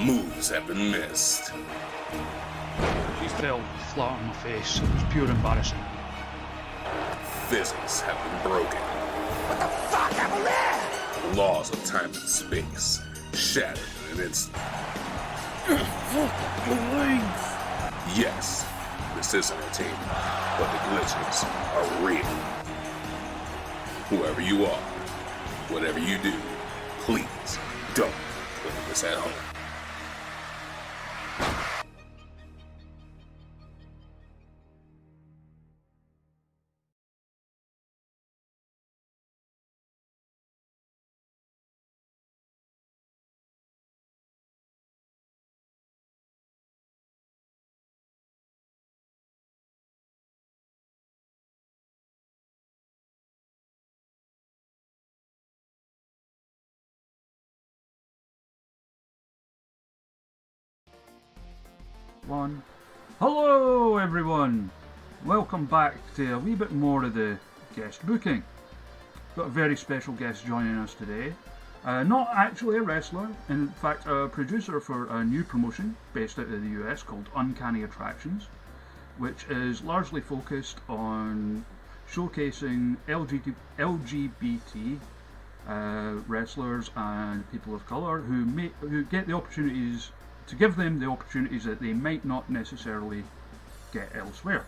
Moves have been missed. She fell flat on my face. It was pure embarrassing. Physics have been broken. What the fuck happened there? Laws of time and space shattered in an instant. My legs. Yes, this is entertainment, but the glitches are real. Whoever you are, whatever you do, please don't play this at home. One. Hello everyone! Welcome back to a wee bit more of the guest booking. Got a very special guest joining us today. Not actually a wrestler, in fact a producer for a new promotion based out of the US called Uncanny Attractions, which is largely focused on showcasing LGBT wrestlers and people of colour who get the opportunities to give them the opportunities that they might not necessarily get elsewhere.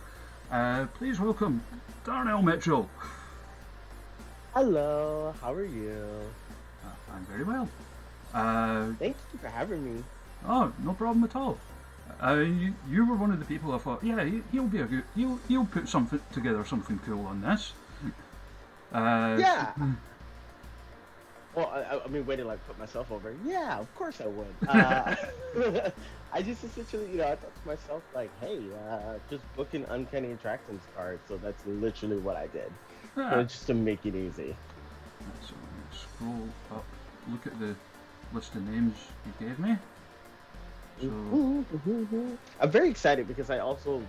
Please welcome Darnell Mitchell. Hello, how are you? I'm very well. Thank you for having me. Oh, no problem at all. You were one of the people I thought, yeah, he'll be a good, he'll put something together, something cool on this. Yeah. Well, I mean, way to like put myself over. Yeah, of course I would. I just essentially, I thought to myself like, hey, just book an Uncanny Attractions card. So that's literally what I did. So just to make it easy. So scroll up, look at the list of names you gave me. So I'm very excited because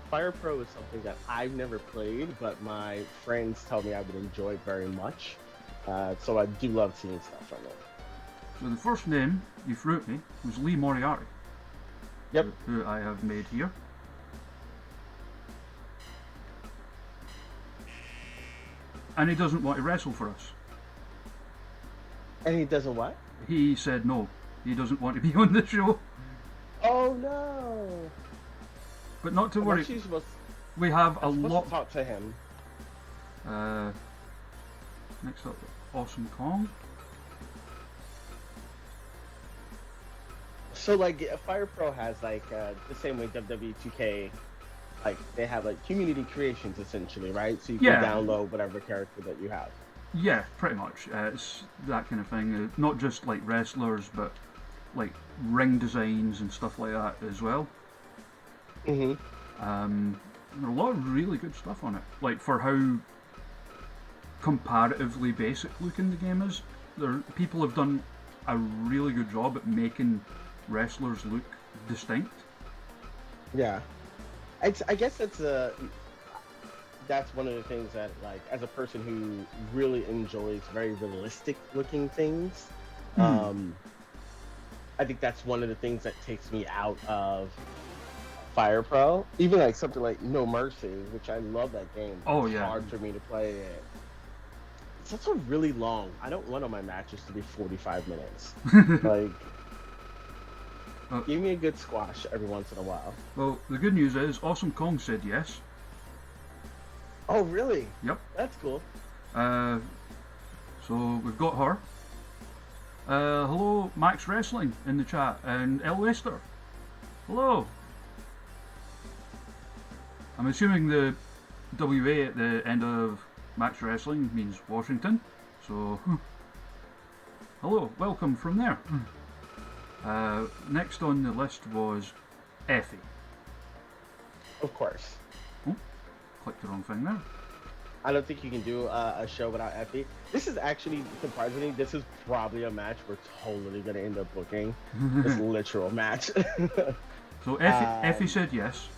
Fire Pro is something that I've never played, but my friends tell me I would enjoy very much. So I do love seeing stuff from it. So the first name you threw at me was Lee Moriarty. Yep. Who I have made here. And he doesn't want to wrestle for us. And he doesn't what? He said no. He doesn't want to be on the show. Oh no! But not to worry. We have a lot. To talk to him. Next up, Awesome Kong. So like Fire Pro has like the same way WWE 2K, like they have like community creations essentially, right? So you can download whatever character that you have. Yeah, pretty much. It's that kind of thing. Not just like wrestlers, but like ring designs and stuff like that as well. Mhm. There are a lot of really good stuff on it. Like for how comparatively basic looking the game is, people have done a really good job at making wrestlers look distinct. Yeah, I guess that's one of the things that, like, as a person who really enjoys very realistic looking things, I think that's one of the things that takes me out of Fire Pro. Even like something like No Mercy, which I love that game. It's hard for me to play it. It's also really long. I don't want all my matches to be 45 minutes. Like, give me a good squash every once in a while. Well, the good news is Awesome Kong said yes. Oh, really? Yep. That's cool. So we've got her. Hello, Max Wrestling in the chat, and El Lester. Hello. I'm assuming the WA at the end of Max Wrestling means Washington. So, hello, welcome from there. Next on the list was Effie. Of course. Oh, clicked the wrong thing there. I don't think you can do a show without Effie. This is actually, surprisingly, this is probably a match we're totally going to end up booking. This literal match. So Effie said yes.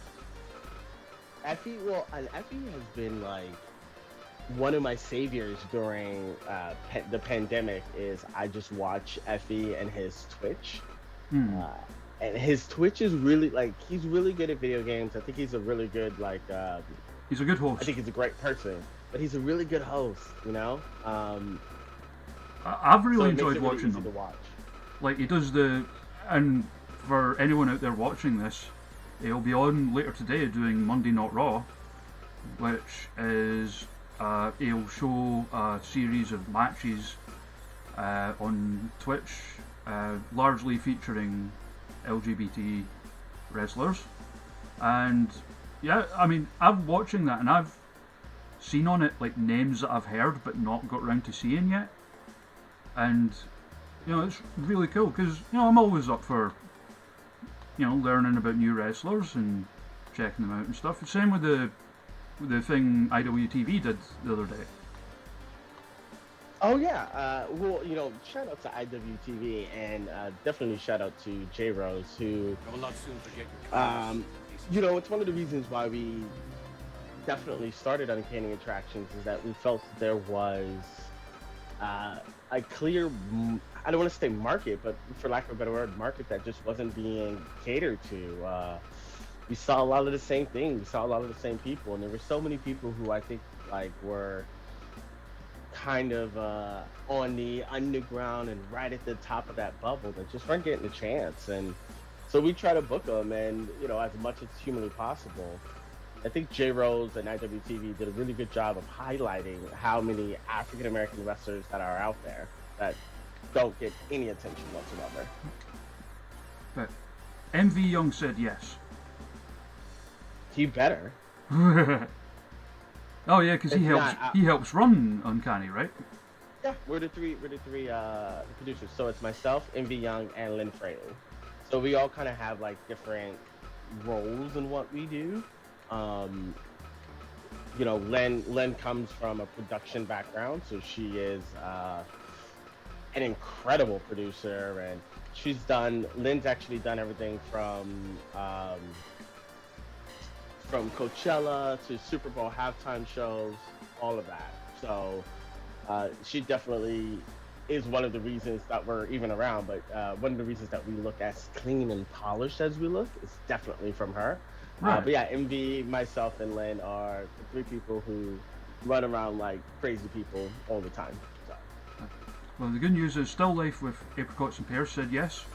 Effie has been like one of my saviors during the pandemic. Is I just watch Effie and his Twitch. and his Twitch is really like he's really good at video games. I think he's a really good He's a good I host. think he's a great person, but he's a really good host. You know, I've so really it makes enjoyed it really watching easy to them. watch. Like he does and for anyone out there watching this, he'll be on later today doing Monday Not Raw, which is he'll show a series of matches on Twitch, largely featuring LGBT wrestlers. And yeah, I mean, I'm watching that and I've seen on it like names that I've heard but not got round to seeing yet. And it's really cool because I'm always up for learning about new wrestlers and checking them out and stuff. Same with the thing IWTV did the other day. Oh yeah, well, shout out to IWTV and definitely shout out to J Rose, who, I will not soon forget your it's one of the reasons why we definitely started Uncanny Attractions is that we felt there was a clear, I don't want to say market, but for lack of a better word, market that just wasn't being catered to. We saw a lot of the same things. We saw a lot of the same people, and there were so many people who I think were kind of on the underground and right at the top of that bubble that just weren't getting a chance. And so we try to book them, and as much as humanly possible. I think J Rose and IWTV did a really good job of highlighting how many African American wrestlers that are out there that don't get any attention whatsoever. But MV Young said yes. He better. Oh yeah, because he If helps. not, He helps run Uncanny, right? Yeah, we're the three producers. So it's myself, MV Young, and Lynn Fraley. So we all kind of have like different roles in what we do. Len comes from a production background, so she is an incredible producer, and Lynn's actually done everything from Coachella to Super Bowl halftime shows, all of that. So she definitely is one of the reasons that we're even around. But one of the reasons that we look as clean and polished as we look is definitely from her. Right. But yeah, MV, myself, and Lynn are the three people who run around like crazy people all the time. So. Well, the good news is Still Life with Apricots and Pears said yes.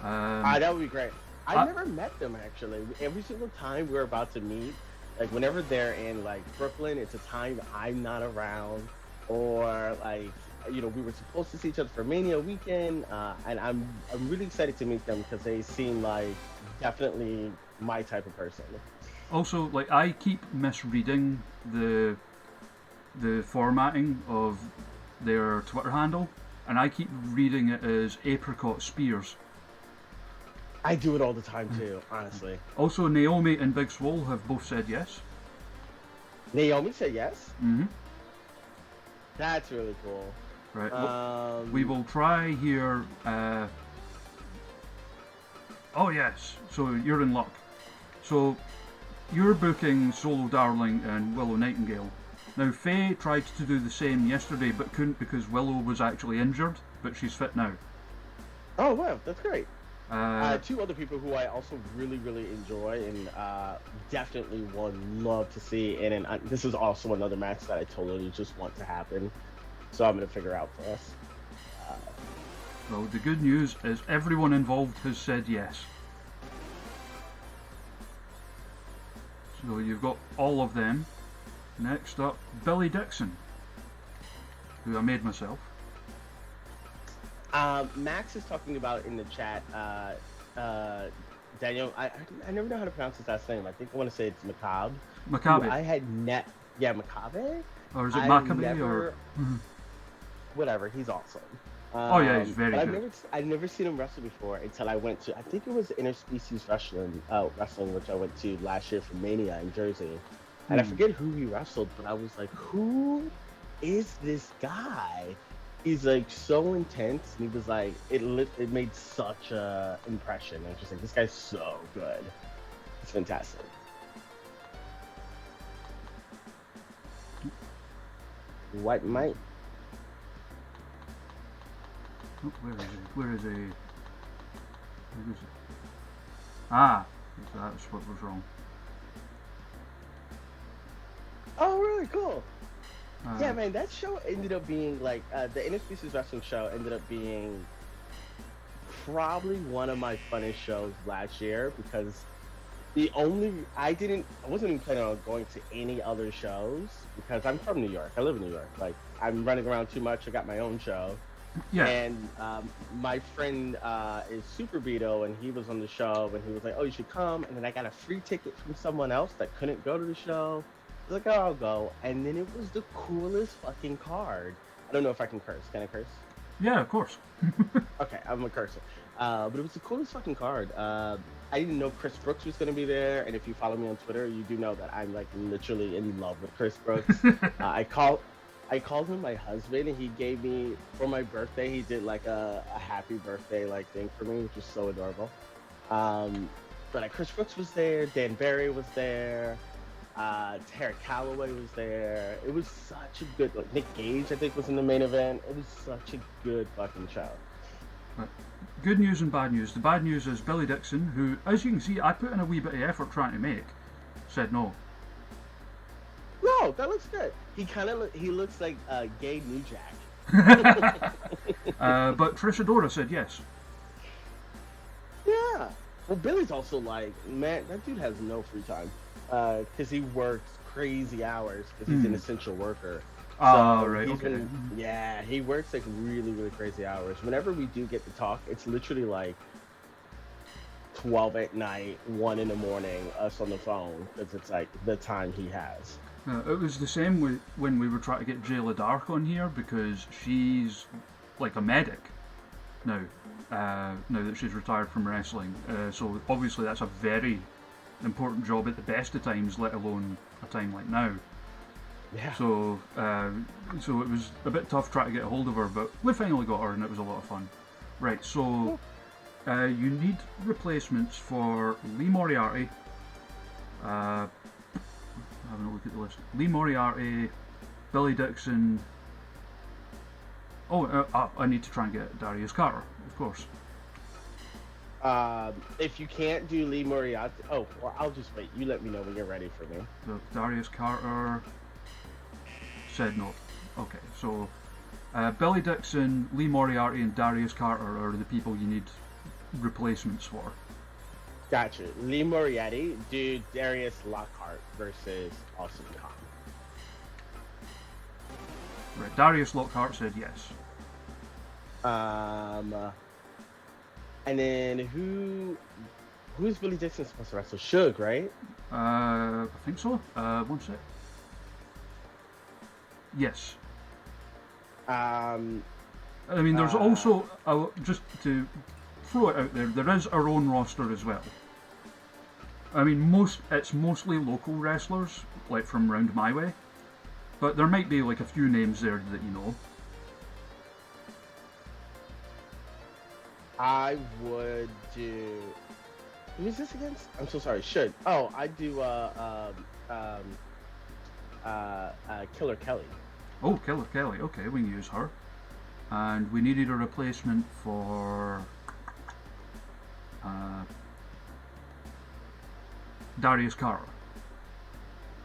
That would be great. I never met them actually. Every single time we're about to meet, like whenever they're in like Brooklyn, it's a time that I'm not around, or like we were supposed to see each other for Mania weekend, and I'm really excited to meet them because they seem like definitely my type of person. Also, like I keep misreading the formatting of their Twitter handle, and I keep reading it as Apricot Spears. I do it all the time too, honestly. Also, Naomi and Big Swole have both said yes. Naomi said yes. Mm-hmm. That's really cool. Right. We will try here. Oh yes. So you're in luck. So you're booking Solo Darling and Willow Nightingale. Now Faye tried to do the same yesterday but couldn't because Willow was actually injured, but she's fit now. Oh wow, that's great. Two other people who I also really, really enjoy and definitely would love to see. And this is also another match that I totally just want to happen. So I'm going to figure out for us. Well, the good news is everyone involved has said yes. So you've got all of them. Next up, Billy Dixon, who I made myself. Max is talking about in the chat, Daniel, I never know how to pronounce his last name. I think I want to say it's Macabre. Macabre. I had Macabre? Or is it Maccabee or whatever, he's awesome. Oh yeah, he's very good. I've never seen him wrestle before until I went to, I think it was Interspecies Wrestling, which I went to last year for Mania in Jersey. And I forget who he wrestled, but I was like, who is this guy? He's like so intense, and he was like, it made such a impression. I was just like, this guy's so good. It's fantastic. White Mike. Oh, where is he? Who was it? Ah, that's what was wrong. Oh, really cool. Uh, Yeah, man, that show ended up being like the Inexclusive Wrestling show ended up being probably one of my funnest shows last year because I wasn't even planning on going to any other shows because I'm from New York. I live in New York. Like I'm running around too much. I got my own show. yeah. And my friend is Super Beto, and he was on the show, and he was like, "Oh, you should come." And then I got a free ticket from someone else that couldn't go to the show. I was like, "Oh, I'll go." And then it was the coolest fucking card. I don't know if I can curse. Can I curse? Yeah, of course. Okay, I'm a cursor. But it was the coolest fucking card. I didn't know Chris Brooks was gonna be there, and if you follow me on Twitter, you do know that I'm like literally in love with Chris Brooks. I called him my husband, and he gave me for my birthday. He did like a happy birthday like thing for me, which was so adorable. But Chris Brooks was there, Dan Barry was there, Tara Calloway was there. It was such a good. Like, Nick Gage, I think, was in the main event. It was such a good fucking show. Good news and bad news. The bad news is Billy Dixon, who, as you can see, I put in a wee bit of effort trying to make, said no. No, that looks good. He looks like gay New Jack. But Trisadora said yes. Yeah. Well, Billy's also like, man, that dude has no free time because he works crazy hours because he's an essential worker. Oh, right, he's okay. Yeah, he works like really, really crazy hours. Whenever we do get to talk, it's literally like 12 at night, 1 in the morning, us on the phone because it's like the time he has. It was the same when we were trying to get Jayla Dark on here because she's like a medic now, now that she's retired from wrestling. So obviously that's a very important job at the best of times, let alone a time like now. Yeah. So it was a bit tough trying to get a hold of her, but we finally got her and it was a lot of fun. Right, so you need replacements for Lee Moriarty. Having a look at the list. Lee Moriarty, Billy Dixon. I need to try and get Darius Carter, of course. If you can't do Lee Moriarty, well, I'll just wait. You let me know when you're ready for me. So Darius Carter said no. Okay, so Billy Dixon, Lee Moriarty, and Darius Carter are the people you need replacements for. Gotcha. Lee Moriarty, do Darius Lockhart versus Awesome Kong. Right, Darius Lockhart said yes. And then who's Billy Dixon supposed to wrestle? Suge, right? I think so. One sec. Yes. I mean, there's also, just to throw it out there, there is our own roster as well. I mean, it's mostly local wrestlers, like from round my way, but there might be like a few names there that you know. I would do. Who is this against? I'm so sorry. Should. Oh, I do. Killer Kelly. Oh, Killer Kelly. Okay, we can use her. And we needed a replacement for Darius Carter.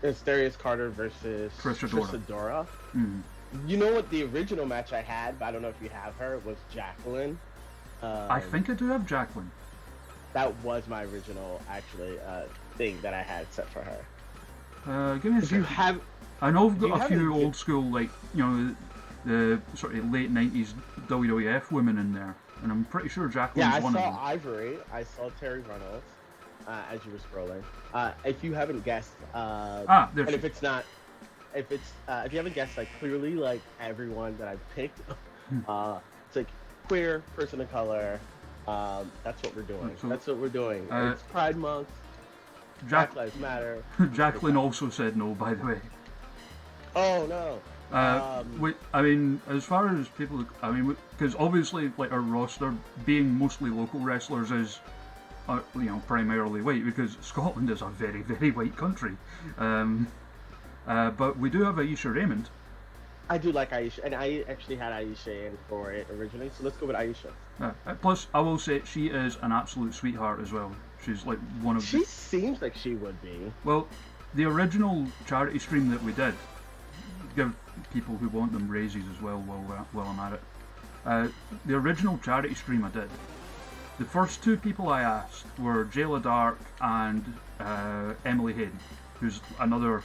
It's Darius Carter versus Trisadora. Mm. You know what the original match I had, but I don't know if you have her, was Jacqueline. I think I do have Jacqueline. That was my original, actually, thing that I had set for her. Give me a second. I know I've got a few old school, like, you know, the sort of late 90s WWF women in there, and I'm pretty sure Jacqueline's one of them. Yeah, I saw Ivory, I saw Terry Reynolds, as you were scrolling. If you haven't guessed, there's. And if you haven't guessed, like, clearly, like, everyone that I've picked, it's like queer, person of color, that's what we're doing. It's Pride Month, Black Lives Matter. Jacqueline also said no, by the way. Oh, no. I mean, as far as people, I mean, because obviously, like, our roster being mostly local wrestlers is, you know, primarily white, because Scotland is a very, very white country. But we do have Aisha Raymond. I do like Aisha, and I actually had Aisha in for it originally, so let's go with Aisha. Plus, I will say she is an absolute sweetheart as well. She's like one of the. She seems like she would be. Well, the original charity stream that we did, give people who want them raises as well while I'm at it. The original charity stream I did, the first two people I asked were Jayla Dark and Emily Hayden, who's another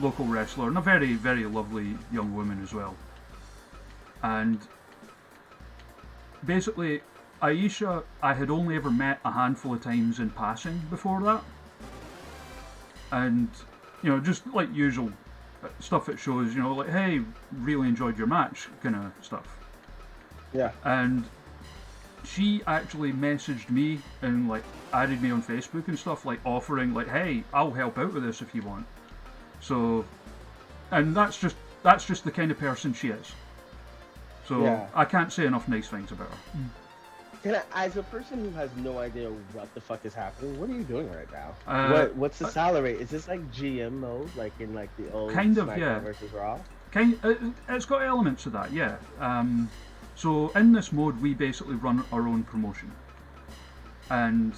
local wrestler and a very, very lovely young woman as well. And basically, Aisha, I had only ever met a handful of times in passing before that. And, just like usual stuff at shows, like, hey, really enjoyed your match kind of stuff. Yeah. And she actually messaged me and like added me on Facebook and stuff, like offering like, hey, I'll help out with this if you want. So, and that's just the kind of person she is. So yeah. I can't say enough nice things about her. As a person who has no idea what the fuck is happening, what are you doing right now? What's the salary? Is this like GM mode, like in like the old kind of, SmackDown yeah, versus Raw? It's got elements of that, yeah. So in this mode, we basically run our own promotion, and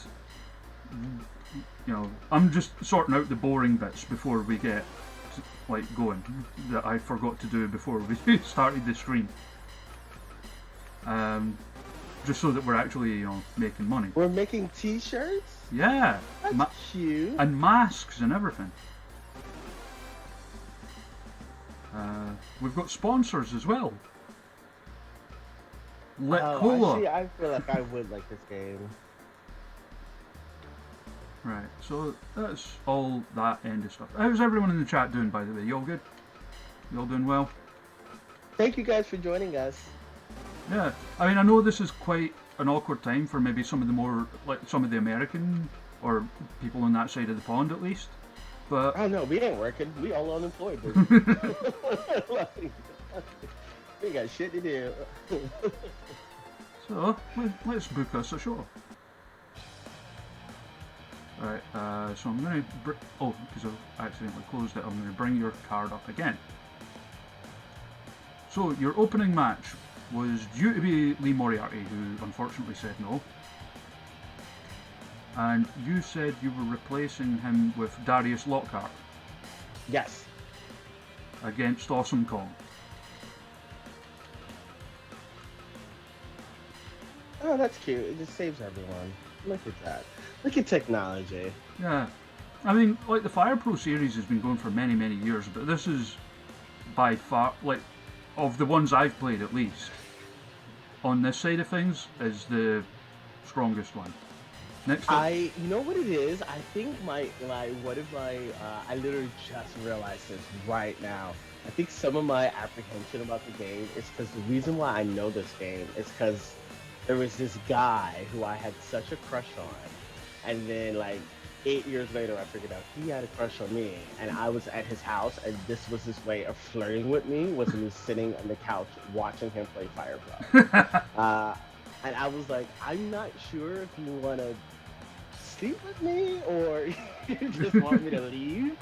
I'm just sorting out the boring bits before we get like going that I forgot to do before we started the stream. Just so that we're actually making money. We're making T-shirts. Yeah, that's cute. And masks and everything. We've got sponsors as well. Cola. I feel like I would like this game. Right, so that's all that end of stuff. How's everyone in the chat doing, by the way? You all good? You all doing well? Thank you guys for joining us. Yeah, I mean, I know this is quite an awkward time for maybe some of the American or people on that side of the pond at least, but... I don't know, we ain't working. We all unemployed, dude. We got shit to do. So, let's book us a show. Alright, so I'm going to... because I've accidentally closed it, I'm going to bring your card up again. So, your opening match was due to be Lee Moriarty, who unfortunately said no. And you said you were replacing him with Darius Lockhart. Yes. Against Awesome Kong. Oh, that's cute. It just saves everyone. Look at that. Look at technology. Yeah. I mean, like, the Fire Pro series has been going for many, many years, but this is by far, like, of the ones I've played at least, on this side of things, is the strongest one. Next up. You know what it is? I think I literally just realized this right now. I think some of my apprehension about the game is because the reason why I know this game is because there was this guy who I had such a crush on, and then like 8 years later I figured out he had a crush on me, and I was at his house, and this was his way of flirting with me, was me sitting on the couch watching him play Fire Pro. And I was like, I'm not sure if you want to sleep with me or you just want me to leave.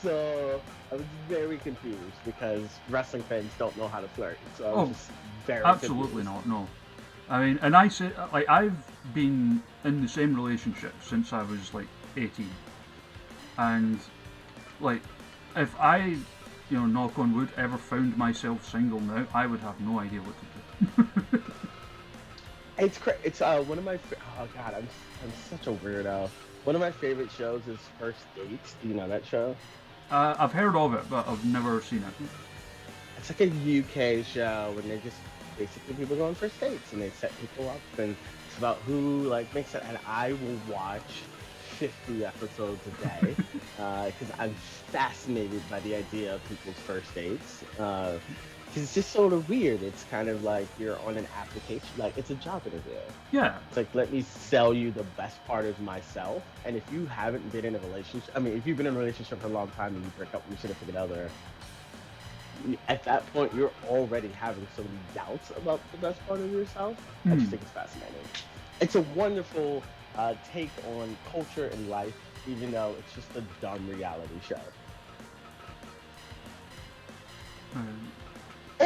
So I was very confused because wrestling fans don't know how to flirt. So I was just very absolutely confused. not. No. I mean, and I say, like, I've been in the same relationship since I was like 18, and like, if I, knock on wood, ever found myself single now, I would have no idea what to do. It's one of my oh god, I'm such a weirdo. One of my favorite shows is First Dates. Do you know that show? I've heard of it, but I've never seen it. It's like a UK show, and they just basically people go on first dates, and they set people up, and it's about who like makes it. And I will watch 50 episodes a day because I'm fascinated by the idea of people's first dates. Because it's just sort of weird. It's kind of like you're on an application, like it's a job interview. Yeah. It's like, let me sell you the best part of myself. And if you haven't been in a relationship, I mean, if you've been in a relationship for a long time and you break up with your significant other, at that point, you're already having so many doubts about the best part of yourself. I just think it's fascinating. It's a wonderful take on culture and life, even though it's just a dumb reality show.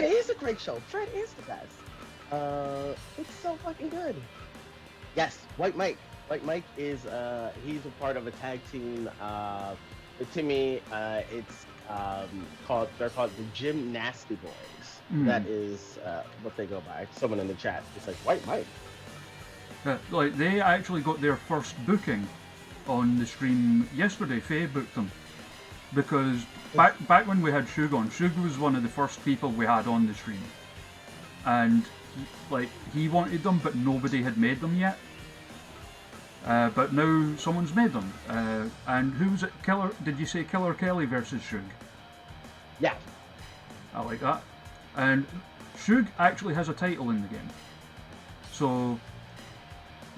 Fred is a great show. Fred is the best. It's so fucking good. Yes, White Mike. White Mike is he's a part of a tag team with Timmy. It's they're called the Gym Nasty Boys. That is what they go by. Someone in the chat is like White Mike. Like they actually got their first booking on the stream yesterday. Faye booked them because back when we had Shug on, Shug was one of the first people we had on the stream, and he wanted them, but nobody had made them yet. But now someone's made them. And who was it? Killer? Did you say Killer Kelly versus Shug? Yeah. I like that. And Shug actually has a title in the game. So,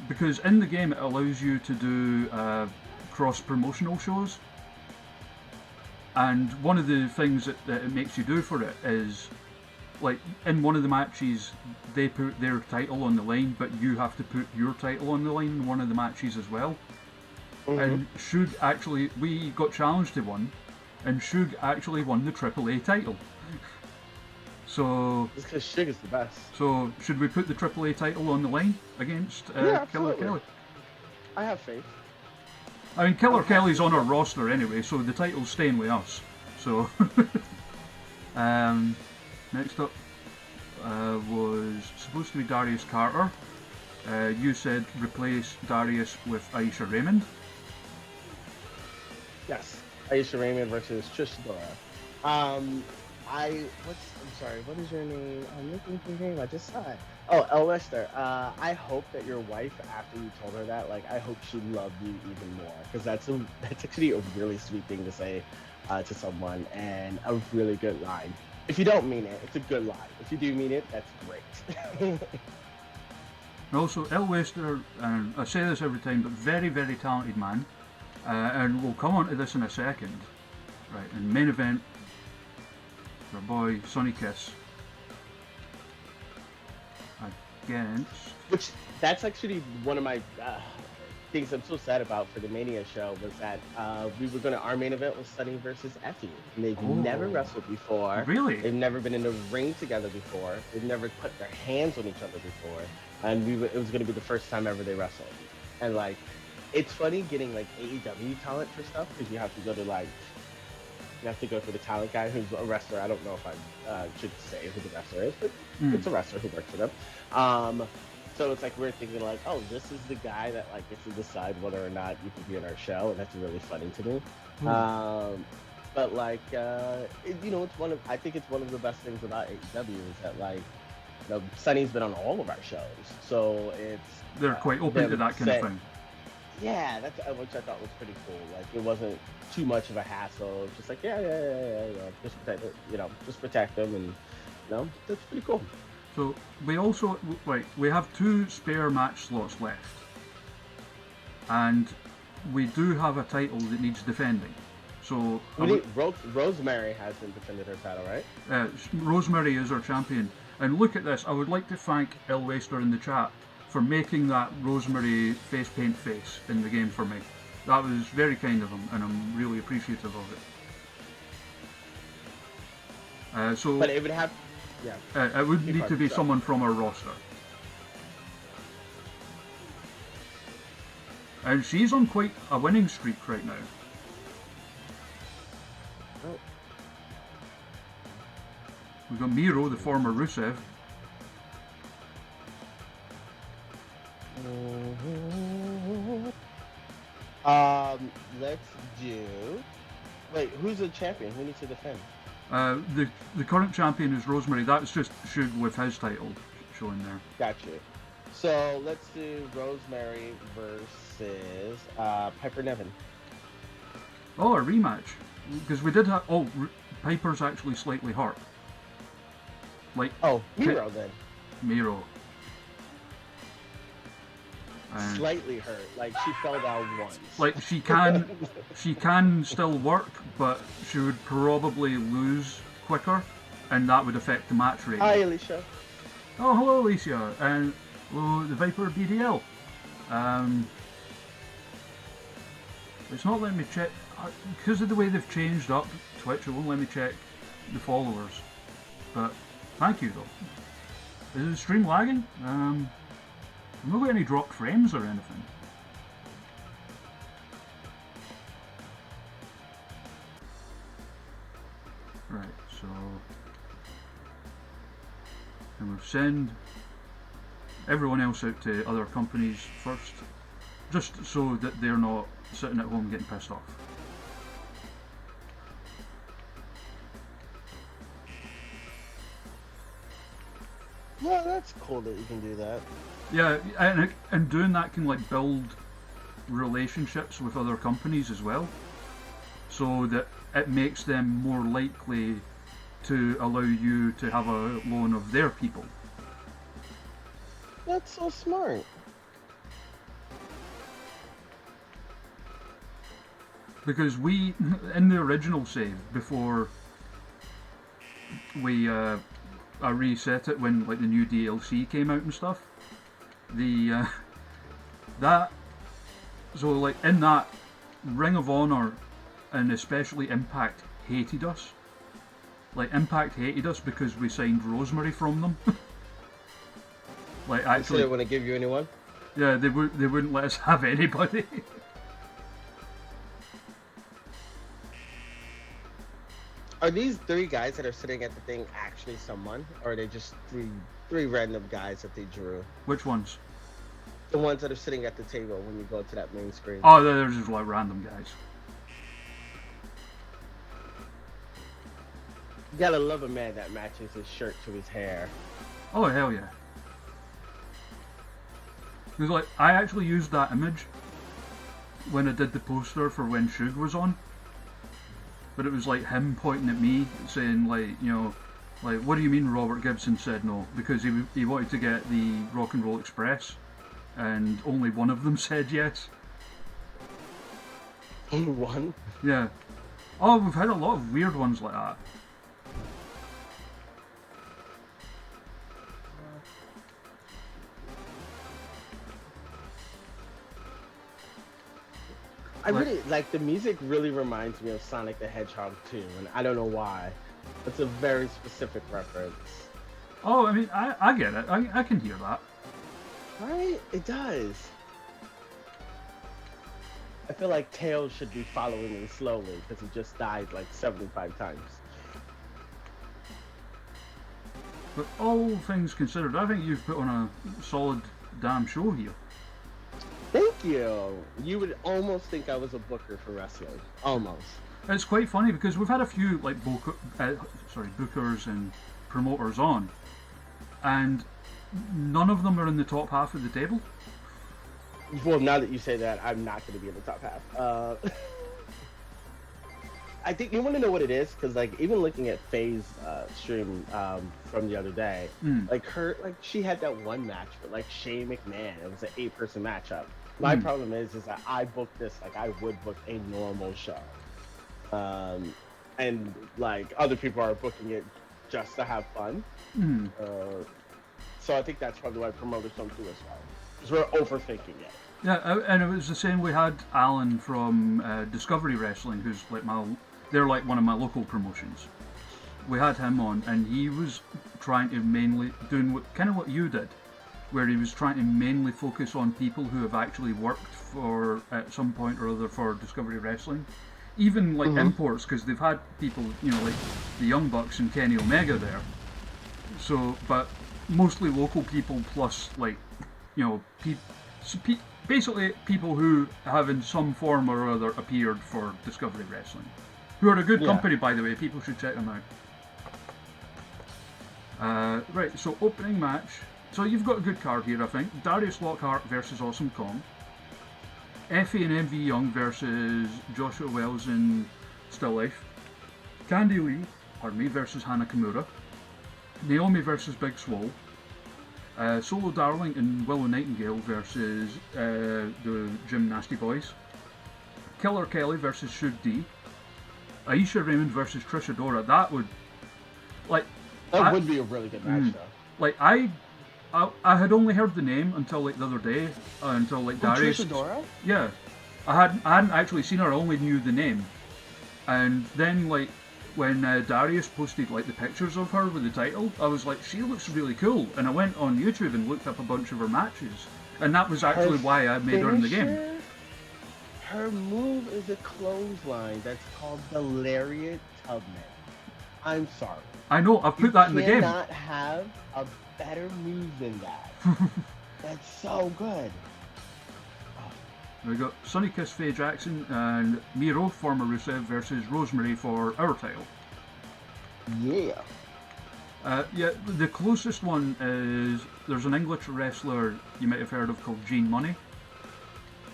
because in the game it allows you to do cross-promotional shows. And one of the things that it makes you do for it is, like, in one of the matches, they put their title on the line, but you have to put your title on the line in one of the matches as well. And Shug actually, we got challenged to one, and Shug actually won the AAA title. So... It's because Shug is the best. So, should we put the AAA title on the line against Killer Kelly? I have faith. I mean, Killer Kelly's on our roster anyway, so the title's staying with us. So... Next up was supposed to be Darius Carter. You said replace Darius with Aisha Raymond. Yes, Aisha Raymond versus Trish Adora. I'm sorry, what is your name? I'm looking for your name, I just saw it. Oh, El Lester. I hope that your wife, after you told her that, I hope she loved you even more. Because that's actually a really sweet thing to say to someone, and a really good line. If you don't mean it, it's a good line. If you do mean it, that's great. Also, El Lester, and I say this every time, but very, very talented man. And we'll come on to this in a second. Right, and main event, our boy Sonny Kiss against... Which, that's actually one of my things I'm so sad about for the Mania show, was that our main event was Sonny versus Effie. And they've never wrestled before. Really? They've never been in a ring together before. They've never put their hands on each other before. And it was going to be the first time ever they wrestled. And it's funny getting AEW talent for stuff, because you have to go to the talent guy who's a wrestler. I don't know if I should say who the wrestler is, but it's a wrestler who works for them. So it's we're thinking oh, this is the guy that gets to decide whether or not you can be in our show, and that's really funny to me. But I think it's one of the best things about AEW is that Sonny's been on all of our shows, so they're quite open to that kind of thing. Yeah, which I thought was pretty cool. It wasn't too much of a hassle. Just just protect them, and that's pretty cool. So we also we have 2 spare match slots left, and we do have a title that needs defending. So Rosemary hasn't defended her title, right? Rosemary is our champion, and look at this. I would like to thank El Wester in the chat for making that Rosemary face paint face in the game for me. That was very kind of him, and I'm really appreciative of it. But it would have... Yeah. It would need to be someone from our roster. And she's on quite a winning streak right now. Oh. We've got Miro, the former Rusev. Let's do... Wait, who's the champion? Who needs to defend? The current champion is Rosemary. That's just Shug with his title showing there. Gotcha. So let's do Rosemary versus Piper Niven. Oh, a rematch. Because we did have... Oh, Piper's actually slightly hurt. Miro then. Miro. Slightly hurt, she fell down once. She can still work, but she would probably lose quicker, and that would affect the match rate. Hi, Alicia. Oh, hello, Alicia, and the Viper BDL. It's not letting me check because of the way they've changed up Twitch. It won't let me check the followers, but Thank you, though. Is the stream lagging? I'm not got any dropped frames or anything. Right, so... And we'll send everyone else out to other companies first, just so that they're not sitting at home getting pissed off. Well, that's cool that you can do that. Yeah, and doing that can like build relationships with other companies as well, so that it makes them more likely to allow you to have a loan of their people. That's so smart. Because we, in the original save, before we I reset it when like the new DLC came out and stuff, the that so like in that, Ring of Honor and especially Impact hated us. Like Impact hated us because we signed Rosemary from them. Like actually, they didn't want to give you anyone. yeah, they wouldn't let us have anybody. Are these three guys that are sitting at the thing actually someone, or are they just three random guys that they drew? Which ones? The ones that are sitting at the table when you go to that main screen. Oh, they're just like random guys. You gotta love a man that matches his shirt to his hair. Oh hell yeah! Because like I actually used that image when I did the poster for when Shug was on. But it was like him pointing at me, saying like, you know, like, what do you mean Robert Gibson said no? Because he wanted to get the Rock and Roll Express, and only one of them said yes. Only one? Yeah. Oh, we've had a lot of weird ones like that. I really like the music. Really reminds me of Sonic the Hedgehog 2, and I don't know why. It's a very specific reference. Oh, I mean, I get it. I can hear that. Right? It does. I feel like Tails should be following me slowly because he just died like 75 times. But all things considered, I think you've put on a solid damn show here. Thank you. You would almost think I was a booker for wrestling. Almost. It's quite funny because we've had a few like bookers and promoters on, and none of them are in the top half of the table. Well, now that you say that, I'm not going to be in the top half. I think you want to know what it is, because like even looking at Faye's stream from the other day, like she had that one match with like Shane McMahon. It was an 8-person matchup. My problem is that I booked this like I would book a normal show, and like other people are booking it just to have fun. So I think that's probably why promoters don't do as well, because we're overthinking it. Yeah, and it was the same. We had Alan from Discovery Wrestling, who's like they're like one of my local promotions. We had him on, and he was trying to mainly doing what you did, where he was trying to mainly focus on people who have actually worked for at some point or other for Discovery Wrestling, even like imports, because they've had people, you know, like the Young Bucks and Kenny Omega there. So, but mostly local people plus like, you know, basically people who have in some form or other appeared for Discovery Wrestling. Who are a good company, by the way. People should check them out. Right, so opening match. So you've got a good card here, I think. Darius Lockhart versus Awesome Kong. Effie and MV Young versus Joshua Wells and Still Life. Candy Lee, versus Hana Kimura. Naomi versus Big Swole. Solo Darling and Willow Nightingale versus the Gym Nasty Boys. Killer Kelly versus Shug D. Aisha Raymond versus Trish Adora. That would, like, that would be a really good match, though. Like I had only heard the name until like the other day, until like Darius. Trish Adora? Yeah, I hadn't actually seen her. I only knew the name, and then like when Darius posted like the pictures of her with the title, I was like, she looks really cool, and I went on YouTube and looked up a bunch of her matches, and that was actually why I made her in the game. Her move is a clothesline that's called the Lariat Tubman. I'm sorry. I know, I've put that in the game. You cannot have a better move than that. That's so good. We got Sunny Kiss Faye Jackson and Miro, former Rusev, versus Rosemary for our title. Yeah. Yeah, the closest one is, there's an English wrestler you might have heard of called Gene Money.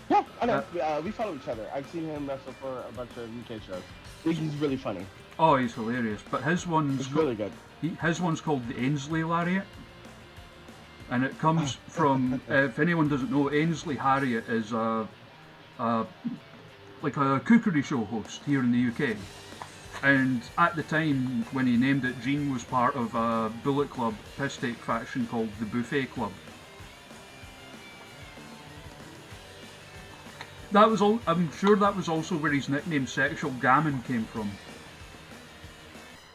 Yeah, I know. We follow each other. I've seen him wrestle for a bunch of UK shows. He's really funny. Oh, he's hilarious. But his one's really good. His one's called the Ainsley Lariat. And it comes from, if anyone doesn't know, Ainsley Harriet is like a cookery show host here in the UK. And at the time when he named it, Gene was part of a Bullet Club piss take faction called the Buffet Club. That was all. I'm sure that was also where his nickname Sexual Gammon came from.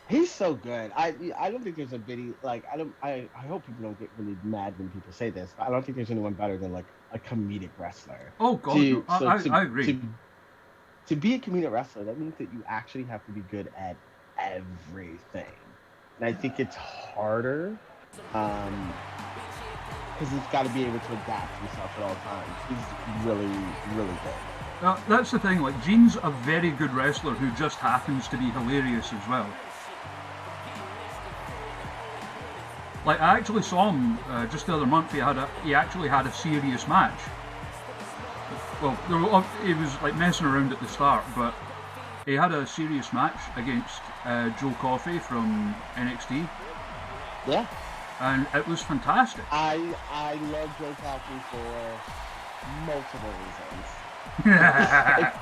He's so good. I don't think there's a bitty like I hope people don't get really mad when people say this, but I don't think there's anyone better than like a comedic wrestler. Oh god, I agree. To be a comedic wrestler, that means that you actually have to be good at everything. And I think it's harder because he's got to be able to adapt himself at all times. He's really, really good. That's the thing, like, Gene's a very good wrestler who just happens to be hilarious as well. Like, I actually saw him just the other month. He actually had a serious match. Well, he was like messing around at the start, but he had a serious match against Joe Coffey from NXT. Yeah. And it was fantastic. I love Joe Coffey for multiple reasons.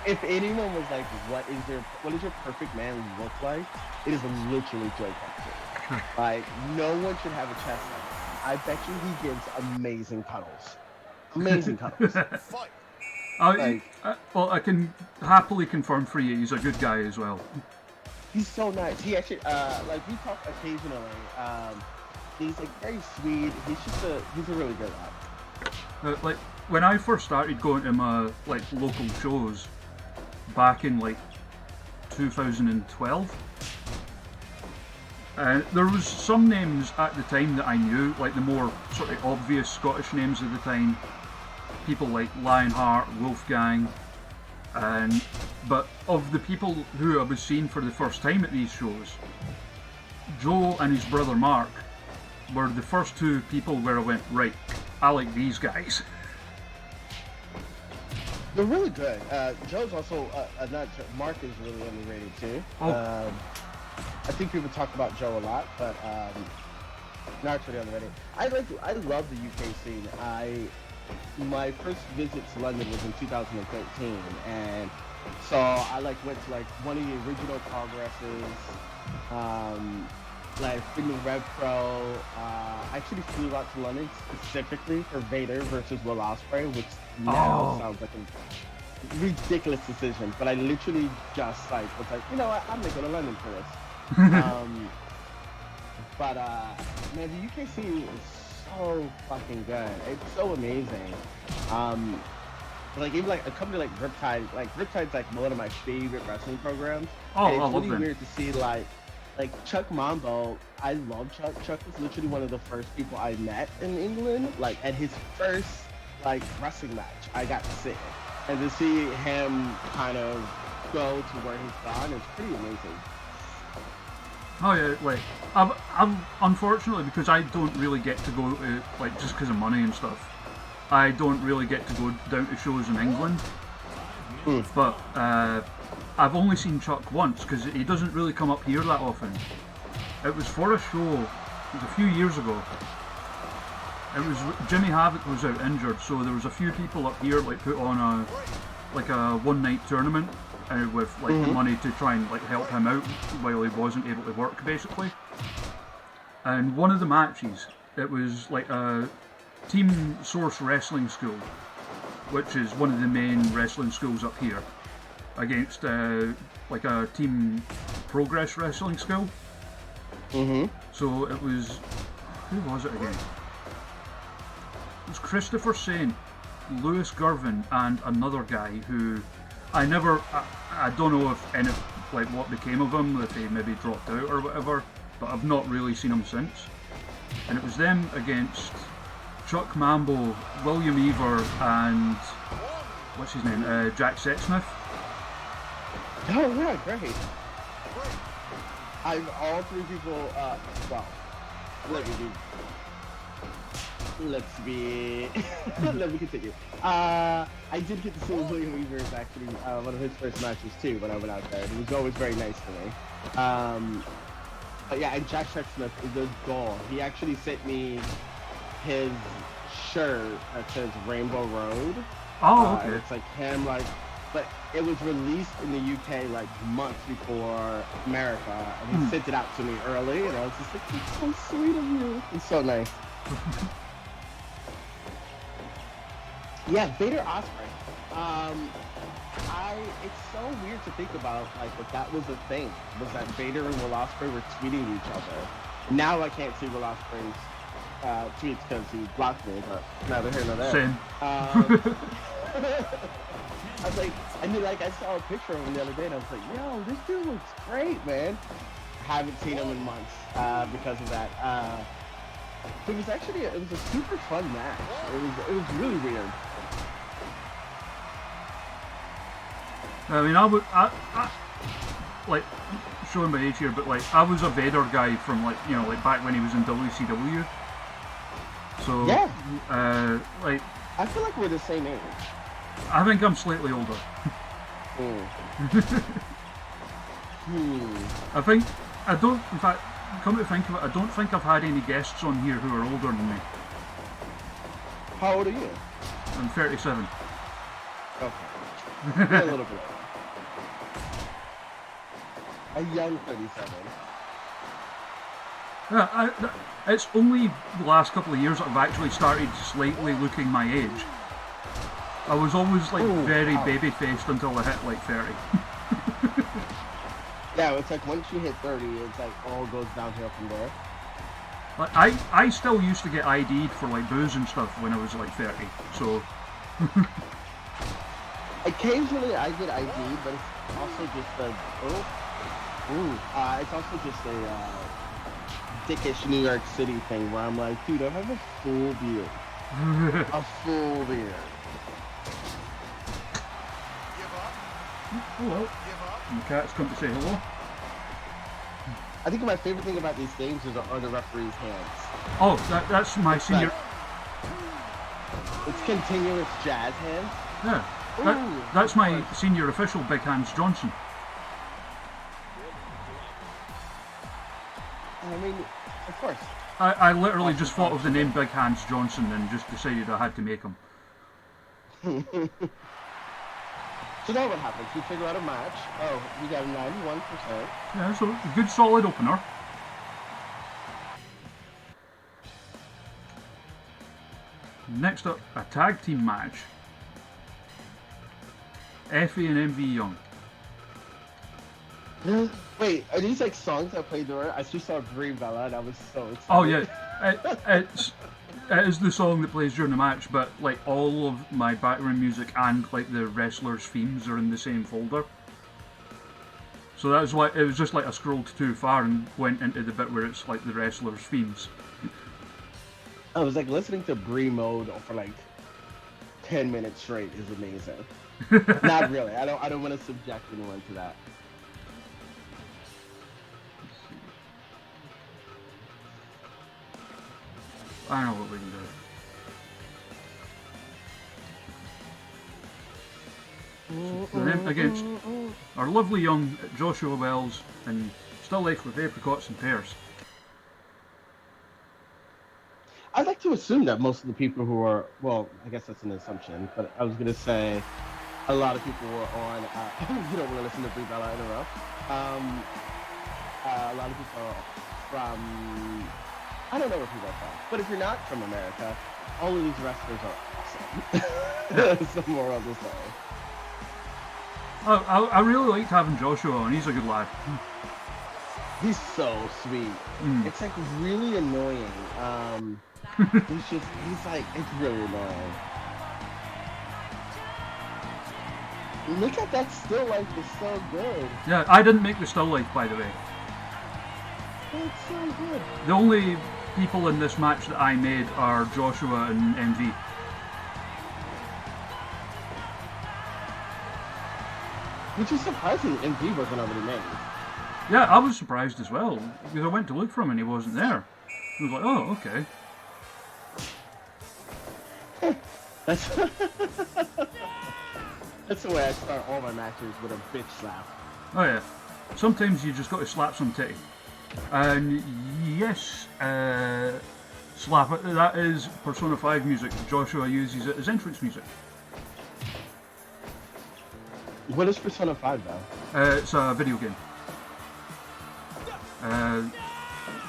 if anyone was like, what does your perfect man look like? It is literally Joe Coffey. Like, no one should have a chest like him. I bet you he gives amazing cuddles. Amazing cuddles. Well, I can happily confirm for you, he's a good guy as well. He's so nice. He actually, like, we talk occasionally. He's like very sweet. He's a really good lad. Like, when I first started going to my like local shows back in like 2012, there was some names at the time that I knew, like the more sort of obvious Scottish names of the time, people like Lionheart, Wolfgang, but of the people who I was seeing for the first time at these shows, Joe and his brother Mark were the first two people where I went, right, I like these guys. They're really good. Joe's also, Mark is really underrated too. Oh. I think people talk about Joe a lot, but not really underrated. I love the UK scene. My first visit to London was in 2013, and so I went to one of the original progresses. Been to Rev Pro. I actually flew out to London specifically for Vader versus Will Ospreay, which now sounds like a ridiculous decision, but I literally just was like, you know what, I'm gonna go to London for this. But man, the UK scene is so fucking good. It's so amazing. Even a company like Riptide, Riptide's one of my favorite wrestling programs. Oh, and it's I love really them. weird to see like Chuck Mambo. I love Chuck. Chuck was literally one of the first people I met in England. At his first wrestling match, I got to sit, and to see him kind of go to where he's gone is pretty amazing. Oh yeah, I'm unfortunately, because I don't really get to go to, just because of money and stuff, I don't really get to go down to shows in England. But I've only seen Chuck once because he doesn't really come up here that often. It was for a show, it was a few years ago. It was Jimmy Havoc was out injured, so there was a few people up here put on a one night tournament with money to try and help him out while he wasn't able to work, basically. And one of the matches, it was a Team Source Wrestling School, which is one of the main wrestling schools up here, against a team progress wrestling skill. Mm-hmm. So it was, who was it again? It was Christopher Saint, Lewis Girvin, and another guy who I don't know if any, like what became of him, if he maybe dropped out or whatever, but I've not really seen him since. And it was them against Chuck Mambo, William Eaver, and what's his name? Jack Sexsmith. Oh yeah, great. All three people. Well, let me continue. I did get to see William Weaver's actually one of his first matches too when I went out there. It was always very nice to me. But yeah, and Jack Sexsmith is a goal. He actually sent me his shirt that says Rainbow Road. Oh, okay. It's like him, like, but it was released in the UK like months before America, and he sent it out to me early, and I was just like, it's so sweet of you. It's so nice. Yeah, Vader Ospreay. It's so weird to think about, like, that was a thing. Was that Vader and Will Ospreay were tweeting each other. Now I can't see Will Ospreay's tweets because he blocked me, but neither here nor there. Same. I was like, and then, like, I saw a picture of him the other day, and I was like, yo, this dude looks great, man. I haven't seen him in months because of that. It was actually it was a super fun match. It was really weird. I mean, I like showing my age here, but like I was a Vader guy from like back when he was in WCW. So yeah, like I feel like we're the same age. I think I'm slightly older. I think I don't. In fact, come to think of it, I don't think I've had any guests on here who are older than me. How old are you? I'm 37. Okay, a little bit. A young 37. Yeah, it's only the last couple of years that I've actually started slightly looking my age. I was always like very baby-faced until I hit like 30. Yeah, it's like once you hit 30, it's like all goes downhill from there. Like I still used to get ID'd for like booze and stuff when I was like 30, so... Occasionally I get ID'd, but it's also just a... it's also just a dickish New York City thing where I'm like, dude, I have a full beard. A full beard. Hello. And the cats come to say hello. I think my favorite thing about these games are the referee's hands. Oh, that's my senior... It's continuous jazz hands. Yeah. That's my senior official, Big Hands Johnson. I mean, of course. I literally just thought of the name Big Hands Johnson and just decided I had to make him. So now what happens? We figure out a match. Oh, we got a 91%. Yeah, so a good solid opener. Next up, a tag team match. Effie and MV Young. Wait, are these like songs I played during? I just saw Green Bella and I was so excited. Oh yeah, it is the song that plays during the match, but like all of my background music and like the wrestlers' themes are in the same folder. So that's why it was just like I scrolled too far and went into the bit where it's like the wrestlers' themes. I was like listening to Brie Mode for like 10 minutes straight is amazing. Not really. I don't want to subject anyone to that. I know what we can do. So then against our lovely young Joshua Wells and Still Life with Apricots and Pears. I'd like to assume that most of the people who are, well, I guess that's an assumption, but I was going to say a lot of people were on, you don't want to listen to Brie Bella in a row. A lot of people are from, I don't know where people are from, but if you're not from America, all of these wrestlers are awesome. That's the moral of the story. I really liked having Joshua on, he's a good lad. He's so sweet. It's like really annoying. He's like, it's really annoying. Look at that still life is so good. Yeah, I didn't make the still life, by the way. It's so good. The only people in this match that I made are Joshua and MV. Which is surprising, MV wasn't already made. Yeah, I was surprised as well, because I went to look for him and he wasn't there. I was like, oh, okay. That's that's the way I start all my matches, with a bitch slap. Oh yeah. Sometimes you just got to slap some titty. And yes, slap it. That is Persona 5 music. Joshua uses it as entrance music. What is Persona 5 though? It's a video game.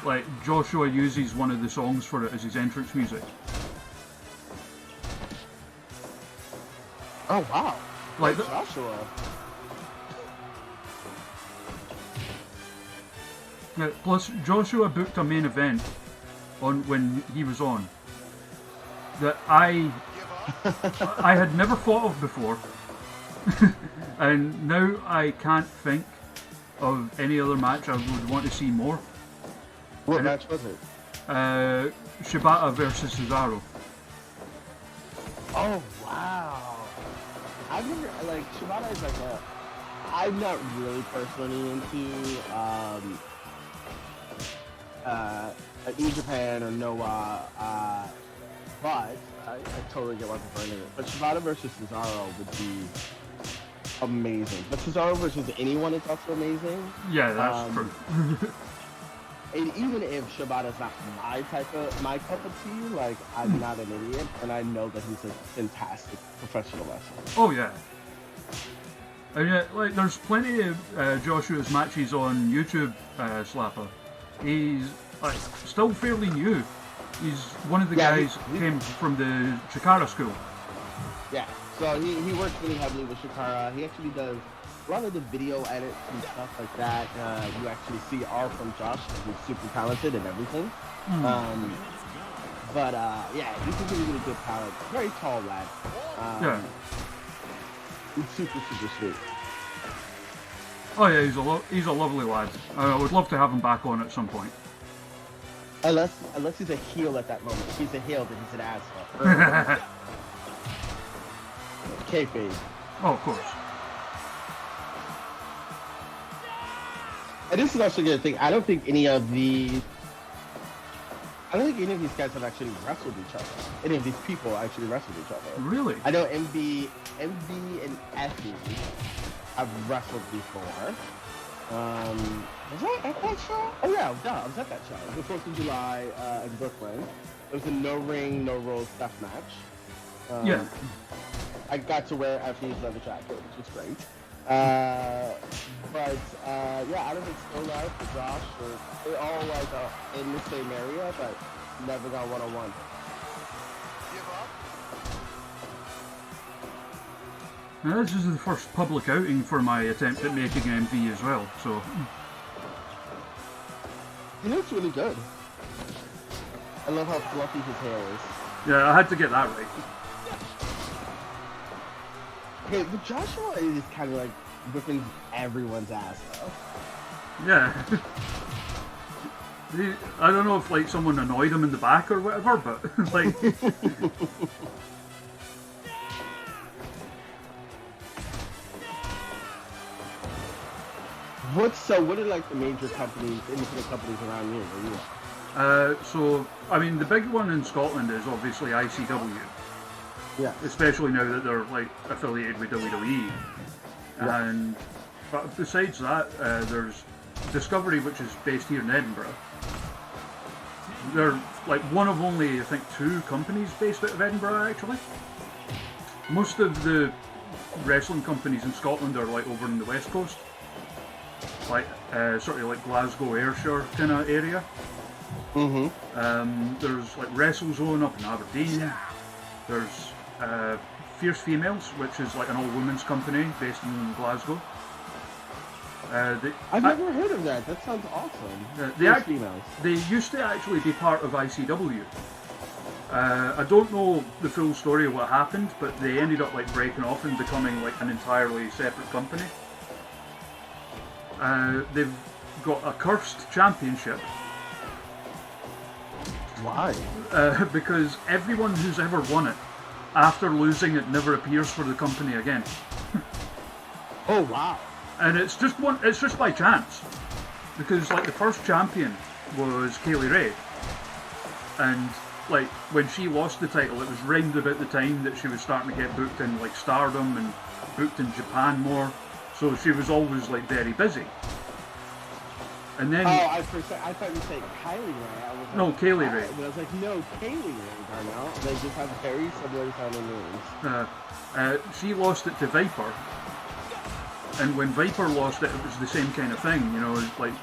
Like Joshua uses one of the songs for it as his entrance music. Oh wow! Like Joshua. Plus, Joshua booked a main event when he was on that I had never thought of before, and now I can't think of any other match I would want to see more. What match was it? Shibata versus Cesaro. Oh wow! I've never Shibata is like a. I'm not really personally into New Japan or Noah, but I totally get why people are into it. But Shibata versus Cesaro would be amazing. But Cesaro versus anyone is also amazing. Yeah, that's true. And even if Shibata's not my cup of tea, like I'm not an idiot, and I know that he's a fantastic professional wrestler. Oh yeah. And yeah, like there's plenty of Joshua's matches on YouTube, Slapper. He's like still fairly new. He's one of the guys who came from the Chikara school. Yeah, so he works really heavily with Chikara. He actually does a lot of the video edits and stuff like that. You actually see are from Josh. He's super talented and everything. But yeah, he's a really, really good talent. Very tall lad. Yeah. He's super, super sweet. Oh yeah, he's a lovely lad. I would love to have him back on at some point. Unless he's a heel at that moment. If he's a heel, then he's an asshole. Kayfabe. Oh, of course. And this is also a good thing. I don't think any of these guys have actually wrestled each other. Any of these people actually wrestled each other. Really? I know MV and Effie have wrestled before. Was I at that show? Oh yeah, I was at that show. It was the 4th of July in Brooklyn. It was a no ring, no rolls death match. Yeah. I got to wear Effie's leather jacket, which was great. Yeah, I don't think Still Life or Josh they're all like in the same area, but never got one-on-one. Now, this is the first public outing for my attempt at making MV as well, so. He looks really good. I love how fluffy his hair is. Yeah, I had to get that right. Okay, but Joshua is kind of like whipping everyone's ass, though. Yeah. I don't know if like someone annoyed him in the back or whatever, but like. What are like the major companies, independent companies around you? So I mean, the big one in Scotland is obviously ICW. Yeah. Especially now that they're like affiliated with WWE. Yeah. And but besides that, there's Discovery, which is based here in Edinburgh. They're like one of only, I think, 2 companies based out of Edinburgh, actually. Most of the wrestling companies in Scotland are like over in the West Coast. Like, sort of like Glasgow, Ayrshire kind of area. Mm-hmm. There's like WrestleZone up in Aberdeen. There's Fierce Females, which is like an all-women's company based in Glasgow. I've never heard of that. That sounds awesome. They used to actually be part of ICW. I don't know the full story of what happened, but they ended up like breaking off and becoming like an entirely separate company. They've got a cursed championship. Why? Because everyone who's ever won it, after losing it, never appears for the company again. Oh wow! And it's just by chance, because like the first champion was Kaylee Ray, and like when she lost the title, it was round about the time that she was starting to get booked in like Stardom and booked in Japan more, so she was always like very busy. And then I thought you said Kylie Ray. I was like, no, Kaylee Ray. But I was like, no, Kaylee Ray, Darnell. They just have very similar sounding names. She lost it to Viper, and when Viper lost it, it was the same kind of thing. You know, like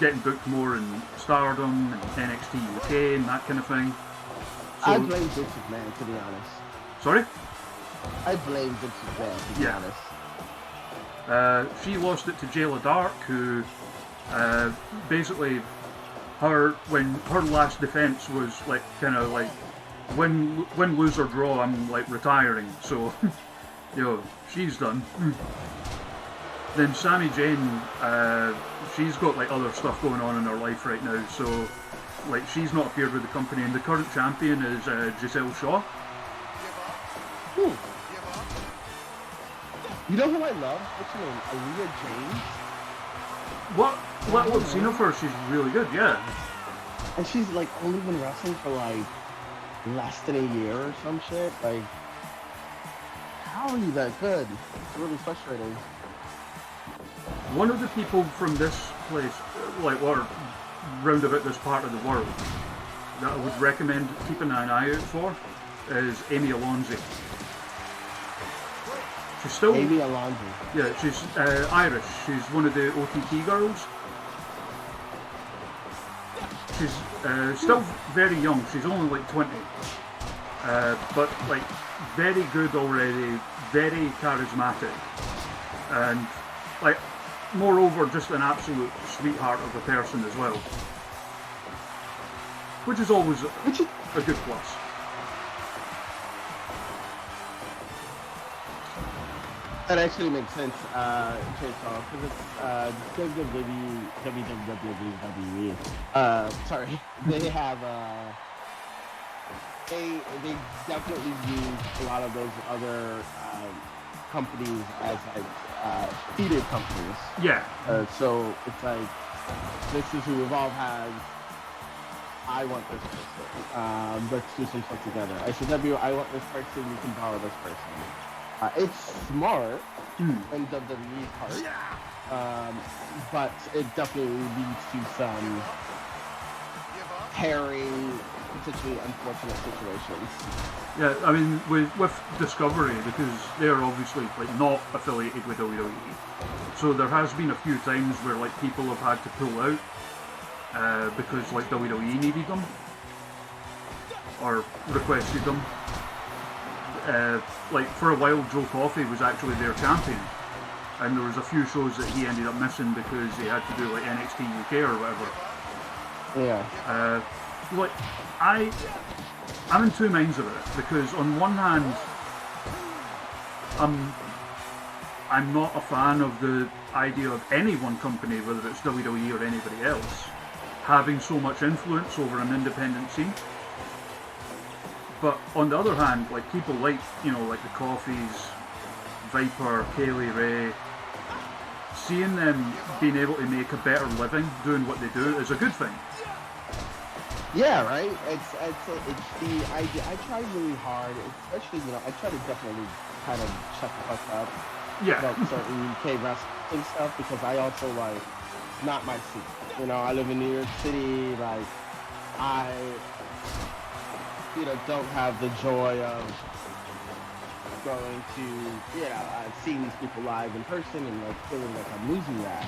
getting booked more in Stardom and NXT UK and that kind of thing. So, I blame Vince McMahon, to be honest. Sorry? I blame Vince McMahon, to be honest. She lost it to Jayla Dark, who basically when her last defense was like kind of like win, lose or draw, I'm like retiring. So she's done. Then Sami Zayn, she's got like other stuff going on in her life right now, so like she's not appeared with the company, and the current champion is Giselle Shaw. Ooh. You know who I love? What's her name? Aaliyah James? What I've seen of her, she's really good, yeah. And she's like only been wrestling for like less than a year or some shit. Like, how are you that good? It's really frustrating. One of the people from this place, like or round about this part of the world, that I would recommend keeping an eye out for is Amy Alonso. She's still Amy Alonso. Yeah, she's Irish. She's one of the OTT girls. She's still very young. She's only like 20, but like very good already. Very charismatic, and like moreover, just an absolute sweetheart of a person as well, which is always a good plus. That actually makes sense, because it's WWE. Sorry, they have they definitely use a lot of those other companies as like feeder companies. Yeah. So it's like this is who Evolve has. I want this person. Let's do some stuff together. ICW, I want this person. You can borrow this person. It's smart on WWE's part, but it definitely leads to some pairing, potentially unfortunate situations. Yeah, I mean, with Discovery, because they're obviously like not affiliated with WWE, so there has been a few times where like people have had to pull out because like WWE needed them or requested them. Like for a while, Joe Coffey was actually their champion, and there was a few shows that he ended up missing because he had to do like NXT UK or whatever. Yeah. Like I'm in two minds of it, because on one hand, I'm not a fan of the idea of any one company, whether it's WWE or anybody else, having so much influence over an independent scene. But on the other hand, like people like, like the Coffees, Viper, Kaylee Ray, seeing them being able to make a better living doing what they do is a good thing. Yeah, right. It's the idea. I try really hard, especially I try to definitely kind of shut the fuck up. Yeah. About certain UK wrestling stuff, because I also like not my scene. I live in New York City. Like I don't have the joy of going to, seeing these people live in person and like feeling like I'm losing that.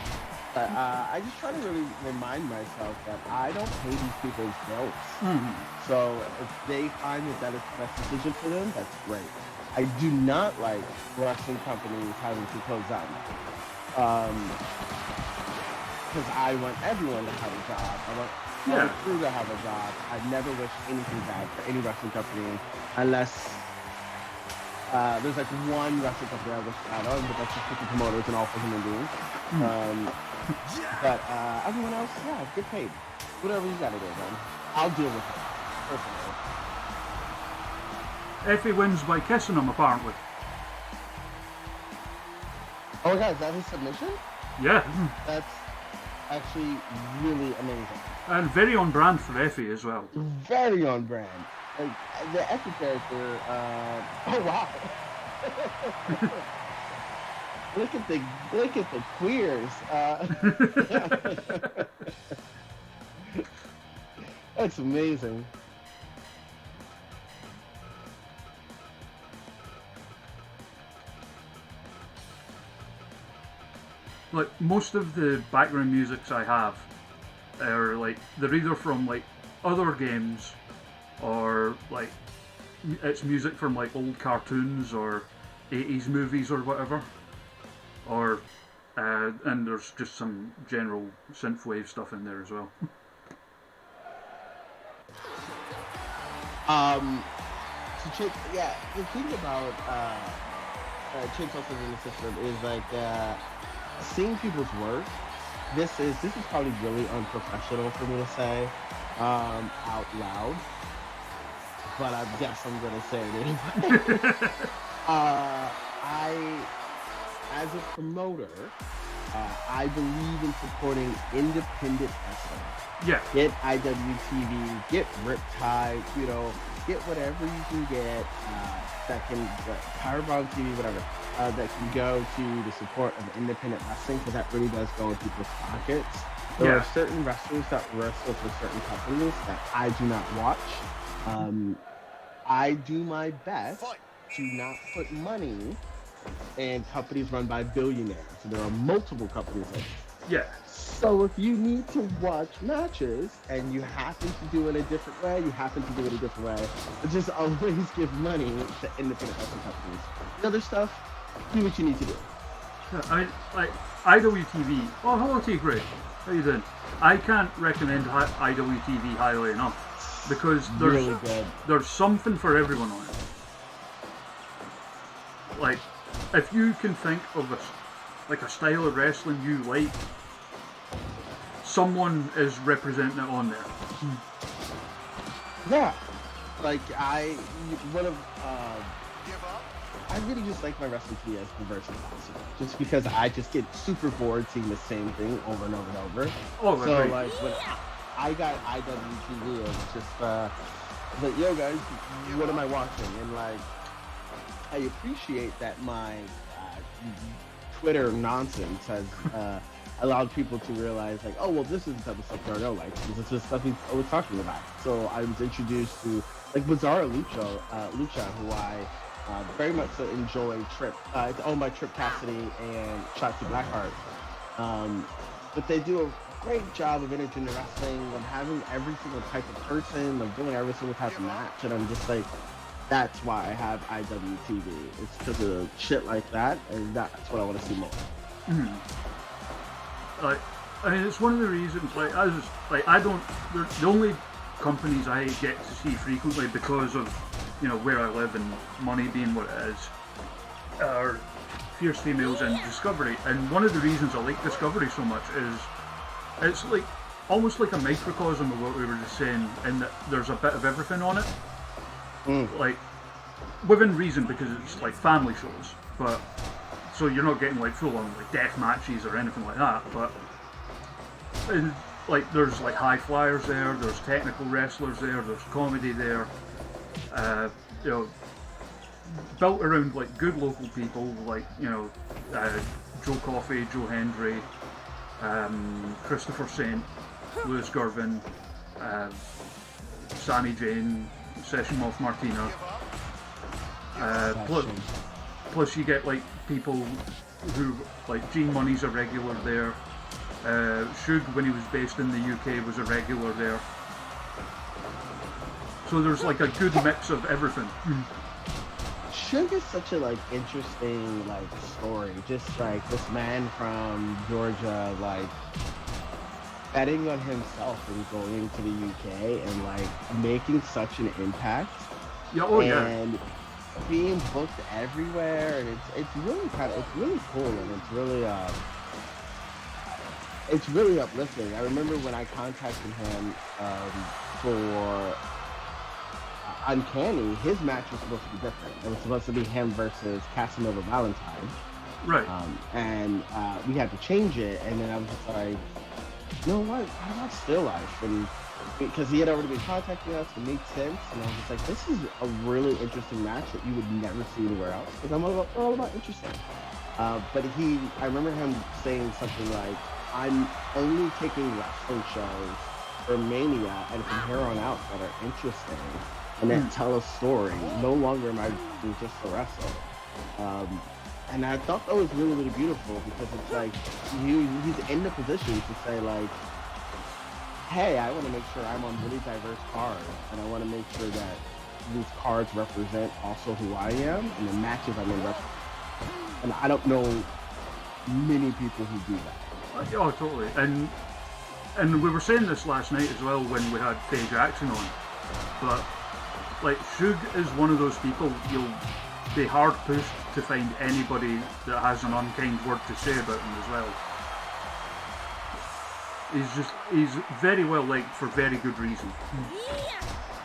But I just try to really remind myself that I don't pay these people's bills. Mm-hmm. So if they find that is the best decision for them, that's great. I do not like wrestling companies having to close down. Because I want everyone to have a job. I want all the crew to have a job. I've never wished anything bad for any wrestling company, unless there's like one wrestling company I wish bad on, but that's just with the promoters and all for human beings. But everyone else, yeah, get paid. Whatever you gotta do, man. I'll deal with it. Personally. Effie wins by kissing him, apparently. Oh my god, is that his submission? Yeah. That's actually really amazing. And very on brand for Effie as well. Very on brand. Like, the Effie character, oh wow. Look at the queers. That's amazing. Like, most of the background musics I have are like, they're either from like other games, or like it's music from like old cartoons or 80s movies or whatever, or and there's just some general synthwave stuff in there as well. Yeah, the thing about Chainsaw in the system is like seeing people's work. This is probably really unprofessional for me to say out loud, but I guess I'm gonna say it anyway. As a promoter, I believe in supporting independent wrestling. Yeah. Get IWTV, get Riptide, get whatever you can get that can, Powerbomb TV, whatever, that can go to the support of independent wrestling, because that really does go in people's pockets. There are certain wrestlers that wrestle for certain companies that I do not watch. I do my best to not put money in companies run by billionaires. So there are multiple companies like this. Yeah. So if you need to watch matches and you happen to do it a different way, but just always give money to independent wrestling companies. The other stuff, do what you need to do. Yeah, I mean, like IWTV. Oh, hello, T. Gray. How you doing? I can't recommend IWTV highly enough, because there's something for everyone on it. Like, if you can think of a style of wrestling you like, someone is representing it on there. Yeah, like I really just like my wrestling to be as diverse as possible, just because I just get super bored seeing the same thing over and over and over. Oh, so like when I got IWTV, it was just like, yo guys, what am I watching? And like, I appreciate that my Twitter nonsense has allowed people to realize, like, oh well, this is the type of stuff Darnell likes. This is the stuff he's always talking about. So I was introduced to like Bizarre Lucha, who I very much so enjoy. It's owned by Trip Cassidy and Shotzi Blackheart. But they do a great job of entering the wrestling, of having every single type of person, of doing every single type of match, and I'm just like, that's why I have IWTV. It's because of shit like that, and that's what I want to see more. Mm-hmm. Like, I mean, it's one of the reasons. Like, the only companies I get to see frequently because of where I live and money being what it is are Fierce Females and Discovery. And one of the reasons I like Discovery so much is it's like almost like a microcosm of what we were just saying, in that there's a bit of everything on it. Like, within reason, because it's like family shows, but so you're not getting like full on like death matches or anything like that, but like there's like high flyers there, there's technical wrestlers there, there's comedy there, built around like good local people like Joe Coffey, Joe Hendry, Christopher Saint, Lewis Gervin, Sammy Jane, Session Moth Martina. Plus you get like people who, like Gene Money's a regular there. Shug, when he was based in the UK, was a regular there. So there's like a good mix of everything. Suge is such a like interesting like story. Just like this man from Georgia, like betting on himself and going to the UK and like making such an impact. Yeah, oh and being booked everywhere, and it's really cool, and it's really uplifting. I remember when I contacted him for Uncanny, his match was supposed to be different. It was supposed to be him versus Casanova Valentine. Right. And we had to change it, and then I was just like, you know what about Still Life? And because he had already been contacting us, it made sense, and I was just like, this is a really interesting match that you would never see anywhere else, because I'm all about interesting. But I remember him saying something like, I'm only taking wrestling shows for Mania, and from here on out that are interesting and that tell a story. No longer am I doing just to wrestle. And I thought that was really, really beautiful, because it's like he's in the position to say like, hey, I want to make sure I'm on really diverse cards, and I want to make sure that these cards represent also who I am and the matches I'm in. And I don't know many people who do that. Oh, totally. And we were saying this last night as well when we had Faye Jackson on, but like Suge is one of those people you'll be hard pushed to find anybody that has an unkind word to say about him as well. He's very well liked for very good reason.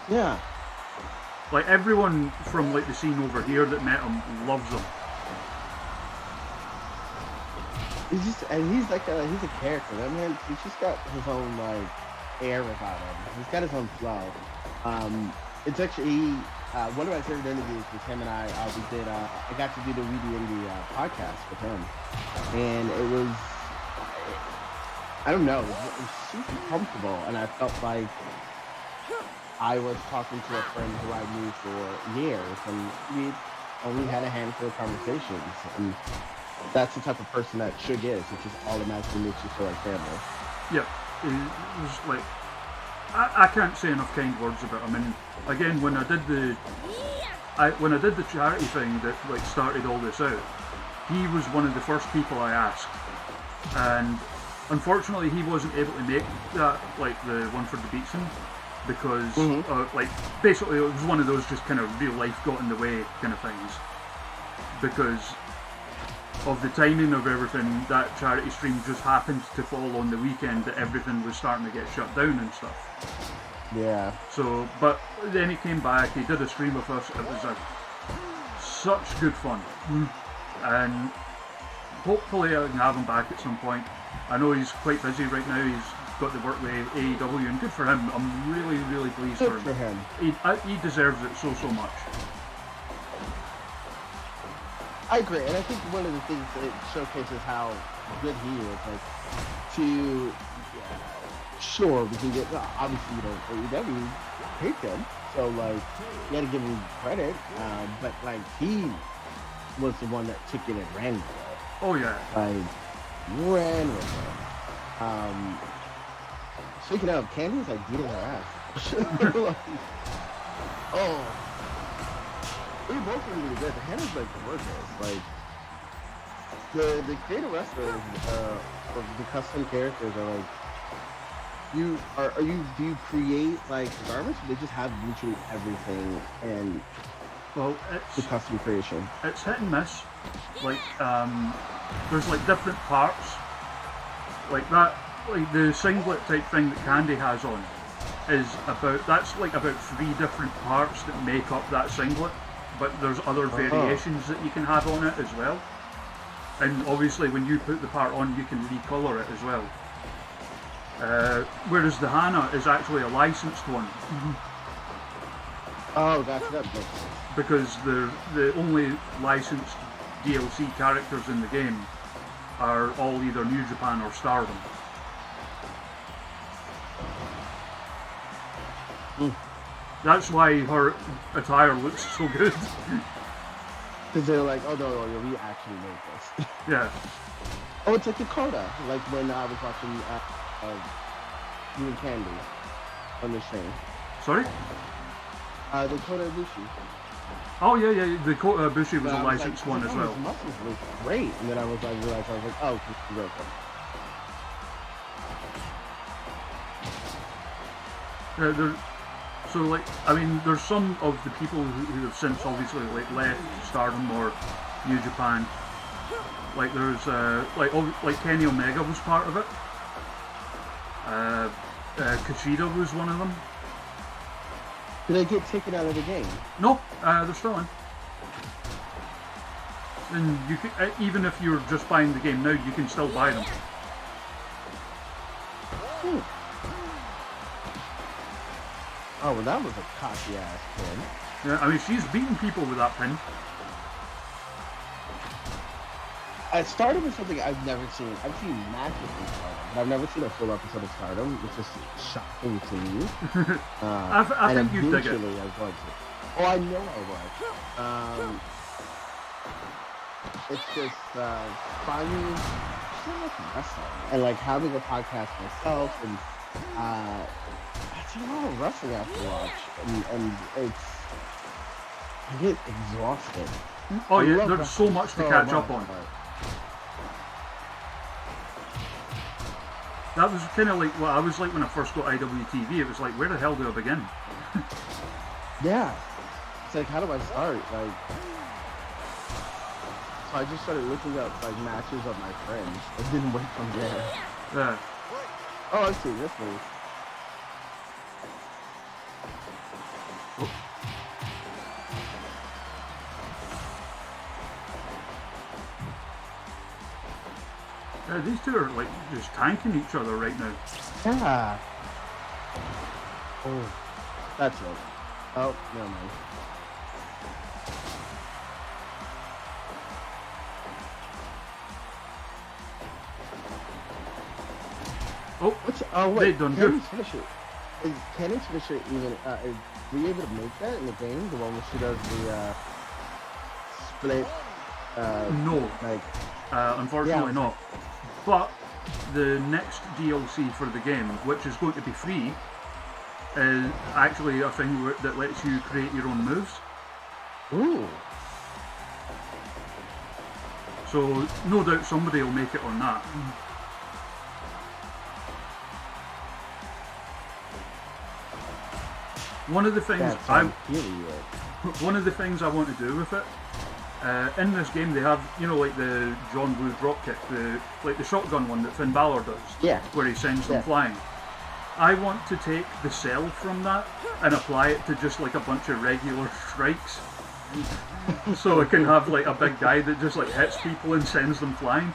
Yeah. Like everyone from like the scene over here that met him loves him. He's a character. That man, he's just got his own like air about him. He's got his own flow. It's actually one of my favorite interviews with him and I. I got to do the We The Indie podcast with him, and it was, I don't know, it was super comfortable, and I felt like I was talking to a friend who I knew for years, and we only had a handful of conversations, and that's the type of person that Suge is. It just automatically makes you feel like family. Yeah, it was like, I can't say enough kind words about him. And again, when I did the charity thing that like started all this out, he was one of the first people I asked, and unfortunately he wasn't able to make that, like the one for the Beatson, because like basically it was one of those just kind of real life got in the way kind of things, because of the timing of everything. That charity stream just happened to fall on the weekend that everything was starting to get shut down and stuff. Yeah. So, but then he came back, he did a stream with us, it was such good fun. And hopefully I can have him back at some point. I know he's quite busy right now, he's got to work with AEW, and good for him. I'm really, really pleased Good for him. He deserves it so much. I agree, and I think one of the things that showcases how good he is, like, sure, we can get, obviously, AEW picked him, so, like, you gotta give him credit, but, like, he was the one that took it and ran with it. Oh, yeah. Like, ran with it. Speaking of, Candy's, like, beating her ass. Like, oh. They're both really good. Hannah's like gorgeous. Like the creative wrestlers of the custom characters are like, do you create like garments, or they just have literally everything and it's the custom creation? It's hit and miss. Like there's like different parts. Like that, like the singlet type thing that Candy has on is about 3 different parts that make up that singlet. But there's other variations that you can have on it as well. And obviously when you put the part on, you can recolor it as well. Whereas the Hana is actually a licensed one. Oh, that's that. Because the only licensed DLC characters in the game are all either New Japan or Stardom. That's why her attire looks so good. Because they're like, oh no, we actually made this. Yeah. Oh, it's like Dakota. Like when I was watching you and Candy on the stream. Sorry? Dakota Ibushi. Oh yeah. The Kota Ibushi was But a I was licensed like, one as oh, well. his muscles look great. And then I realized, oh, it's Kuroko. So like, I mean, there's some of the people who have since obviously like left Stardom or New Japan. Like there's like Kenny Omega was part of it. Kushida was one of them. Did they get taken out of the game? No, they're still in. And you can, even if you're just buying the game now, you can still buy them. Oh, well, that was a cocky ass pin. Yeah, I mean, she's beating people with that pin. Stardom is something I've never seen. I've seen matches in Stardom, but I've never seen a full episode of Stardom. It's just shocking to me. I think you'd dig it. Eventually, I'm going to. Oh, I know I would. It's just finding wrestling and like having a podcast myself, and it's a lot of wrestling I have to watch, and it's I get exhausted. Oh yeah, there's so much to catch up on. That was kind of like what I was like when I first got IWTV. It was like, where the hell do I begin? Yeah, it's like, how do I start? Like, so I just started looking up like matches of my friends. It didn't went from there. Yeah. Oh, I see this move. These two are like just tanking each other right now. Yeah. Oh, that's it. Oh, never mind. Oh, wait. they done good. Is Cannon's finisher even? Is we able to make that in the game? The one where she does the split. No. Like. Unfortunately Yeah. not. But the next DLC for the game, which is going to be free, is actually a thing that lets you create your own moves. Ooh. So no doubt somebody will make it on that. One of the things one of the things I want to do with it, in this game they have, you know, like the John Woo dropkick, the shotgun one that Finn Balor does, Yeah. where he sends them flying. I want to take the cell from that and apply it to just like a bunch of regular strikes. So it can have like a big guy that just like hits people and sends them flying.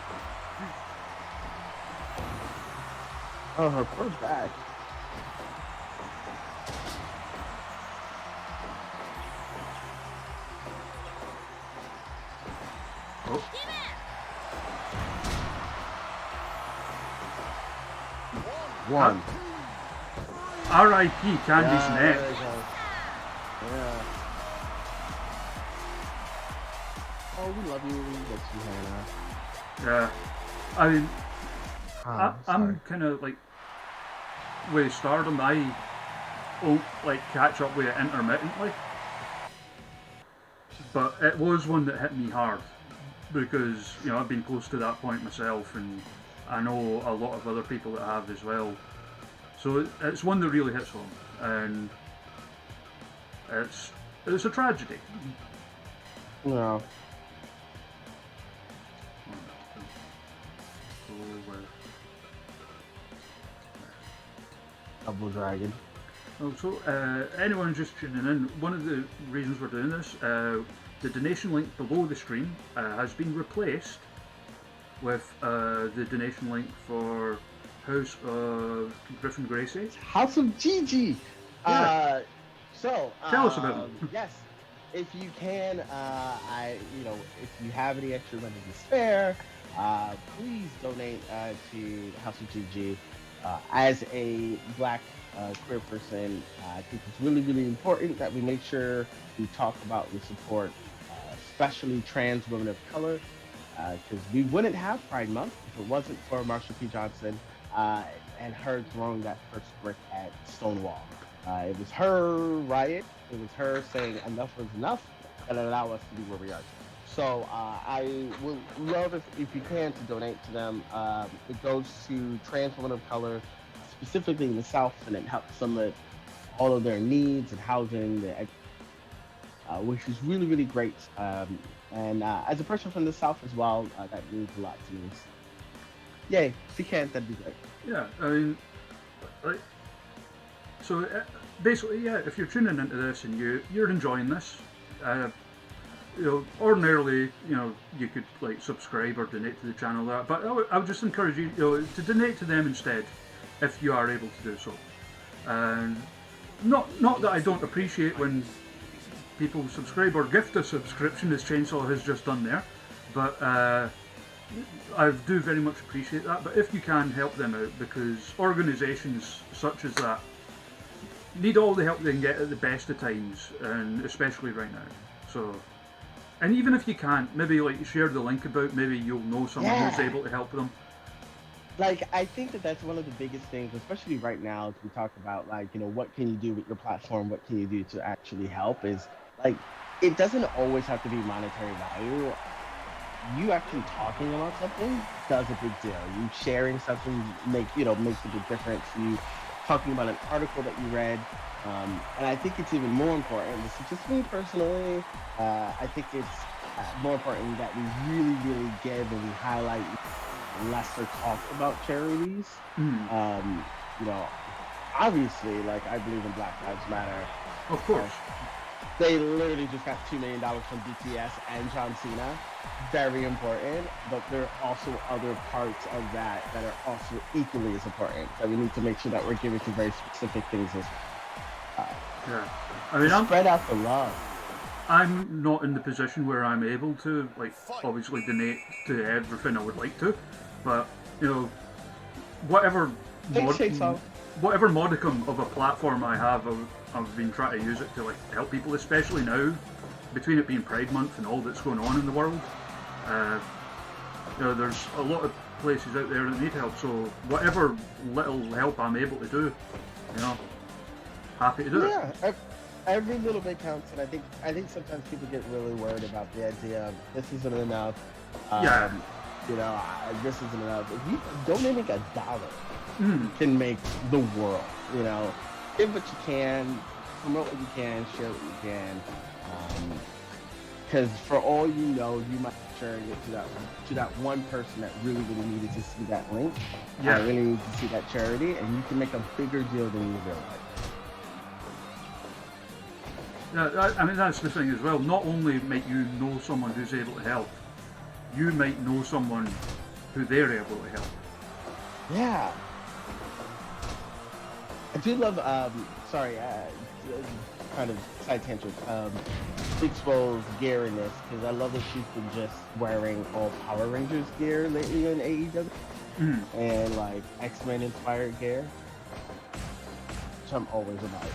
Oh, her poor back. Oh. One. R.I.P. Candy's neck. There you go. Yeah. Oh, we love you. We miss you, Hannah. Yeah. I mean, Oh, I'm kind of like, with Stardom, I won't like catch up with it intermittently. But it was one that hit me hard because, you know, I've been close to that point myself, and I know a lot of other people that have as well. So it's one that really hits home, and it's a tragedy. No. Double Dragon. So, anyone just tuning in, one of the reasons we're doing this, the donation link below the stream has been replaced with the donation link for House of Griffin Gracie. House of Gigi. Yeah. Tell us about them. Yes, if you can, if you have any extra money to spare, please donate to House of Gigi. As a Black queer person, I think it's really, really important that we make sure we talk about and support, especially trans women of color, because we wouldn't have Pride Month if it wasn't for Marsha P. Johnson and her throwing that first brick at Stonewall. It was her riot. It was her saying enough was enough, that allow us to be where we are today. So I would love if you can to donate to them. It goes to trans women of color, specifically in the South, and it helps them with all of their needs and housing, which is really, really great. And as a person from the South as well, that means a lot to me. Yay, if you can, that'd be great. Yeah, I mean, like, so basically, yeah, if you're tuning into this and you're enjoying this, ordinarily, you could like subscribe or donate to the channel, but I would just encourage you, to donate to them instead, if you are able to do so. And not that I don't appreciate when people subscribe or gift a subscription, as Chainsaw has just done there, but I do very much appreciate that. But if you can, help them out, because organisations such as that need all the help they can get at the best of times, and especially right now. So, and even if you can't, maybe like share the link about, maybe you'll know someone who's able to help them. Like, I think that's one of the biggest things, especially right now, as we talk about, like, what can you do with your platform? What can you do to actually help? Is, like, it doesn't always have to be monetary value. You actually talking about something does a big deal. You sharing something makes a big difference. You talking about an article that you read. And I think it's even more important. This is just me personally. I think it's more important that we really, really give and we highlight lesser talk about charities. Obviously, like, I believe in Black Lives Matter. Of course. They literally just got $2 million from BTS and John Cena. Very important, but there are also other parts of that are also equally as important. So we need to make sure that we're giving to very specific things as well. Yeah. I mean, spread out the love. I'm not in the position where I'm able to, like, obviously donate to everything I would like to, but, whatever modicum of a platform I have, I've been trying to use it to, like, help people, especially now, between it being Pride Month and all that's going on in the world. There's a lot of places out there that need help, so whatever little help I'm able to do, happy to do it. Yeah, every little bit counts, and I think sometimes people get really worried about the idea of this isn't enough. This isn't enough. If you donating $1 can make the world. Give what you can, promote what you can, share what you can. Because for all you know, you might be sharing it to that one person that really, really needed to see that link. Really needed to see that charity, and you can make a bigger deal than you realize. Yeah, I mean, that's the thing as well. Not only might you know someone who's able to help, you might know someone who they're able to help. Yeah. I do love, kind of side tangent, Big Swole's gear in this, because I love that she's been just wearing all Power Rangers gear lately in AEW, and like X-Men inspired gear, which I'm always about.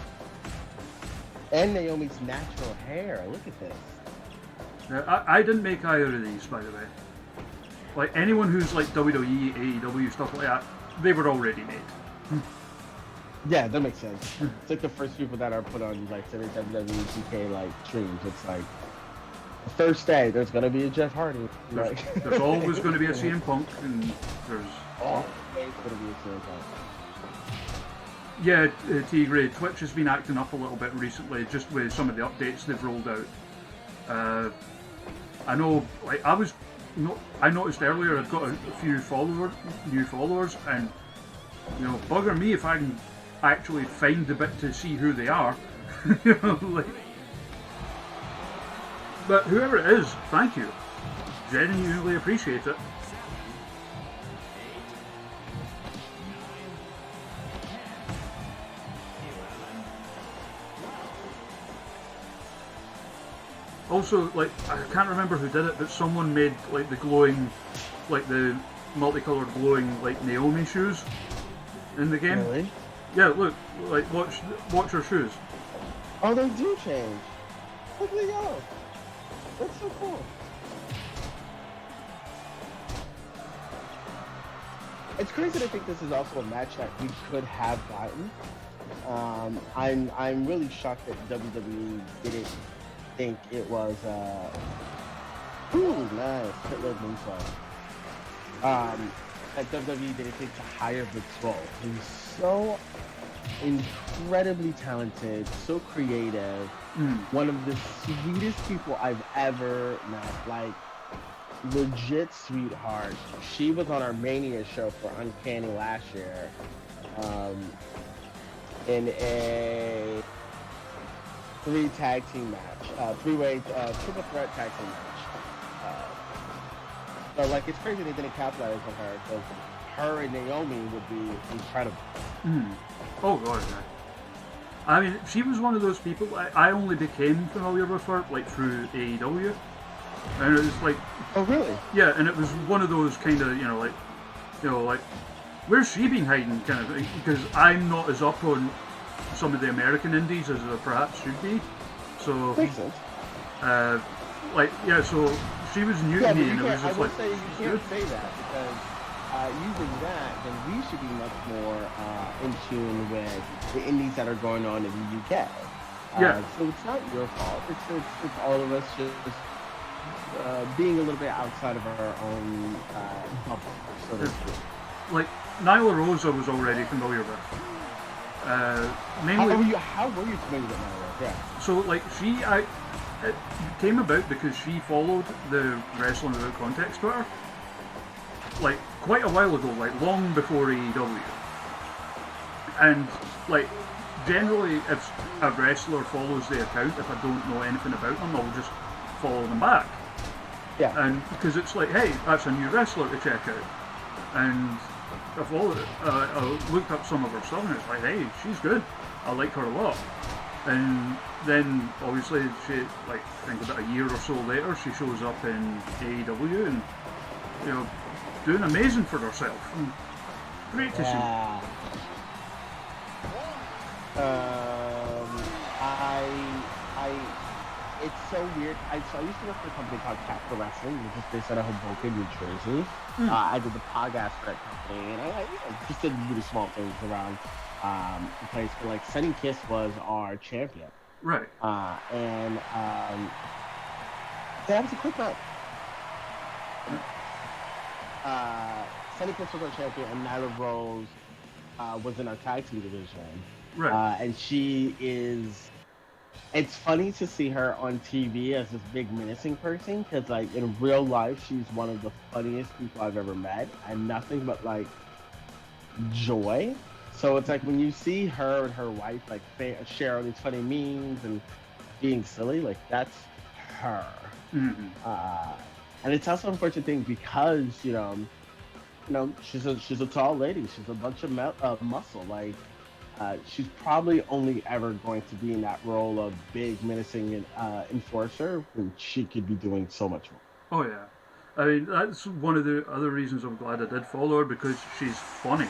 And Naomi's natural hair, look at this. I didn't make either of these, by the way. Like, anyone who's like WWE, AEW, stuff like that, they were already made. Yeah, that makes sense. It's like the first people that are put on like WWE 2K like streams. It's like the first day there's gonna be a Jeff Hardy. There's always going to be a CM Punk, and there's always gonna be a CM Punk. Yeah, T-Gray, Twitch has been acting up a little bit recently, just with some of the updates they've rolled out. I know, like, I noticed earlier I've got a few new followers, and bugger me if I can actually find the bit to see who they are. But whoever it is, thank you. Genuinely appreciate it. Also, like, I can't remember who did it, but someone made like the glowing, like the multicolored glowing like Naomi shoes in the game. Really? Yeah, look, like watch her shoes. Oh, they do change. Look at they go. That's so cool. It's crazy to think this is also a match that we could have gotten. I'm really shocked that WWE didn't think it was ooh, nice. Hitler moonsault. At WWE they think to hire Vince Role. He's so incredibly talented, so creative, one of the sweetest people I've ever met. Like, legit sweetheart. She was on our Mania show for Uncanny last year, in a three-way triple threat tag team match. So like, it's crazy they didn't capitalize on her, because her and Naomi would be incredible. Oh god, yeah. I mean, she was one of those people. I only became familiar with her like through AEW, and it was like, oh really? Yeah, and it was one of those kind of like, where's she been hiding kind of thing? Because I'm not as up on some of the American indies as I perhaps should be. So, Makes sense. So she was new to me, and it was just like, say you can't say that, because using that, then we should be much more in tune with the indies that are going on in the UK. So it's not your fault. It's all of us just being a little bit outside of our own bubble, so to speak. Like, Nyla Rose I was already familiar with. Mainly, how were you familiar with Nyla Rose? Yeah. So like it came about because she followed the Wrestling Without Context Twitter, like quite a while ago, like long before AEW. And like, generally, if a wrestler follows the account, if I don't know anything about them, I'll just follow them back. Yeah. And because it's like, hey, that's a new wrestler to check out. And I followed it. I looked up some of her stuff, and it's like, hey, she's good. I like her a lot. And then, obviously, she, like, I think about a year or so later, she shows up in AEW and, doing amazing for herself. And great to see. It's so weird. I used to work for a company called Capital Wrestling, which is based out of Hoboken, New Jersey. I did the podcast for that company, and I just did really small things around the place. But like, Sunny Kiss was our champion, right? And that was a quick match. Sunny Kiss was our champion, and Nyla Rose was in our tag team division, right? And she is. It's funny to see her on TV as this big menacing person, because like, in real life she's one of the funniest people I've ever met, and nothing but like joy. So it's like, when you see her and her wife like share all these funny memes and being silly, like, that's her. And it's also an unfortunate thing, because she's a tall lady, she's a bunch of muscle, like. She's probably only ever going to be in that role of big, menacing enforcer, when she could be doing so much more. Oh yeah, I mean, that's one of the other reasons I'm glad I did follow her, because she's funny.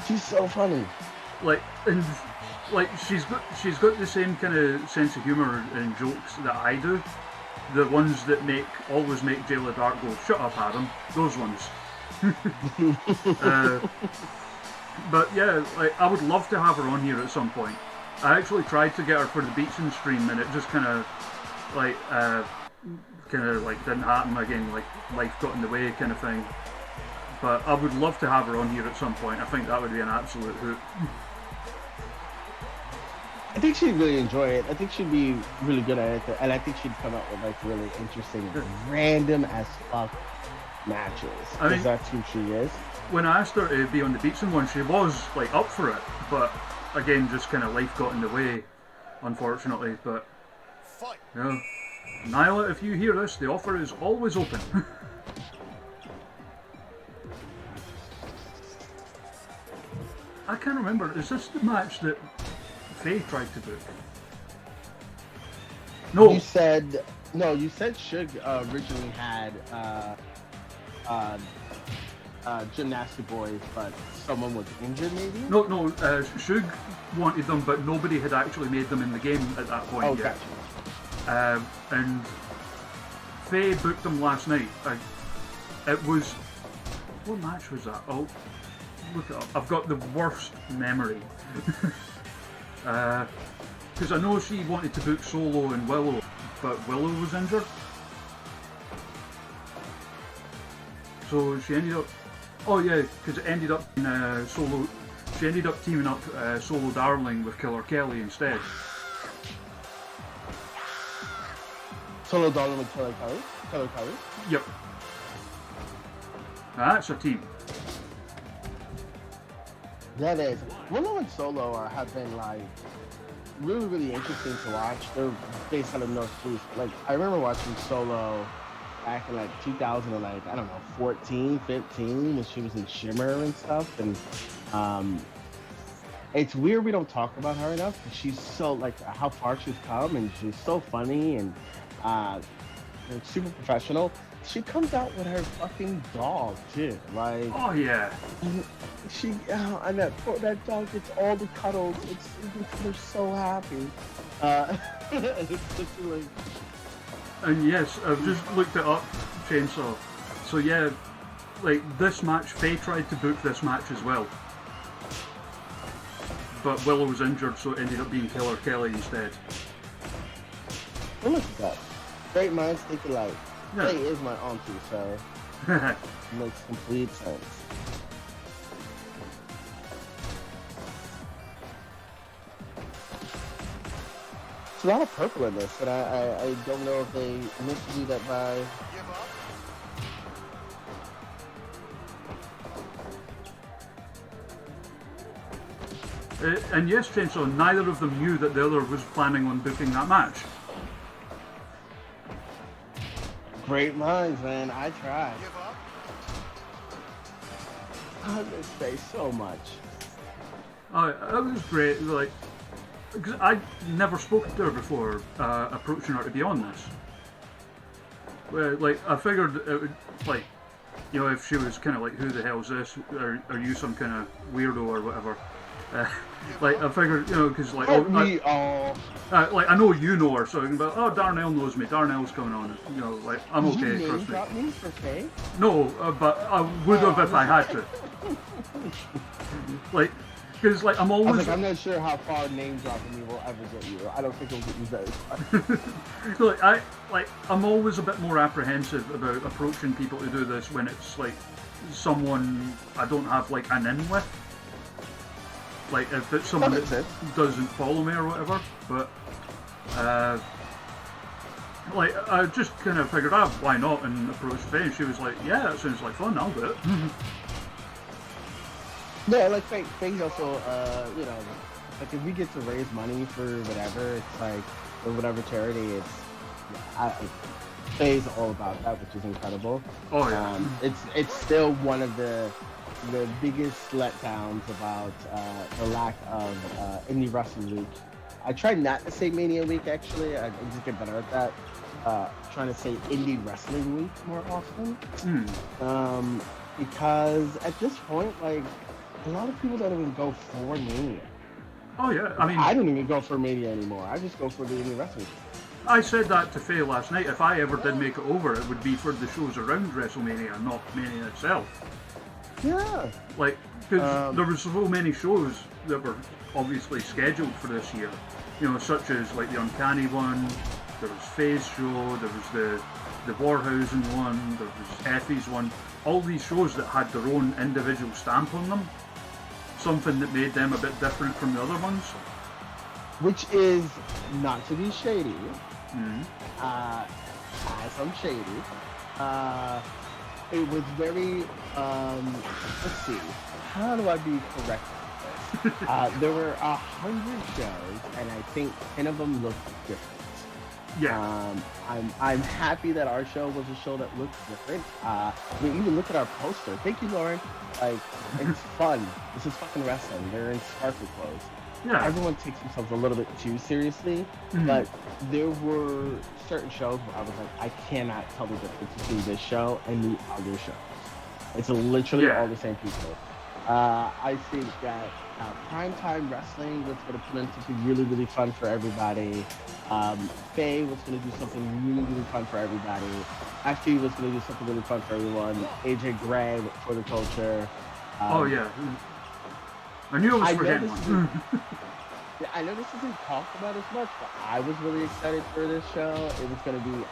She's so funny. Like, and like, she's got the same kind of sense of humor and jokes that I do. The ones that always make Jayla Dark go, "Shut up, Adam." Those ones. But yeah, like, I would love to have her on here at some point. I actually tried to get her for the Beatson stream, and it just kind of didn't happen again. Like, life got in the way, kind of thing. But I would love to have her on here at some point. I think that would be an absolute hoot. I think she'd really enjoy it. I think she'd be really good at it, and I think she'd come up with like really interesting, random as fuck matches. Because that's who she is. When I asked her to be on the Beatson one, she was like up for it, but again, just kind of life got in the way, unfortunately. But Nyla, if you hear this, the offer is always open. I can't remember. Is this the match that Faye tried to book? No. You said Suge originally had Gymnastic Boys, but someone was injured, maybe? No, Suge wanted them, but nobody had actually made them in the game at that point yet. Gotcha. And Faye booked them last night. It was... What match was that? Oh, look it up. I've got the worst memory. because I know she wanted to book Solo and Willow, but Willow was injured. So she ended up... Oh yeah, because it ended up in Solo... She ended up teaming up Solo Darling with Killer Kelly instead. Solo Darling with Killer Kelly? Killer Kelly? Yep. That's a team. That is. Willow and Solo have been like really, really interesting to watch. They're based out of North East. Like I remember watching Solo back in like 2000 and like I don't know 14, 15 when she was in Shimmer and stuff. And it's weird we don't talk about her enough. She's so like how far she's come, and she's so funny and super professional. She comes out with her fucking dog too, like. Oh yeah. And that dog gets all the cuddles. They're so happy. It's just like. And yes, I've just looked it up, Chainsaw. So yeah, like this match, Faye tried to book this match as well, but Willow was injured, so it ended up being Killer Kelly instead. Well, look at that. Great minds think alike. Yeah. Faye is my auntie, so it makes complete sense. There's a lot of purple in this, and I don't know if they meant to do that by. And yes, Chainsaw, neither of them knew that the other was planning on booking that match. Great minds, man. I tried. I miss Faye so much. Oh, that was great. Like, because I never spoken to her before, approaching her to be on this. Well, like, I figured it would, like, you know, if she was kind of like, who the hell's this? Are you some kind of weirdo or whatever? Like, I figured, you know, because like, like I know you know her, so I can be like, oh, Darnell knows me. Darnell's coming on. You know, like I'm okay. Did you Trust me. drop me for Faye? No, but I would have if I had to. Like, because like I'm always. I was like, I'm not sure how far name dropping me will ever get you. I don't think it'll get you very far. I'm always a bit more apprehensive about approaching people to do this when it's like someone I don't have like an in with. Like if it's someone that doesn't follow me or whatever, but like I just kind of figured out why not and approached Faye, and she was like, "Yeah, that sounds like fun. I'll do it." Yeah, like Faye's also, you know, like if we get to raise money for whatever, it's like for whatever charity, Faye's all about that, which is incredible. Oh yeah. It's still one of the biggest letdowns about the lack of indie wrestling week. I try not to say Mania week, actually. I just get better at that. Trying to say indie wrestling week more often. Because at this point, like, a lot of people don't even go for Mania. Oh yeah, I mean, I don't even go for Mania anymore. I just go for the indie wrestling. I said that to Faye last night. If I ever did make it over, it would be for the shows around WrestleMania, not Mania itself. Yeah. Like, because there were so many shows that were obviously scheduled for this year. You know, such as like the Uncanny one, there was Faye's show, there was the Warhausen one, there was Effie's one. All these shows that had their own individual stamp on them. Something that made them a bit different from the other ones. Which is not to be shady. Mm-hmm. As I'm shady. It was very, let's see, how do I be correct with this? There were 100 shows, and I think 10 of them looked different. Yeah. I'm happy that our show was a show that looked different. I mean, even look at our poster. Thank you, Lauren. Like, it's fun. This is fucking wrestling. They're in sparkly clothes. Yeah. Everyone takes themselves a little bit too seriously, but there were certain shows where I was like, I cannot tell the difference between this show and the other shows. It's literally all the same people. I think that primetime wrestling was going to put in something really, really fun for everybody. Faye was going to do something really, really fun for everybody. Ashley was going to do something really fun for everyone. AJ Gray for the culture. Oh yeah. I knew I was forgetting one. Yeah, I know this isn't talked about as much, but I was really excited for this show. It was gonna be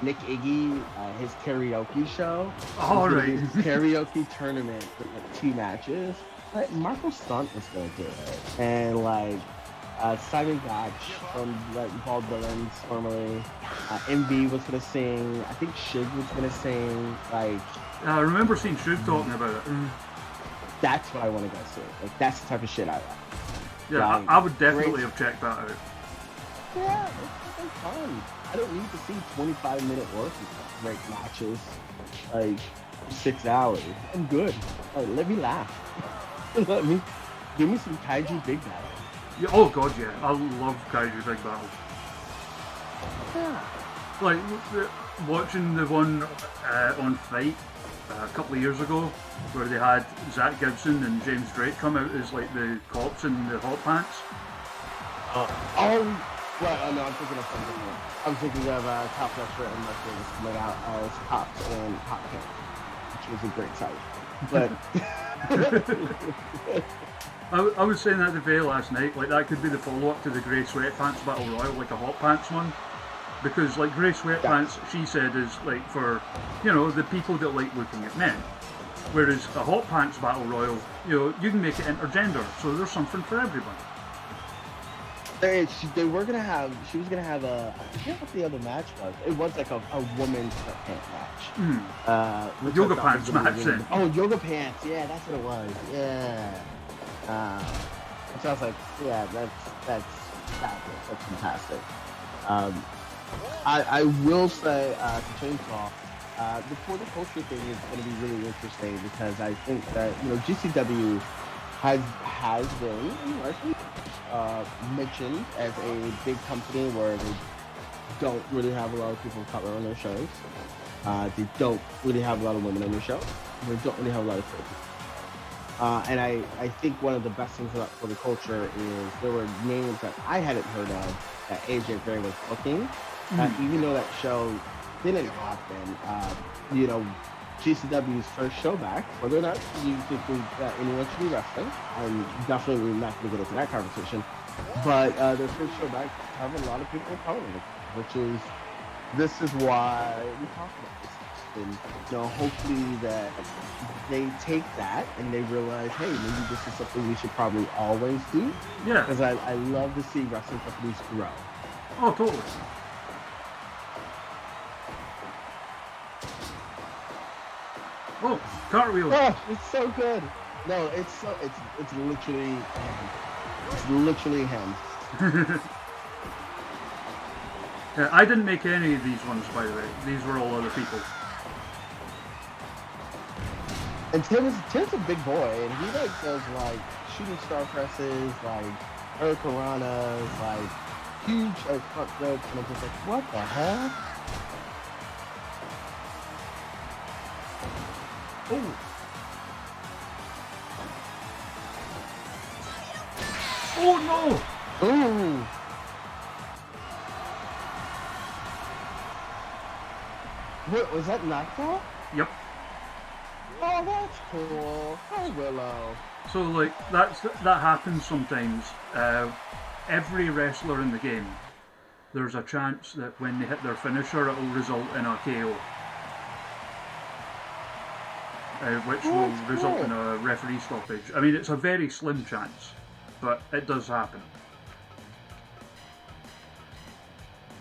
Nick Iggy, his karaoke show. It was All gonna be right. a karaoke tournament with like 2 matches. Like Marco Stunt was gonna do it, and like Simon Gotch from like Bald Villains formerly. MV was gonna sing. I think Shig was gonna sing. Like I remember seeing Shoot talking about it. that's what I want to go see. Like that's the type of shit I like. Yeah, Like, I would definitely great- have checked that out. Yeah, it's been fun. I don't need to see 25-minute worth of great matches, like 6 hours. I'm good. Like, let me laugh. Let me give me some kaiju big battle. Yeah, oh god, yeah, I love Kaiju Big Battle. Yeah. Like watching the one on Fight a couple of years ago, where they had Zach Gibson and James Drake come out as like the cops in the hot pants. Right. Oh no, I'm thinking of something else. I'm thinking of Top Wrestler and Wrestling was coming out as Cops and Hot Pants, which was a great sight. But I was saying that to Vay last night, like that could be the follow-up to the Grey Sweatpants Battle Royal, like a hot pants one. Because like Grey Sweatpants, she said, is like for, you know, the people that like looking at men. Whereas a hot pants battle royal, you know, you can make it intergender, so there's something for everyone. They were gonna have. She was gonna have a. I forget what the other match was. It was like a woman's sweatpants match. Which Yoga I thought pants was gonna be match, really- then. Oh, yoga pants. Yeah, that's what it was. Yeah. So I was like, yeah, that's fabulous. That's fantastic. I will say to Chainsaw, the For the Culture thing is going to be really interesting because I think that GCW has been largely mentioned as a big company where they don't really have a lot of people of color on their shows. They don't really have a lot of women on their show. They don't really have a lot of kids. And I think one of the best things about For the Culture is there were names that I hadn't heard of that AJ Gray was booking. Even though that show didn't happen, GCW's first show back, whether or not you think anyone should be wrestling, I'm definitely not going to get into that conversation, but their first show back have a lot of people of color, this is why we talk about this. And, hopefully that they take that and they realize, hey, maybe this is something we should probably always do. Yeah. Because I love to see wrestling companies grow. Oh, totally. Oh, cartwheel. Oh, it's so good. No, it's literally him. Yeah, I didn't make any of these ones, by the way. These were all other people. And Tim's a big boy, and he does like shooting star presses, like hurricanranas, like huge front ropes, and I'm just like, what the hell? Oh. Oh no! Ooh! What was that knockout? Yep. Oh, that's cool. Hi, Willow. So like that happens sometimes. Every wrestler in the game, there's a chance that when they hit their finisher, it will result in a KO. Which will result in a referee stoppage. I mean, it's a very slim chance, but it does happen.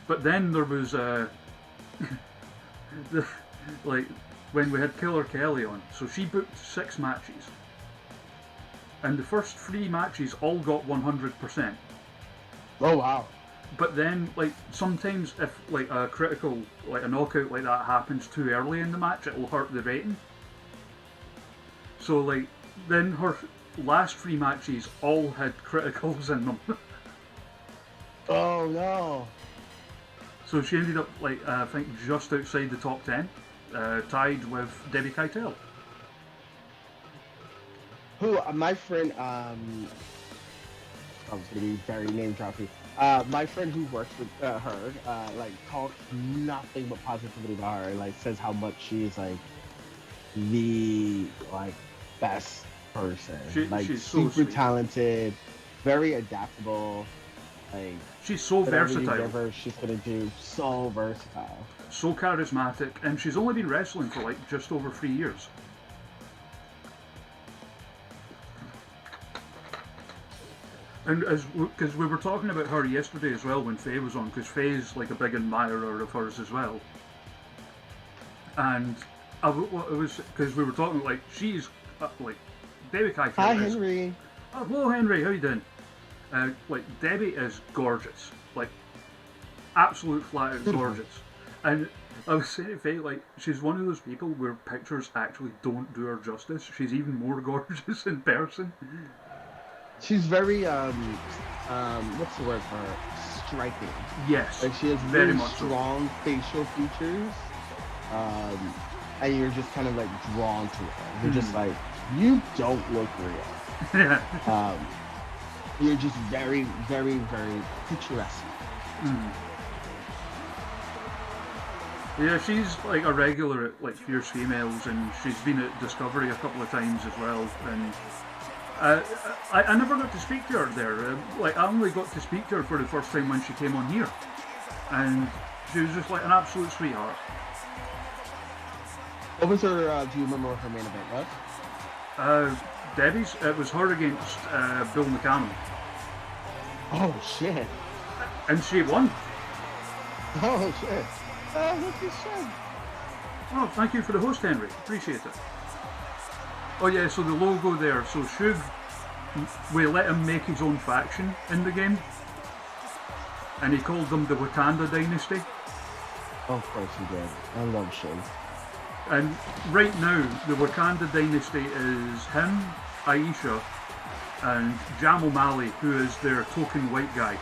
But then there was like when we had Killer Kelly on, so she booked 6 matches, and the first 3 matches all got 100%. Oh wow! But then, like sometimes if like a critical, like a knockout like that happens too early in the match, it will hurt the rating. So like then her last 3 matches all had criticals in them. Oh no! So she ended up like I think just outside the top 10, tied with Debbie Keitel. Who my friend I was gonna be very name dropping. My friend who works with her, like talks nothing but positivity about her. Like says how much she is like the best person. She's so super sweet. talented. very adaptable. Like she's so whatever you versatile. give her, she's gonna do. So versatile. So charismatic, and she's only been wrestling for like just over 3 years. And because we were talking about her yesterday as well when Faye was on, because Faye's like a big admirer of hers as well. And it was because we were talking like she's like Debbie Kai. Hi, Henry. Oh, hello, Henry. How you doing? Like Debbie is gorgeous, like absolute flat out gorgeous. And I was saying to Faye, like she's one of those people where pictures actually don't do her justice. She's even more gorgeous in person. She's very what's the word for her? Striking. Yes. Like she has very really much strong facial features. And you're just kind of like drawn to her. You're just like, you don't look real. Yeah. You're just very, very, very picturesque. Yeah, she's like a regular at like Fierce Females, and she's been at Discovery a couple of times as well. And I never got to speak to her there. Like I only got to speak to her for the first time when she came on here, and she was just like an absolute sweetheart. What was her? Do you remember what her main event was? Debbie's. It was her against Bill McCannum. Oh shit! And she won. Oh shit! Look at Shug. Oh, thank you for the host, Henry. Appreciate it. Oh yeah, so the logo there. So Shug, we let him make his own faction in the game, and he called them the Wakanda Dynasty. Of course he did. I love Shug. And right now, the Wakanda Dynasty is him, Aisha, and Jam O'Malley, who is their token white guy.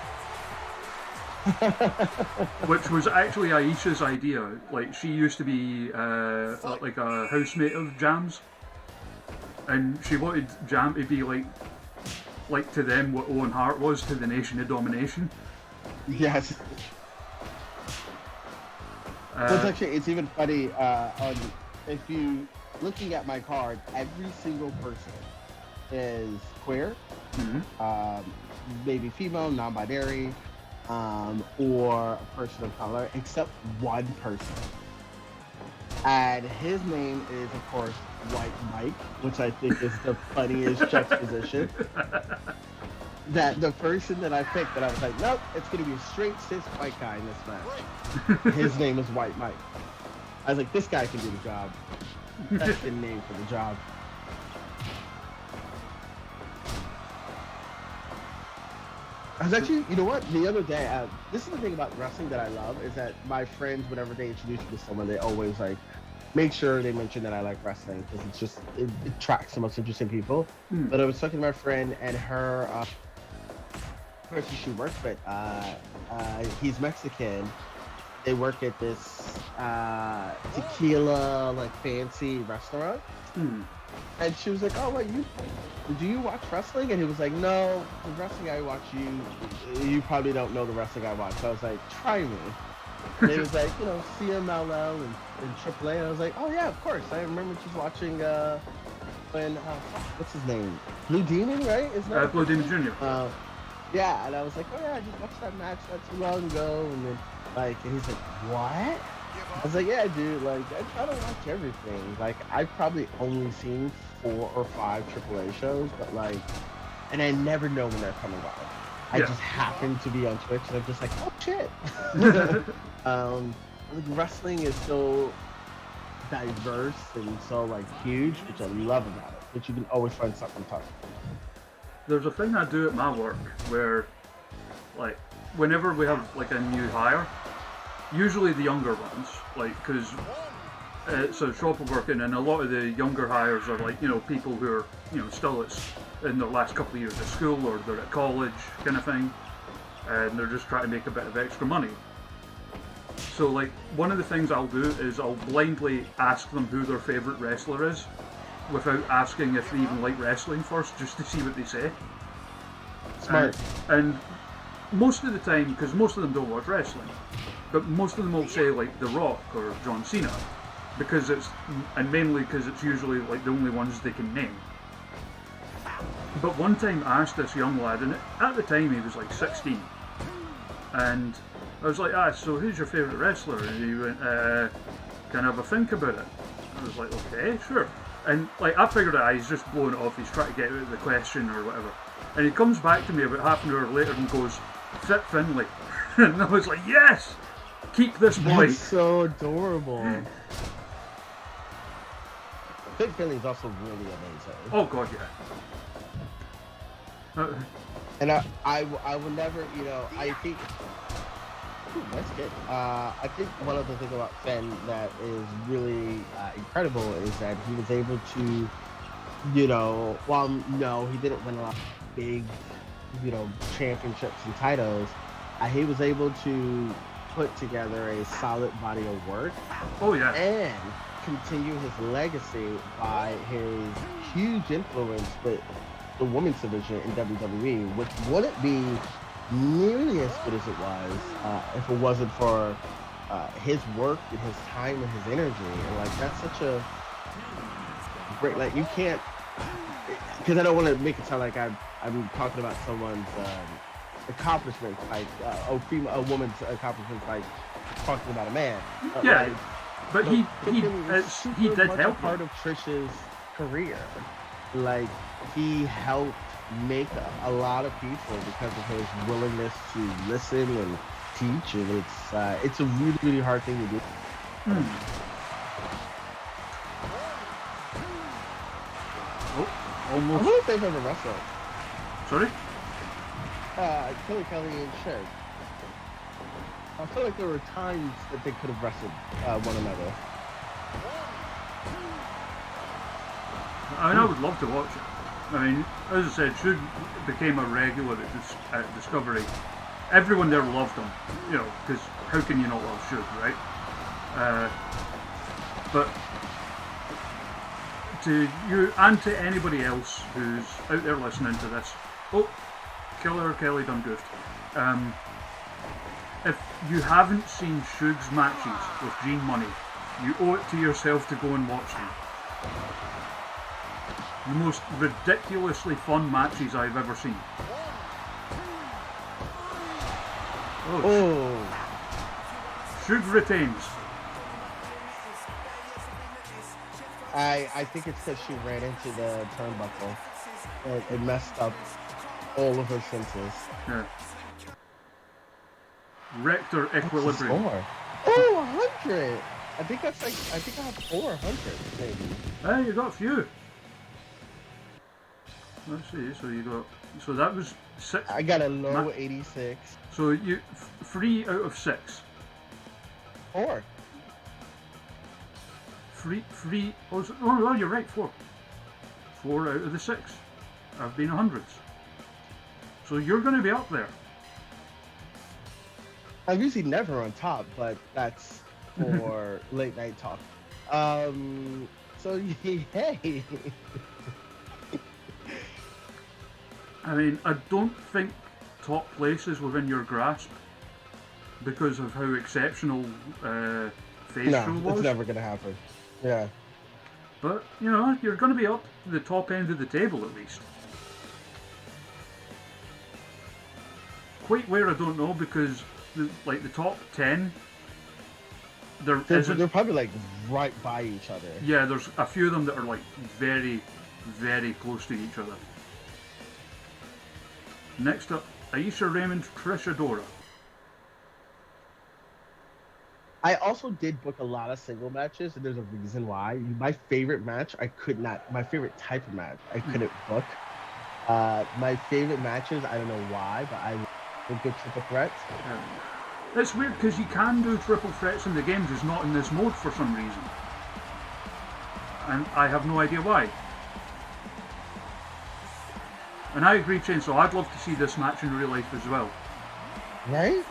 Which was actually Aisha's idea. Like, she used to be like a housemate of Jam's. And she wanted Jam to be like to them what Owen Hart was to the Nation of Domination. Yes. It's even funny, if you, looking at my card, every single person is queer, maybe female, non-binary, or a person of color, except one person. And his name is, of course, White Mike, which I think is the funniest juxtaposition. That the person that I picked, that I was like, nope, it's going to be a straight cis white guy in this match. His name is White Mike. I was like, this guy can do the job. That's the name for the job. I was actually, you know what, the other day, this is the thing about wrestling that I love, is that my friends, whenever they introduce me to someone, they always like make sure they mention that I like wrestling, because it's just, it attracts the most interesting people. But I was talking to my friend, and her person she works with, he's Mexican. They work at this tequila, like, fancy restaurant. And she was like, oh, wait, do you watch wrestling? And he was like, no, the wrestling I watch, you probably don't know the wrestling I watch. So I was like, try me. And he was like, you know, CMLL and AAA. And I was like, oh yeah, of course. I remember just watching when what's his name? Blue Demon, right? Isn't that Blue Demon Jr. Yeah, and I was like, oh yeah, I just watched that match not too long ago. And then and he's like, what? I was like, yeah, dude, like, I try to watch everything. Like, I've probably only seen 4 or 5 AAA shows, but like, and I never know when they're coming out. I just happen to be on Twitch, and I'm just like, oh shit. Like, wrestling is so diverse and so like huge, which I love about it. But you can always find something to talk about. There's a thing I do at my work where, like, whenever we have like a new hire, usually the younger ones, like, because it's a shop of working, and a lot of the younger hires are like, you know, people who are, you know, still in their last couple of years of school, or they're at college kind of thing, and they're just trying to make a bit of extra money. So like, one of the things I'll do is I'll blindly ask them who their favourite wrestler is, without asking if they even like wrestling first, just to see what they say. Smart. And most of the time, because most of them don't watch wrestling, but most of them will say like The Rock or John Cena, because and mainly because it's usually like the only ones they can name. But one time I asked this young lad, and at the time he was like 16, and I was like, so who's your favourite wrestler? And he went, can I have a think about it? I was like, okay, sure. And like I figured out he's just blowing it off, he's trying to get out of the question or whatever. And he comes back to me about half an hour later and goes, Fit Finlay. And I was like, yes! Keep this boy. That's so adorable. Fit Finlay's also really amazing. Oh god, yeah. And I will never, I think, that's good. I think one of the things about Finn that is really incredible is that he was able to, while no, he didn't win a lot of big, championships and titles, he was able to put together a solid body of work. Oh yeah. And continue his legacy by his huge influence with the women's division in WWE, which wouldn't be nearly as good as it was if it wasn't for his work and his time and his energy. And like that's such a great, like you can't, because I don't want to make it sound like I'm talking about someone's accomplishments, like a woman's accomplishments, like talking about a man. Yeah, but he did help part of Trish's career. Like he helped make a lot of people because of his willingness to listen and teach, and it's a really, really hard thing to do. Oh, almost. I wonder if they've ever wrestled. Sorry? Kelly and Shug. I feel like there were times that they could have wrestled one another. I mean, I would love to watch it. I mean, as I said, Shug became a regular at Discovery. Everyone there loved him, because how can you not love Shug, right? But to you and to anybody else who's out there listening to this, Killer Kelly done goofed. If you haven't seen Shug's matches with Gene Money, you owe it to yourself to go and watch them. The most ridiculously fun matches I've ever seen. Oh. Shug retains. I think it's because she ran into the turnbuckle. It messed up all of her senses. Yeah. Rector equilibrium. Oh, 100! I think I have 400 maybe. Hey, you got a few. Let's see, so that was 6. I got a low 86. So you 3 out of 6. 4. 3. Oh, you're right. 4. 4 out of the 6 have been 100s. So you're going to be up there. I'm usually never on top, but that's for late night talk. So hey. I mean, I don't think top place is within your grasp because of how exceptional Face Show was. It's never going to happen. Yeah. But, you're going to be up the top end of the table at least. Quite where I don't know, because the top 10, they're probably like right by each other. Yeah, there's a few of them that are like very, very close to each other. Next up, Aisha Raymond, Trish Adora. I also did book a lot of single matches, and there's a reason why. My favorite match, my favorite type of match, I couldn't book. My favorite matches, I don't know why, but I would good triple threats. It's weird because you can do triple threats in the game, just not in this mode for some reason. And I have no idea why. And I agree, Chainsaw, I'd love to see this match in real life as well. Right?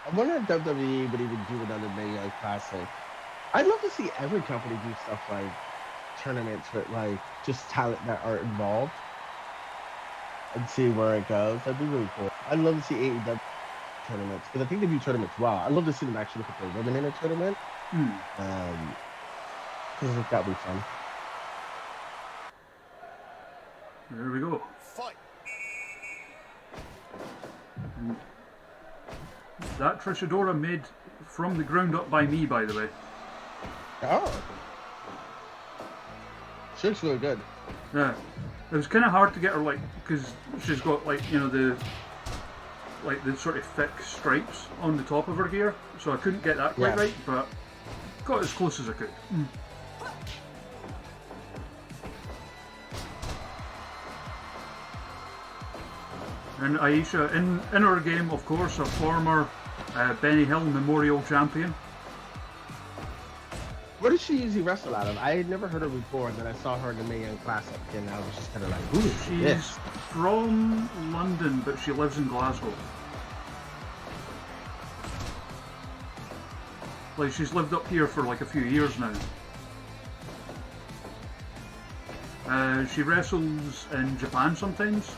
I wonder if WWE would even do another Mania Classic. I'd love to see every company do stuff like tournaments with like just talent that are involved and see where it goes. That'd be really cool. I'd love to see AEW tournaments because I think they do tournaments well. I'd love to see them actually look at their women in a tournament. That'll be fun. There we go. Fight. And that Trishadora made from the ground up by me, by the way. Oh. She looks really good. Yeah. It was kind of hard to get her, like, because she's got, like, you know, the sort of thick stripes on the top of her gear, so I couldn't get that quite right, but got as close as I could. And Aisha, in her game, of course, a former Benny Hill Memorial Champion. Where does she usually wrestle out of? I had never heard her before, and then I saw her in the Mae Young Classic, and I was just kind of like, who is this? She's from London, but she lives in Glasgow. Like, she's lived up here for like a few years now. She wrestles in Japan sometimes.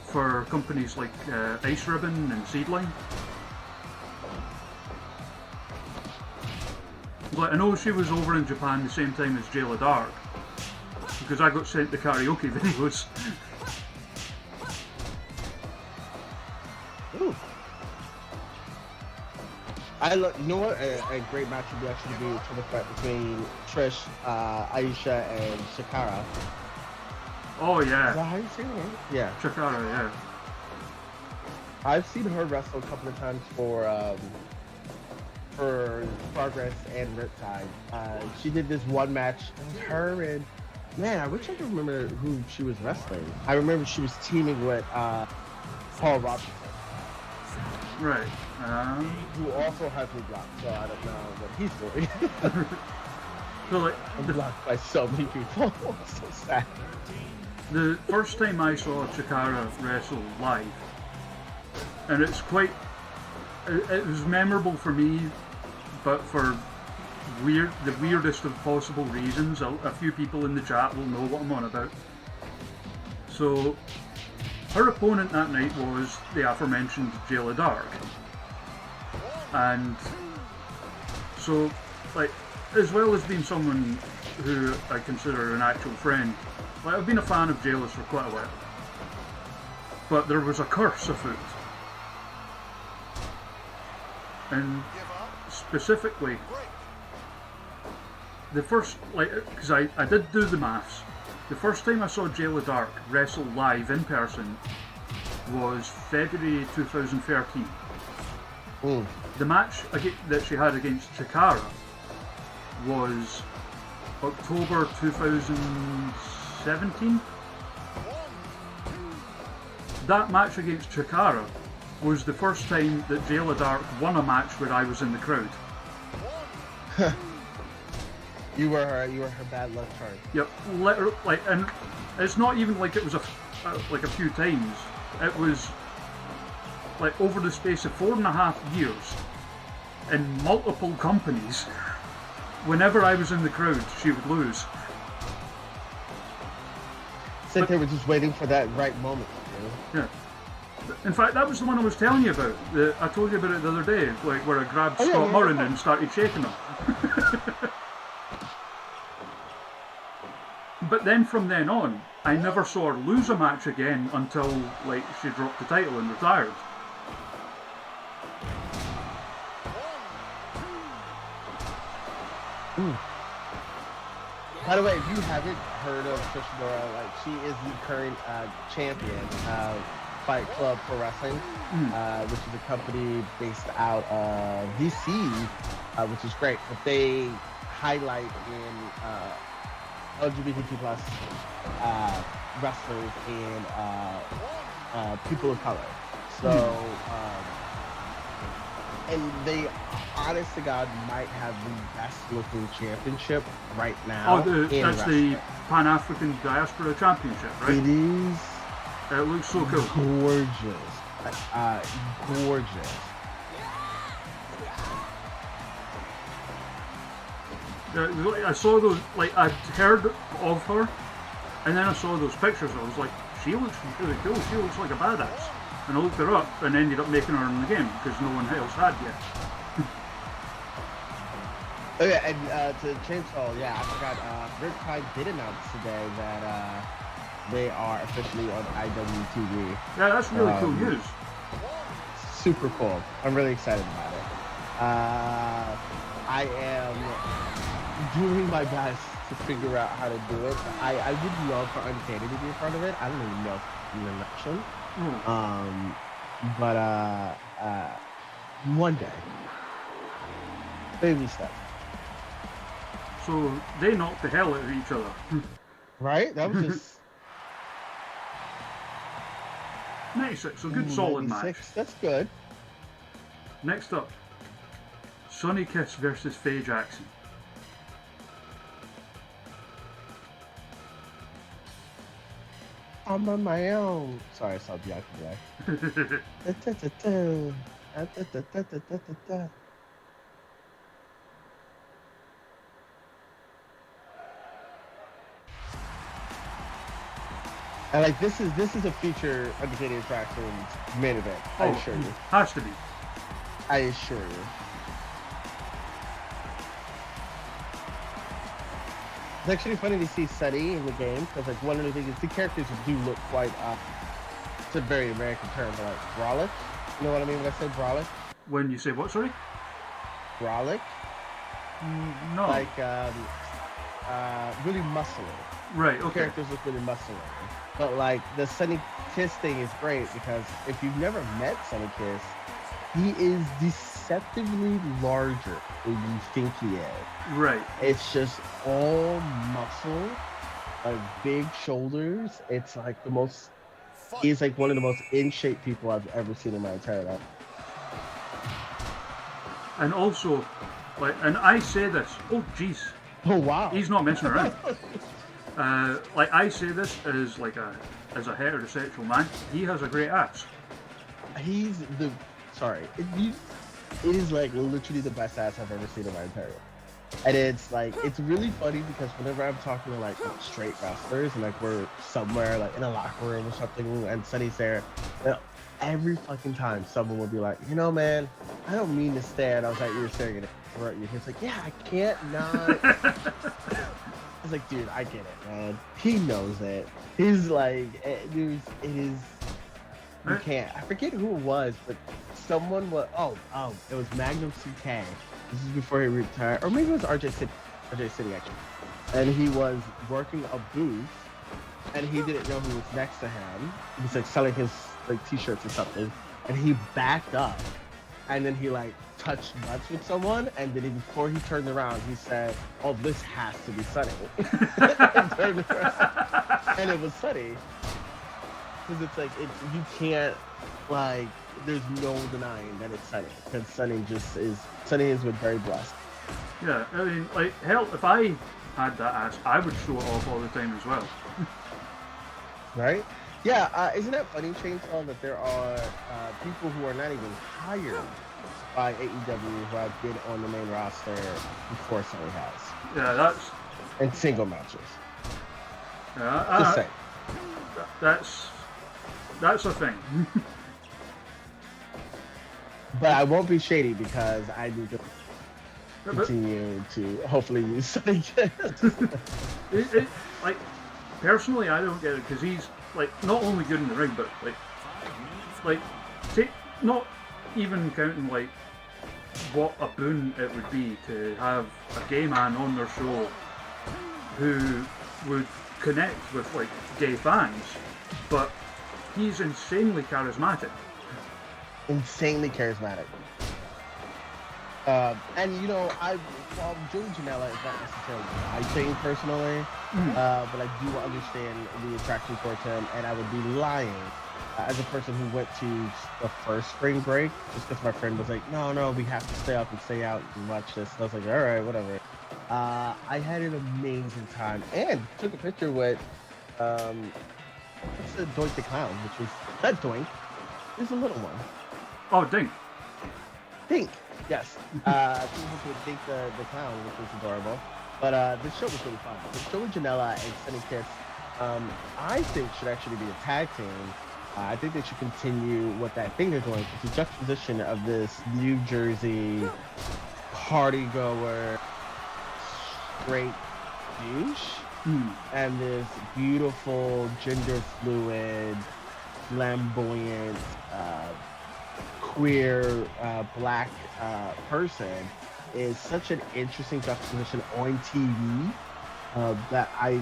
For companies like Ice Ribbon and Seedline. But I know she was over in Japan the same time as Jayla Dark, because I got sent the karaoke videos. Ooh. You know what? A great match would actually be a triple threat between Trish, Aisha, and Shakara. Oh Is yeah, that how you say it? Yeah. Chikara, yeah. I've seen her wrestle a couple of times for Progress and Riptide. She did this one match. It was her and, man, I wish I could remember who she was wrestling. I remember she was teaming with Paul Robinson, Right. who also has me blocked, so I don't know what he's doing. So like, I'm blocked by so many people. It's so sad. the first time I saw Chikara wrestle live, and it was memorable for me, but for the weirdest of possible reasons. A few people in the chat will know what I'm on about. So, her opponent that night was the aforementioned Jayla Dark. And so, like, as well as being someone who I consider an actual friend, like, I've been a fan of Jayla's for quite a while. But there was a curse afoot. And specifically, the first, like, because I did do the maths, the first time I saw Jayla Dark wrestle live in person was February 2013. The match that she had against Chikara was October 2017. That match against Chikara was the first time that Jayla Dark won a match where I was in the crowd. You were her bad luck charm. Yep, literally, like, and it's not even like it was like a few times. It was like over the space of 4.5 years in multiple companies. Whenever I was in the crowd, she would lose. Said they were just waiting for that right moment. You know? Yeah. In fact, that was the one I was telling you about. I told you about it the other day, like where I grabbed Scott Murray and started shaking him. But then from then on, I never saw her lose a match again until like she dropped the title and retired. By the way, if you haven't heard of Trish Dora, like, she is the current champion of Fight Club Pro Wrestling, which is a company based out of DC, which is great. But they highlight in LGBTQ plus wrestlers and people of color. So, and they, honest to God, might have the best looking championship right now. Oh, that's the Pan-African Diaspora Championship, right? It is. It looks so cool. Gorgeous. Gorgeous. I saw those, like, I'd heard of her, and then I saw those pictures. I was like, she looks really cool. She looks like a badass. And I looked her up and ended up making her in the game because no one else had yet. Oh yeah, and to Chainsaw, yeah, I forgot. Riptide did announce today that they are officially on IWTV. Yeah, that's really cool news. Super cool. I'm really excited about it. I am doing my best to figure out how to do it. I would love for Uncanny to be a part of it. I don't even know if it's an election. But one day. Baby steps. So they knocked the hell out of each other. Right? That was just 96, so good solid 96. match. That's good. Next up, Sonny Kiss versus Faye Jackson. I'm on my own. Sorry, I saw Bianca Black. And like this is a future Uncanny Attractions main event. I assure you. Has to be. I assure you. It's actually funny to see Sunny in the game because like one of the things is the characters do look quite it's a very American term, but like brolic. You know what I mean when I say brolic? When you say what, sorry? Brolic? No. Like really muscular. Right, okay. Characters look really muscular. But like the Sunny Kiss thing is great because if you've never met Sunny Kiss, he is deceptively larger than you think he is. Right. It's just all muscle, like big shoulders. It's like the most. He's like one of the most in shape people I've ever seen in my entire life. And also, like, and I say this. Oh, jeez. Oh wow. He's not messing around. Like I say this as like as a heterosexual man, he has a great ass. He's the it is like literally the best ass I've ever seen in my entire life. And it's like it's really funny because whenever I'm talking to like straight wrestlers and like we're somewhere like in a locker room or something and Sunny's there, you know, every fucking time someone will be like, you know, man, I don't mean to stare. And I was like, you were staring at it. He's like, yeah, I can't not. I was like, dude, I get it, man. He knows it. He's like, dude, it is. You can't. I forget who it was, but someone was. Oh, it was Magnum CK. This is before he retired, or maybe it was RJ City. RJ City actually. And he was working a booth, and he didn't know who was next to him. He was like selling his like t-shirts or something, and he backed up, and then he like touched nuts with someone, and then before he turned around, he said, "Oh, this has to be Sunny." And turned around, and it was Sunny. Because it's like you can't like. There's no denying that it's Sunny. Because Sunny is with very blessed. Yeah, I mean, like hell, if I had that ass, I would show it off all the time as well. Right? Yeah. Isn't that funny, Chainsaw, that there are people who are not even hired by AEW who have been on the main roster before Sunny has. Yeah, that's. And single matches. Yeah, Just saying. That's a thing. But I won't be shady because I need to continue to hopefully use Sunny Kiss. Like, personally, I don't get it because he's like not only good in the ring, but not even counting like what a boon it would be to have a gay man on their show who would connect with like gay fans, but he's insanely charismatic. Insanely charismatic. And you know, while Joey Janela is not necessarily my thing personally, but I do understand the attraction towards him, and I would be lying as a person who went to the first spring break just because my friend was like, no, we have to stay up and stay out and watch this. And I was like, all right, whatever. I had an amazing time and took a picture with what's the Doink the Clown, which was not Doink, it was a little one. Oh, Dink. Dink, yes. I took a picture with Dink the Clown, which was adorable. But this show was really fun. The Joey Janela and Sunny Kiss, I think should actually be a tag team. I think they should continue what that thing they're doing. It's a juxtaposition of this New Jersey party goer, straight douche and this beautiful gender fluid, flamboyant, queer black person is such an interesting juxtaposition on TV that I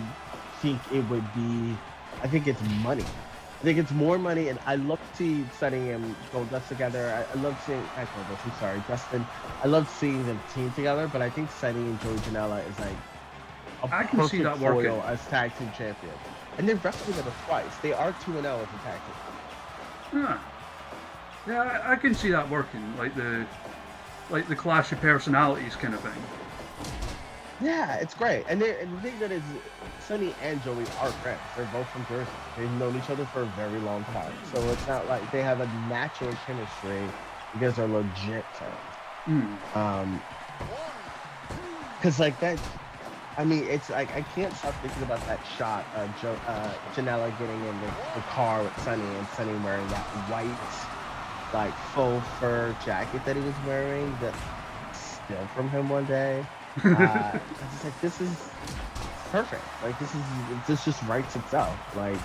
think it would be. I think it's money. I think it's more money, and I love to see Sunny and Goldust together. I love seeing Goldust. I'm sorry, Dustin. I love seeing them team together, but I think Sunny and Joey Janela is like I can see that working as tag team champions, and they've wrestled together twice. They are 2-0 as a tag team. Yeah, I can see that working, like the clash of personalities kind of thing. Yeah, it's great. And the thing that is, Sunny and Joey are friends. They're both from Jersey. They've known each other for a very long time. So it's not like they have a natural chemistry because they're legit friends. Because like that, I mean, it's like I can't stop thinking about that shot of Janela getting in the car with Sunny and Sunny wearing that white, like faux fur jacket that he was wearing that steal from him one day. I was just like, this is perfect. Like this just writes itself. Like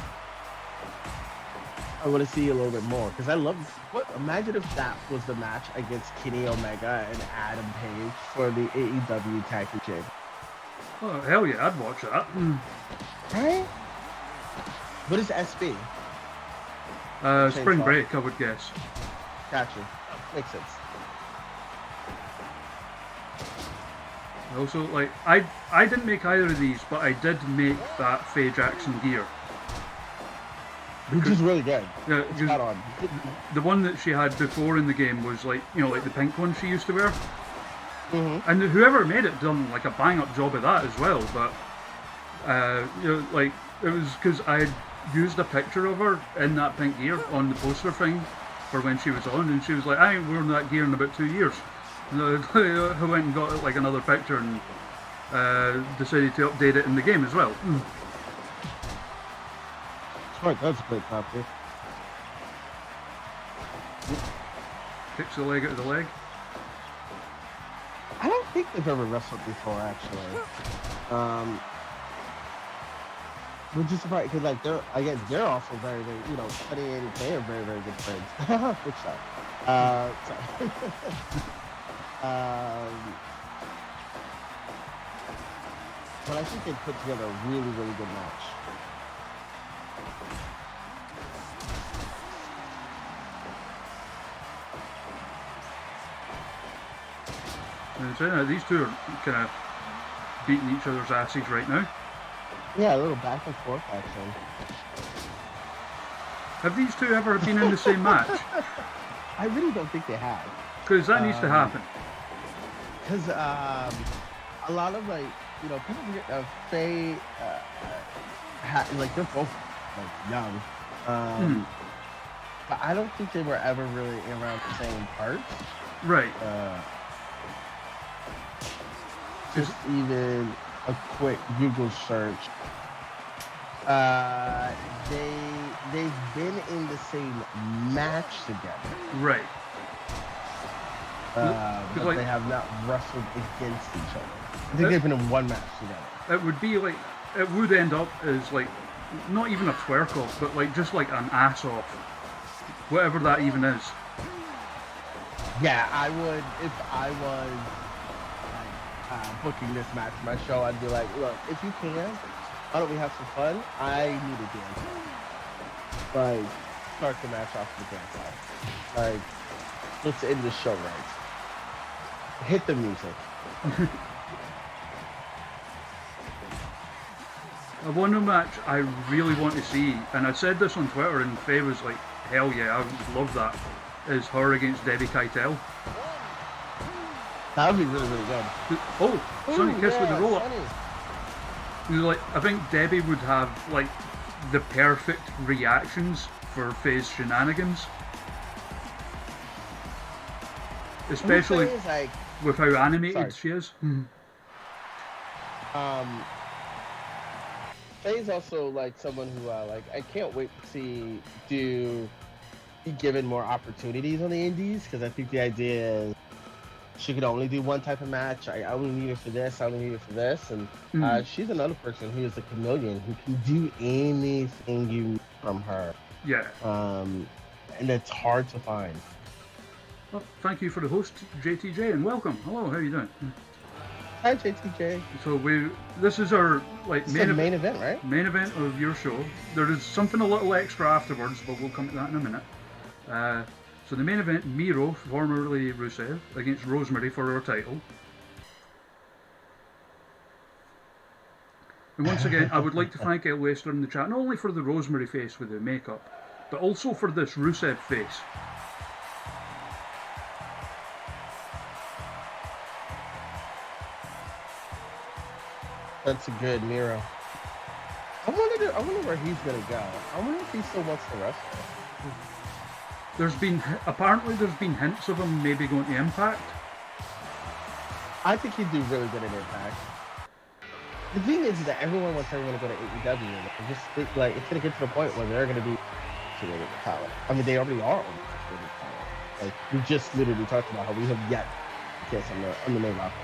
I want to see a little bit more because I love. Imagine if that was the match against Kenny Omega and Adam Page for the AEW Tag Team Championship. Oh hell yeah, I'd watch that. Right? What is SB? Spring Break, I would guess. Gotcha. Makes sense. Also, like I didn't make either of these, but I did make that Faye Jackson gear. Which is really good. Yeah, it's spot on. The one that she had before in the game was like, you know, like the pink one she used to wear. And whoever made it done like a bang up job of that as well. But you know, like it was because I had used a picture of her in that pink gear on the poster thing for when she was on, and she was like, I ain't worn that gear in about 2 years. And I went and got like another picture and decided to update it in the game as well. Smart, that's a great copy. Kicks the leg out of the leg. I don't think they've ever wrestled before, actually. Which is surprising because, like, they're also very, very, you know, Sunny and Kay are very, very good friends. Which side? Sorry. But I think they put together a really, really good match. These two are kind of beating each other's asses right now. Yeah, a little back and forth action. Have these two ever been in the same match? I really don't think they have. Because that needs to happen. Because a lot of, like, you know, people forget Faye, like, they're both like young. But I don't think they were ever really around the same parts. Right. Just even a quick Google search. They've been in the same match together. Right. But like, they have not wrestled against each other. I think they've been in one match together. It would be like, it would end up as like, not even a twerk off, but like just like an ass off. Whatever that even is. Yeah, I would, if I was booking this match for my show, I'd be like, look, if you can, why don't we have some fun? I need a dance off. Like, start the match off with a dance off. Like, let's end the show right. Hit the music. One match I really want to see, and I said this on Twitter, and Faye was like, hell yeah, I would love that, is her against Debbie Keitel. That would be really, really good. Oh, Sonny Kiss with the roll up. Sonny. Like, I think Debbie would have like the perfect reactions for Faye's shenanigans. Especially like, with how animated she is. Faye's also like someone who like I can't wait to see be given more opportunities on the indies, because I think the idea is she could only do one type of match. I only need her for this. I only need her for this. And she's another person who is a chameleon who can do anything you need from her. Yeah. And it's hard to find. Well, thank you for the host, JTJ, and welcome. Hello, how are you doing? Hi, JTJ. So this is our main event, right? Main event of your show. There is something a little extra afterwards, but we'll come to that in a minute. So the main event, Miro, formerly Rusev, against Rosemary for our title. And once again, I would like to thank El Wester in the chat, not only for the Rosemary face with the makeup, but also for this Rusev face. That's a good Miro. I wonder where he's gonna go. I wonder if he still wants to wrestle. Apparently there's been hints of him maybe going to Impact. I think he'd do really good at Impact. The thing is that everyone wants everyone to go to AEW. It's gonna get to the point where they're gonna be saturated with talent. I mean, they already are saturated with talent. Like we just literally talked about how we have yet to kiss on the main roster.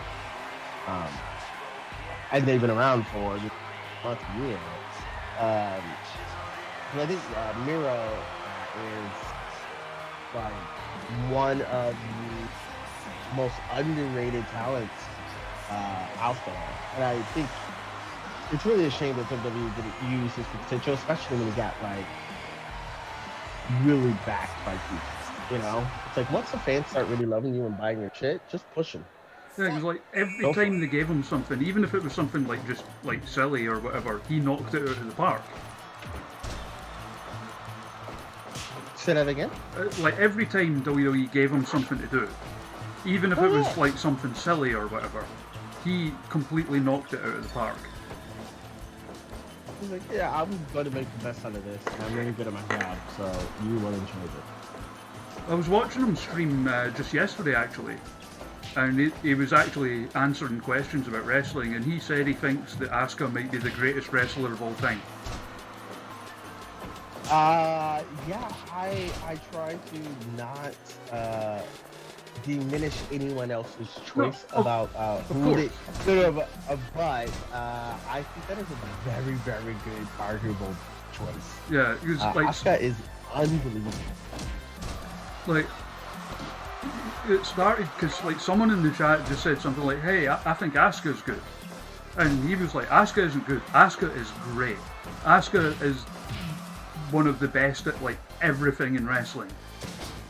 And they've been around for months and years. But I think Miro is like one of the most underrated talents out there, and I think it's really a shame that WWE didn't use his potential, especially when he got like really backed by people. You know, it's like once the fans start really loving you and buying your shit, just push them. Yeah, because like every time they gave him something, even if it was something like just like silly or whatever, he knocked it out of the park. Say that again? Like every time WWE gave him something to do, even if it was like something silly or whatever, he completely knocked it out of the park. He's like, yeah, I'm going to make the best out of this, and I'm really good at my job, so you will enjoy it. I was watching him stream just yesterday actually, and he was actually answering questions about wrestling, and he said he thinks that Asuka might be the greatest wrestler of all time. Yeah, I try to not diminish anyone else's choice about who they but I think that is a very, very good arguable choice. Yeah, because Asuka is unbelievable. Like, it started because like someone in the chat just said something like, "Hey, I think Asuka's good," and he was like, "Asuka isn't good. Asuka is great. Asuka is one of the best at like everything in wrestling.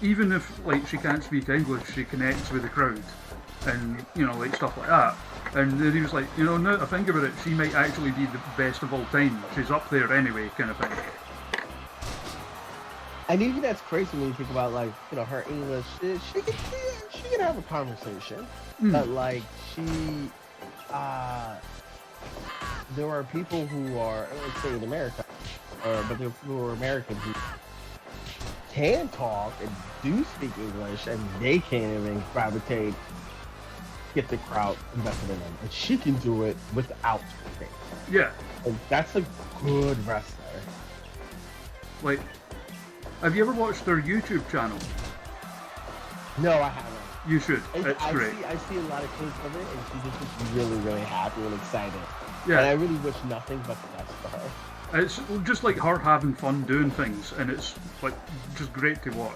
Even if like she can't speak English, she connects with the crowd, and you know like stuff like that." And then he was like, "You know, now that I think about it, she might actually be the best of all time. She's up there anyway," kind of thing. And even that's crazy when you think about like, you know, her English. She can have a conversation, but like there are people who are, let's say in America, but there are people who are American who can talk and do speak English, and they can't even get the crowd invested in them. And she can do it without speaking. Yeah. And that's a good wrestler. Like, have you ever watched their YouTube channel? No, I haven't. You should. It's great. I see a lot of clips of it, and she just looks really, really happy and excited. Yeah. And I really wish nothing but the best for her. It's just like her having fun doing things, and it's like just great to watch.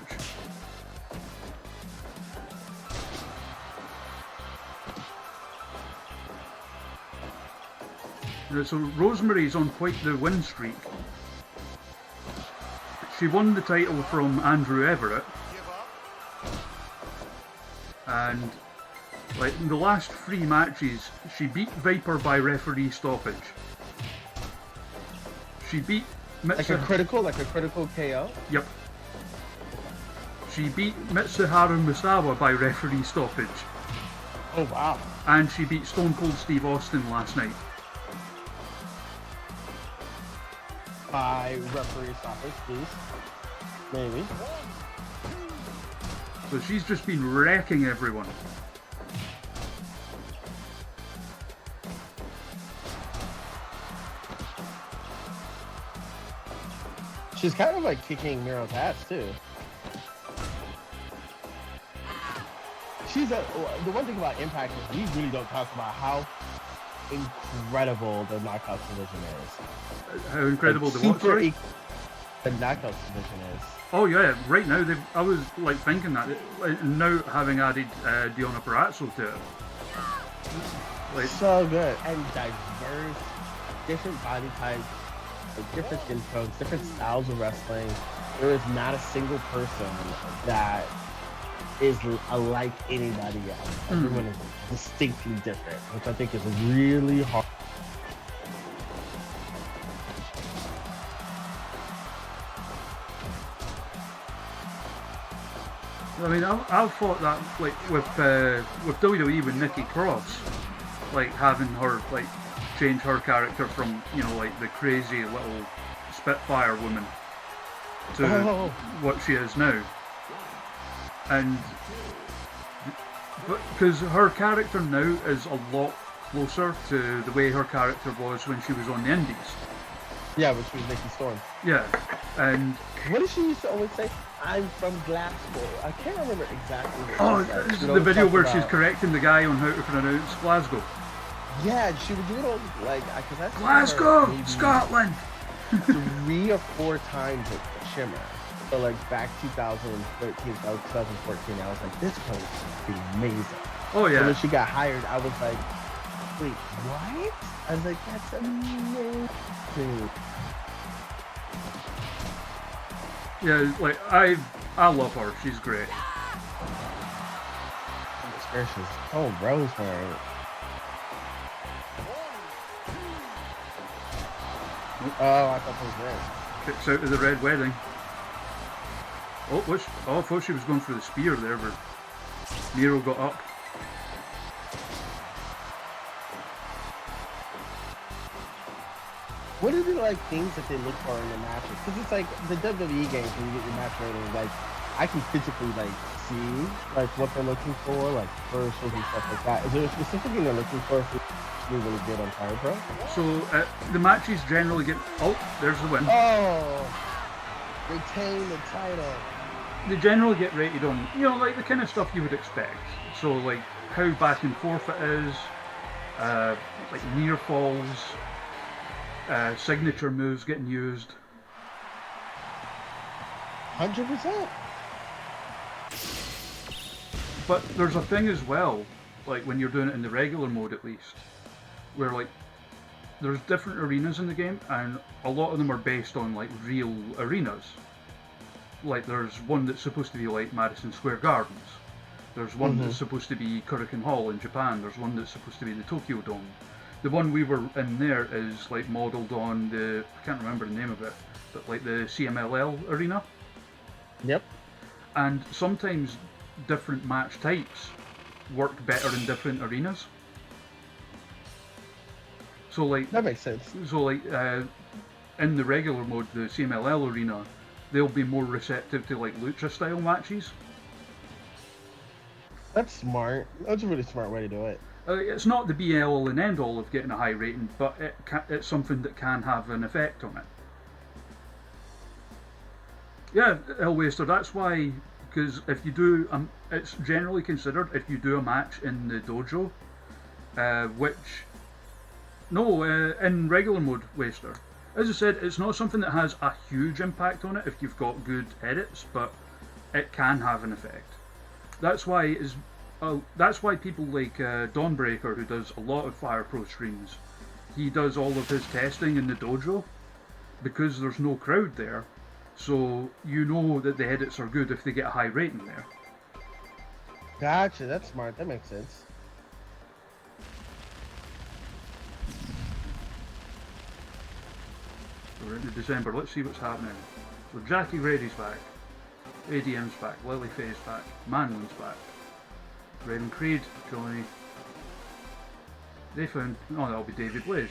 So Rosemary's on quite the win streak. She won the title from Andrew Everett, and like in the last 3 matches, she beat Viper by referee stoppage. She beat like a critical KO? Yep. She beat Mitsuharu Musawa by referee stoppage. Oh wow. And she beat Stone Cold Steve Austin last night. By referee stoppage, please. Maybe. So she's just been wrecking everyone. She's kind of like kicking Miro's ass too. the one thing about Impact is we really don't talk about how incredible the Knockouts division is. How incredible the what? Sorry? The Knockouts division is. Oh yeah, right now I was like thinking that now having added Deonna Purrazzo to it. Like, so good and diverse, different body types, like different skin tones, different styles of wrestling. There is not a single person that is alike anybody else. Everyone is distinctly different, which I think is really hard. I mean, I've thought that like with WWE with Nikki Cross, like having her like change her character from like the crazy little Spitfire woman to what she is now, and because her character now is a lot closer to the way her character was when she was on the Indies. Yeah, when she was Nikki Storm. Yeah, and what did she used to always say? I'm from Glasgow. I can't remember exactly what she said. This is the video where she's correcting the guy on how to pronounce Glasgow. Yeah, she would do it all like because Glasgow, Scotland. 3 or 4 times at Shimmer. So like back 2013, 2014, I was like, this place is amazing. Oh yeah. So when she got hired, I was like, wait, what? I was like, that's amazing. Yeah, like I love her. She's great. She's so rosemary. Oh, I thought it was red. Kicks out of the Red Wedding. I thought she was going for the spear there, but Miro got up. What are the like things that they look for in the matches? Because it's like the WWE games when you get your match rating, like I can physically like see like what they're looking for, like commercials and stuff like that. Is there a specific thing they're looking for if it's really good on Fire Pro? So the matches generally get. Oh, there's the win. Oh, retain the title. They generally get rated on, like the kind of stuff you would expect. So like how back and forth it is, like near falls. Signature moves getting used. 100%. But there's a thing as well, like when you're doing it in the regular mode at least, where like there's different arenas in the game, and a lot of them are based on like real arenas. Like there's one that's supposed to be like Madison Square Gardens. There's one that's supposed to be Kurikan Hall in Japan. There's one that's supposed to be the Tokyo Dome. The one we were in there is like modelled on I can't remember the name of it, but like the CMLL arena. Yep. And sometimes different match types work better in different arenas. So like that makes sense. So like in the regular mode, the CMLL arena, they'll be more receptive to like lucha style matches. That's smart. That's a really smart way to do it. It's not the be all and end all of getting a high rating, but it's something that can have an effect on it. Yeah, Hellwaster, that's why, because if you do, it's generally considered if you do a match in the dojo, in regular mode, Waster. As I said, it's not something that has a huge impact on it if you've got good edits, but it can have an effect. That's why people like Dawnbreaker, who does a lot of Fire Pro streams, he does all of his testing in the dojo because there's no crowd there, so you know that the edits are good if they get a high rating there. Gotcha, that's smart, that makes sense. We're into December, let's see what's happening. So Jackie Reddy's back, ADM's back, Lily Faye's back, Manlin's back. Raven Creed, Johnny. They found. Oh, that'll be David Blaze.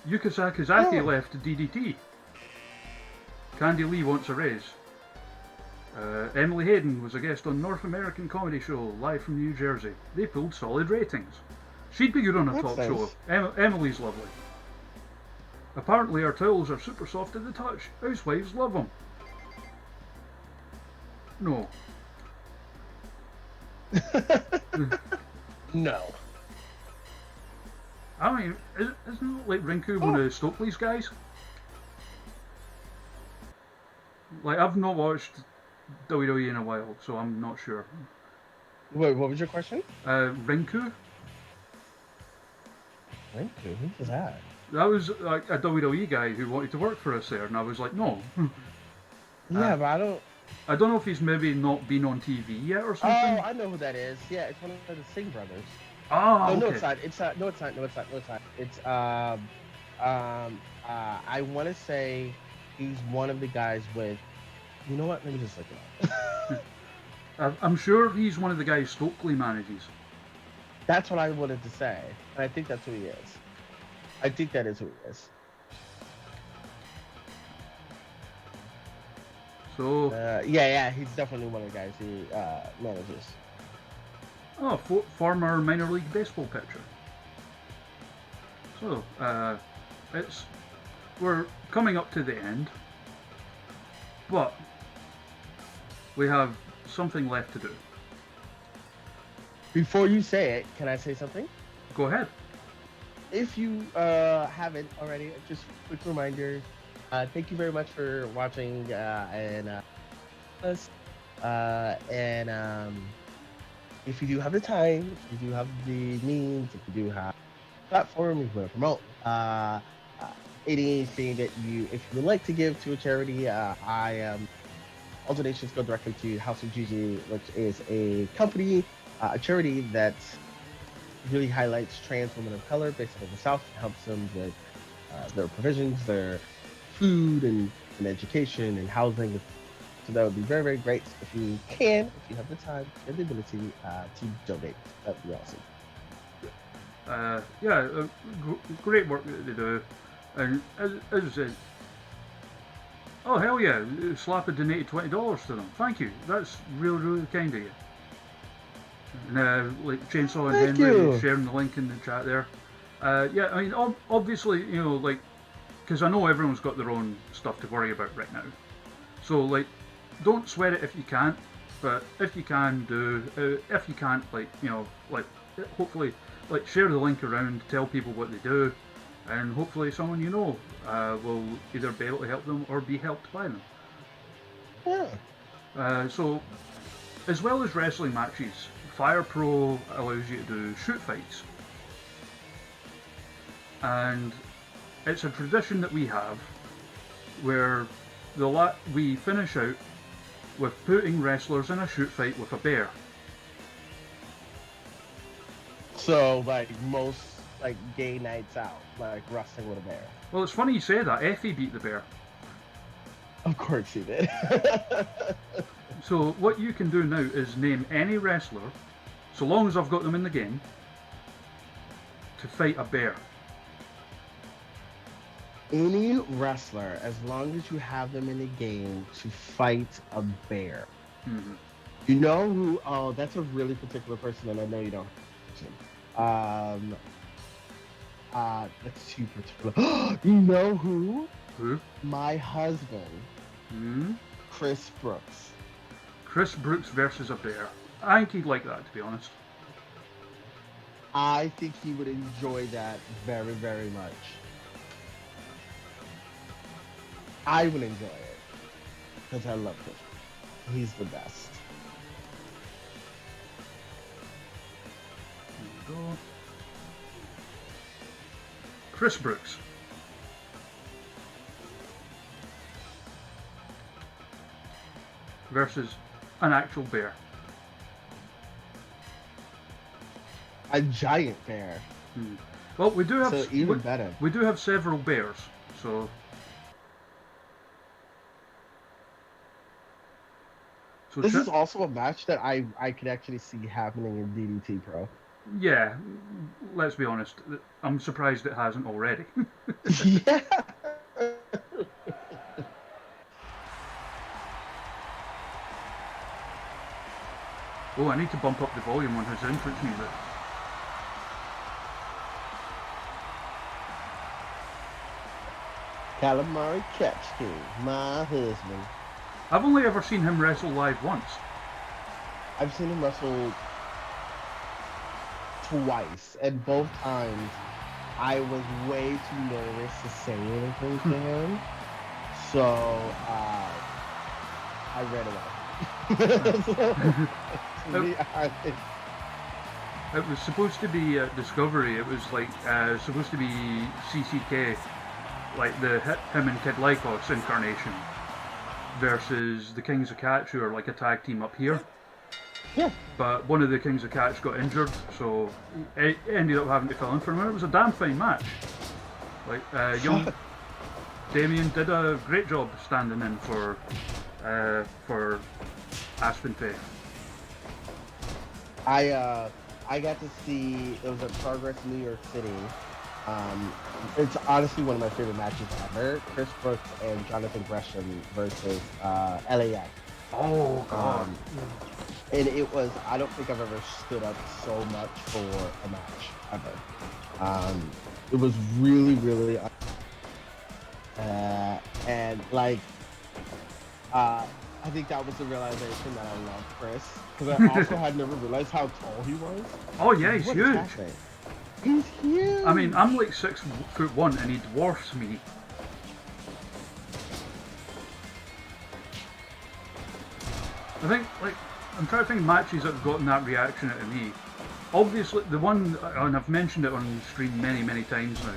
Yuka Sakazaki left to DDT. Candy Lee wants a raise. Emily Hayden was a guest on North American Comedy Show, live from New Jersey. They pulled solid ratings. She'd be good on a talk show. Emily's lovely. Apparently our towels are super soft to the touch. Housewives love them. No. No. I mean, isn't like Rinku one of Stokely's guys? Like, I've not watched WWE in a while, so I'm not sure. Wait, what was your question? Rinku? Rinku? Who's that? That was like a WWE guy who wanted to work for us there, and I was like, no. Yeah, but I don't. I don't know if he's maybe not been on TV yet or Oh, something. I know who that is. Yeah, it's one of the Singh brothers. Ah, Oh, okay. no, it's not. It's not. No, it's not. No, it's not. No, it's not. It's I want to say he's one of the guys with. You know what? Let me just look it up. I'm sure he's one of the guys Stokely manages. That's what I wanted to say, and I think that's who he is. I think that is who he is. So, Yeah, he's definitely one of the guys he manages. oh, former minor league baseball pitcher. So, we're coming up to the end, but we have something left to do. Before you say it, can I say something? Go ahead. If you haven't already, just a quick reminder. Thank you very much for watching and us. If you do have the time, if you do have the means, if you do have a platform, if you want to promote anything that if you would like to give to a charity, all donations go directly to House of Gigi, which is a company, a charity that really highlights trans women of color based in the South, and helps them with their provisions, their food and education and housing. So that would be very, very great if you can, if you have the time and the ability to donate. That would be awesome. Great work that they do. And as I said, oh hell yeah, Slappa donated $20 to them. Thank you. That's really, really kind of you. And like Chainsaw and Thank Henry you. sharing the link in the chat there. Yeah, I mean, obviously, you know, like, because I know everyone's got their own stuff to worry about right now. So, like, don't sweat it if you can't, but if you can, do. If you can't, like, you know, like, hopefully, like, share the link around, tell people what they do, and hopefully someone you know will either be able to help them or be helped by them. Yeah. So, as well as wrestling matches, Fire Pro allows you to do shoot fights. And it's a tradition that we have where we finish out with putting wrestlers in a shoot fight with a bear. So, like most like gay nights out, like wrestling with a bear. Well, it's funny you say that. Effie beat the bear. Of course he did. So what you can do now is name any wrestler, so long as I've got them in the game, to fight a bear. Any wrestler, as long as you have them in the game, to fight a bear. Mm-hmm. You know who? Oh, that's a really particular person, and I know you don't. That's too particular. You know who? Who? My husband, Hmm? Chris Brooks. Chris Brooks versus a bear. I think he'd like that, to be honest. I think he would enjoy that very, very much. I would enjoy it because I love Chris. He's the best. There we go. Chris Brooks. Versus an actual bear. A giant bear. Well, we do have So even better. We do have several bears, so. So This is also a match that I could actually see happening in DDT Pro. yeah, let's be honest. I'm surprised it hasn't already. Yeah. Oh, I need to bump up the volume on his entrance music. Calamari Catch King, my husband. I've only ever seen him wrestle live once. I've seen him wrestle twice, and both times I was way too nervous to say anything to him, so I ran away. To be honest. It was supposed to be Discovery. It was like supposed to be CCK, like him and Kid Lycos incarnation, versus the Kings of Catch, who are like a tag team up here. Yeah. But one of the Kings of Catch got injured, so he ended up having to fill in for him. It was a damn fine match. Like young Damien did a great job standing in for Aspen Faith. I got to see, it was at Progress New York City. It's honestly one of my favorite matches ever. Chris Brooks and Jonathan Gresham versus LAX. Oh god. And it was, I don't think I've ever stood up so much for a match ever. It was really, really and like I think that was the realization that I love Chris, because I also had never realized how tall he was. Oh yeah, he's huge. Happening? He's huge. I mean, I'm like 6'1" and he dwarfs me. I think, like, I'm trying to think of matches that have gotten that reaction out of me. Obviously, the one, and I've mentioned it on stream many, many times now,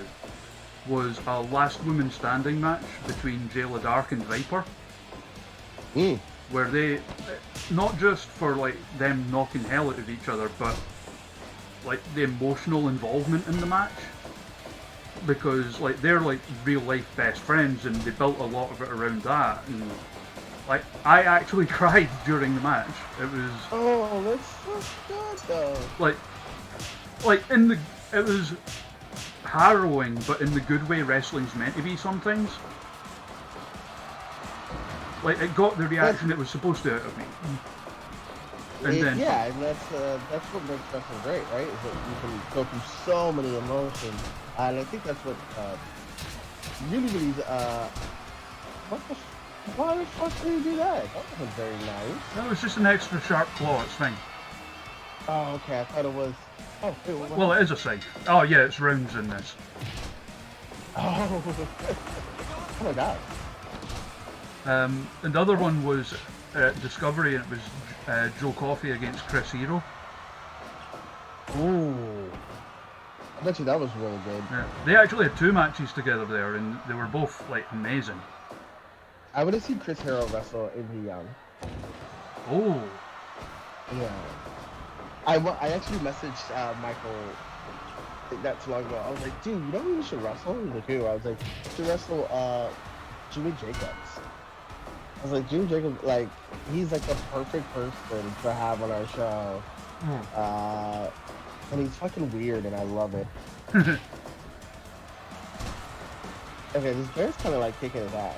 was a last woman standing match between Jayla Dark and Viper. Where they, not just for like them knocking hell out of each other, but like the emotional involvement in the match, because like they're like real life best friends and they built a lot of it around that, and like I actually cried during the match. It was that's so good though. Like it was harrowing, but in the good way wrestling's meant to be sometimes. Like, it got the reaction it was supposed to out of me. And yeah, and that's what makes wrestling great, right? Is that you can go through so many emotions, and I think that's what really, why the fuck did you do that? That wasn't very nice. That was just an extra sharp claw, it's fine. Oh, okay, I thought it was... Oh, well, it is a scythe. Oh yeah, it's rounds in this. Oh, oh my god. And the other one was Discovery, and it was Joe Coffey against Chris Hero. Ooh. I bet you that was really good. Yeah. They actually had 2 matches together there, and they were both like amazing. I would have seen Chris Hero wrestle in the Young. Oh. Yeah. I actually messaged Michael not too long ago. I was like, dude, you know who you should wrestle? He was like, who? I was like, you should wrestle Jimmy Jacobs. I was like, Jimmy Jacobs, like, he's like the perfect person to have on our show. And he's fucking weird, and I love it. Okay, this bear's kind of like kicking his ass.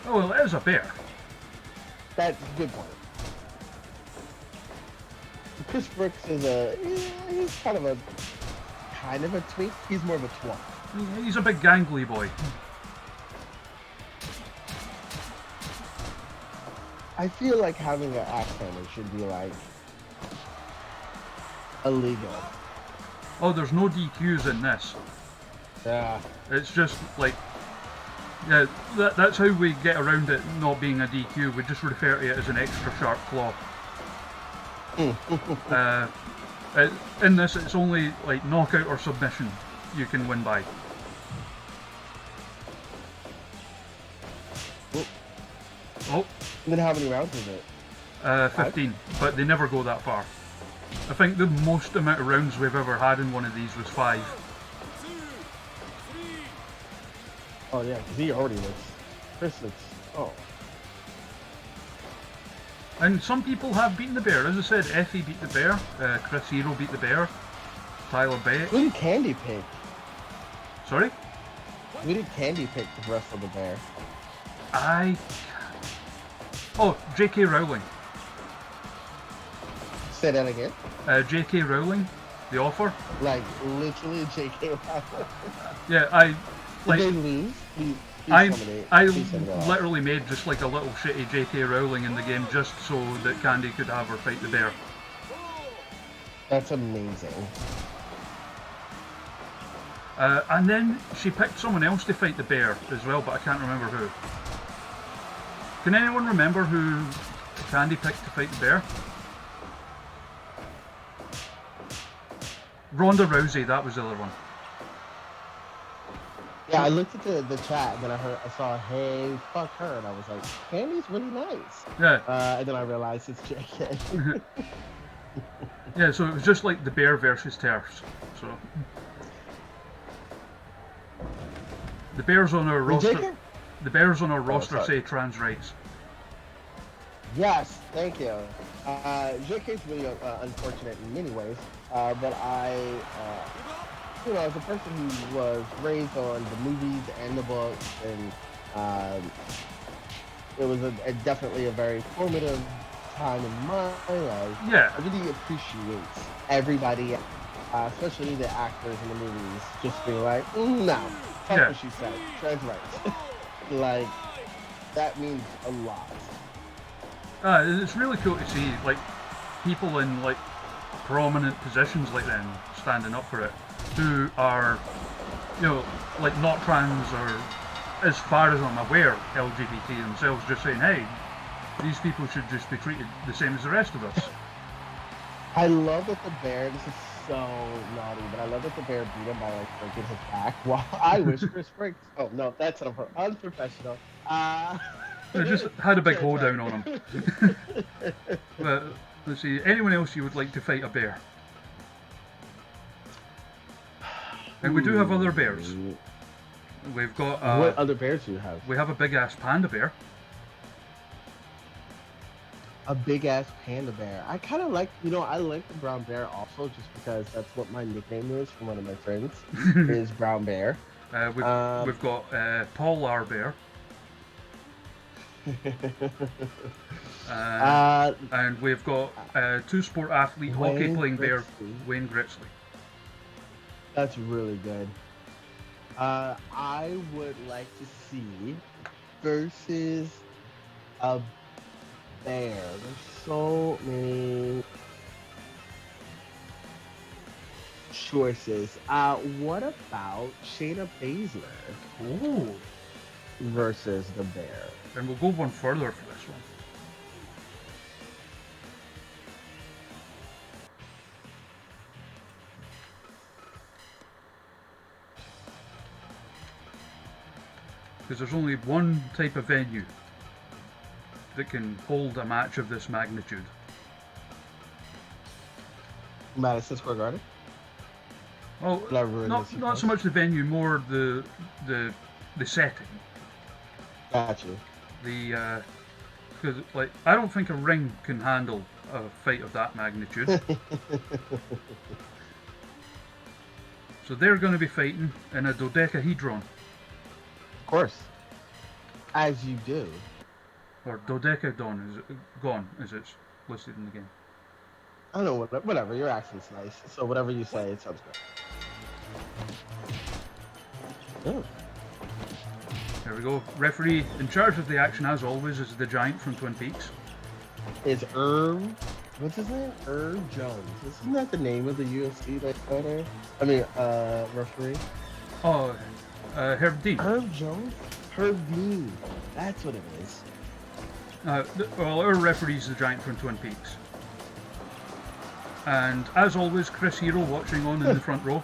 Oh, well, it is a bear. That's a good point. Chris Brooks is he's kind of a tweak. He's more of a twat. He's a big gangly boy. I feel like having an axe hammer should be like illegal. Oh, there's no DQs in this. Yeah. It's just like, yeah, that's how we get around it not being a DQ. We just refer to it as an extra sharp claw. In this, it's only like knockout or submission you can win by. Oh. And then how many rounds is it? 15, but they never go that far. I think the most amount of rounds we've ever had in one of these was 5. Oh yeah, because he already looks. Chris looks. Oh. And some people have beaten the bear. As I said, Effie beat the bear, Chris Hero beat the bear, Tyler Bate. Who did Candy pick? Sorry? Who did Candy pick to wrestle the bear? Oh, J.K. Rowling. Say that again? J.K. Rowling, the author. Like, literally J.K. Rowling? Yeah, Did they lose? I literally made just like a little shitty J.K. Rowling in the game just so that Candy could have her fight the bear. That's amazing. And then she picked someone else to fight the bear as well, but I can't remember who. Can anyone remember who Candy picked to fight the bear? Ronda Rousey, that was the other one. Yeah, I looked at the chat and then I saw, hey, fuck her, and I was like, Candy's really nice. Yeah. And then I realized it's JK. Yeah, so it was just like the bear versus Terfs. So the bears on our roster. JK? The bears on our roster sorry. say trans rights. Yes, thank you. JK's really unfortunate in many ways, but as a person who was raised on the movies and the books, and it was definitely a very formative time in my life. Yeah. I really appreciate everybody, especially the actors in the movies, just being like, no, that's what she said, trans rights. Like, that means a lot. It's really cool to see like people in like prominent positions like them standing up for it, who are, like not trans or, as far as I'm aware, LGBT themselves, just saying, hey, these people should just be treated the same as the rest of us. I love that the bear, this is so naughty, but I love that the bear beat him by like breaking his back. Well, I wish Chris breaks. Oh no, that's unprofessional. They just had a big hoedown on him. But let's see, anyone else you would like to fight a bear? And we do have other bears. We've got. What other bears do you have? We have a big ass panda bear. A big ass panda bear. I kind of like, I like the brown bear also, just because that's what my nickname is from one of my friends. Is brown bear. We've got polar bear. And we've got two-sport athlete, hockey playing bear, Wayne Gritzley. That's really good. I would like to see versus a bear. There's so many choices. What about Shayna Baszler? Ooh. Versus the bear? And we'll go one further for this one. Because there's only one type of venue that can hold a match of this magnitude. Madison Square Garden? Oh, not so much the venue, more the setting. Gotcha. Because like I don't think a ring can handle a fight of that magnitude. So they're going to be fighting in a dodecahedron. Of course. As you do. Or dodecadon, as it's listed in the game. I don't know, whatever, your accent's nice. So whatever you say, it sounds good. Oh. There we go. Referee in charge of the action, as always, is the giant from Twin Peaks. Is what's his name? Herb Jones. Isn't that the name of the UFC fighter? I mean, referee? Oh, Herb Dean. Herb Jones? Herb Dean. That's what it is. Well, our referee's the giant from Twin Peaks. And as always, Chris Hero watching on in the front row.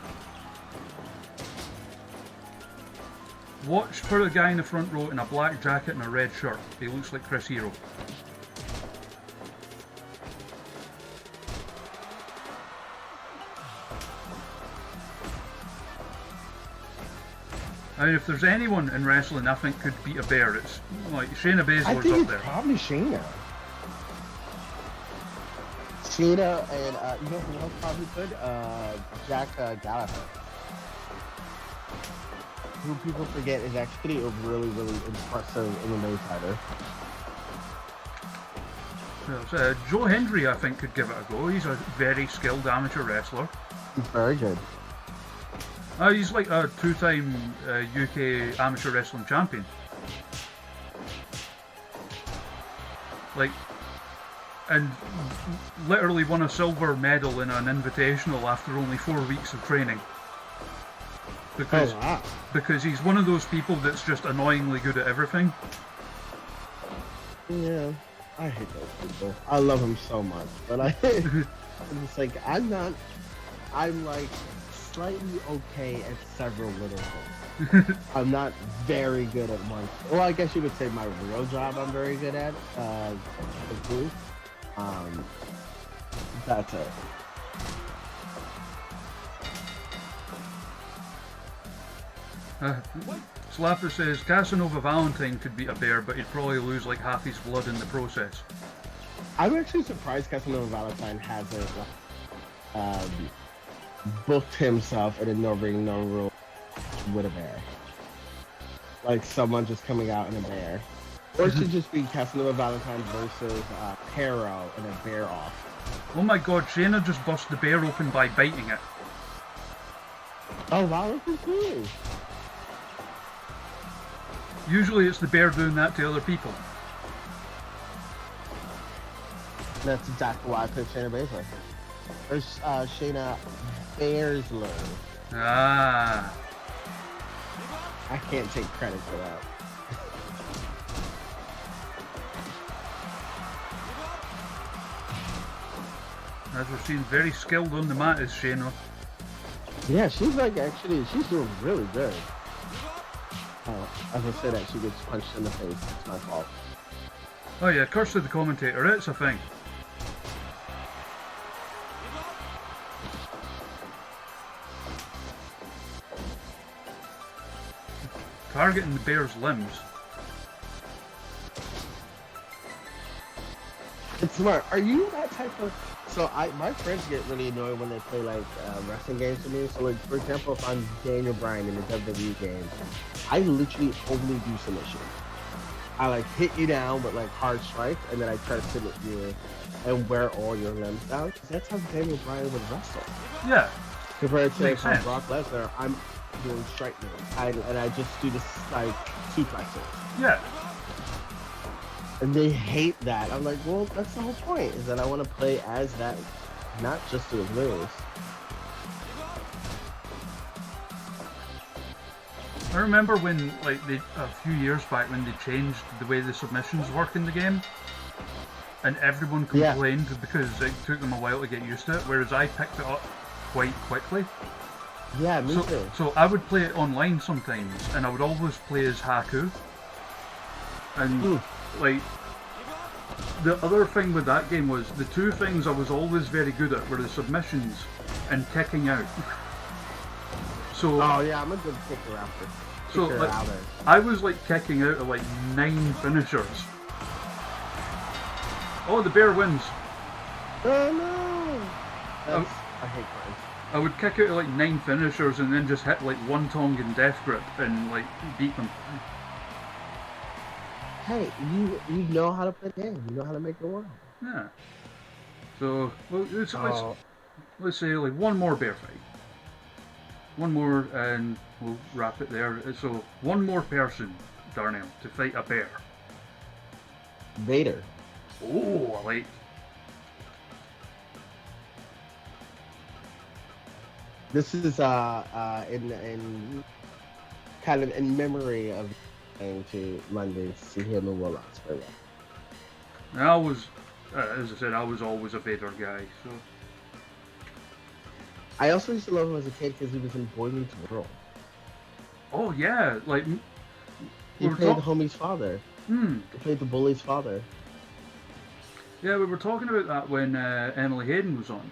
Watch for the guy in the front row in a black jacket and a red shirt. He looks like Chris Hero. I mean, if there's anyone in wrestling I think could beat a bear, it's like Shayna Baszler's I think up it's there. probably Shayna. Shayna and, you know who else probably could? Jack Gallagher. Who people forget is actually a really, really impressive MMA fighter. Yes, Joe Hendry, I think, could give it a go. He's a very skilled amateur wrestler. He's very good. He's like a two-time UK amateur wrestling champion. Like, and literally won a silver medal in an invitational after only 4 weeks of training. because Oh, wow. because he's one of those people that's just annoyingly good at everything. Yeah, I hate those people. I love him so much, but I'm just like, I'm like slightly okay at several little things. I'm not very good at one. Well, I guess you could say my real job I'm very good at. The that's it. Slapper says Casanova Valentine could beat a bear, but he'd probably lose like half his blood in the process. I'm actually surprised Casanova Valentine hasn't booked himself in a no ring, no rule with a bear. Like someone just coming out in a bear. Or it should just be Casanova Valentine versus Hero and a bear off. Oh my god, Shayna just bust the bear open by biting it. Oh wow, look at you. Usually it's the bear doing that to other people. That's exactly why I picked Shayna Baszler. There's Shayna Baszler. Ah. I can't take credit for that. As we're seeing, very skilled on the mat is Shayna. Yeah, she's like actually, she's doing really good. As I say that, she gets punched in the face. It's my fault. Oh yeah, curse to the commentator, it's a thing. Targeting the bear's limbs. It's smart. Are you that type of? So my friends get really annoyed when they play like wrestling games with me. So like for example, if I'm Daniel Bryan in a WWE game, I literally only do submission. I like hit you down with like hard strikes, and then I try to submit you and wear all your limbs down. 'Cause that's how Daniel Bryan would wrestle. Yeah. Compared to Makes how sense. Brock Lesnar, I'm doing strike moves. And I just do this like suplexes. Yeah. And they hate that. I'm like, well, that's the whole point, is that I want to play as that, not just to his moves. I remember when, like, a few years back when they changed the way the submissions work in the game, and everyone complained because it took them a while to get used to it, whereas I picked it up quite quickly. Yeah, me too. So I would play it online sometimes, and I would always play as Haku. And, like, the other thing with that game was, the two things I was always very good at were the submissions and kicking out. So, Oh yeah, I'm a good kicker after. so Kicker like, outer. I was like kicking out of like 9 finishers. Oh, the bear wins. Oh no! I hate crimes. I would kick out of like 9 finishers and then just hit like one Tongan death grip and like beat them. Hey, you know how to play the game. You know how to make it work. Yeah. So well, let's say like one more bear fight. One more and we'll wrap it there. So one more person, Darnell, to fight a bear. Vader. Oh, I like. This is in kind of in memory of going to London to see him and Will Ospreay. I was, as I said, I was always a Vader guy. So I also used to love him as a kid because he was in Boy Meets World. oh yeah, like He played the homie's father. He played the bully's father. Yeah, we were talking about that when Emily Hayden was on.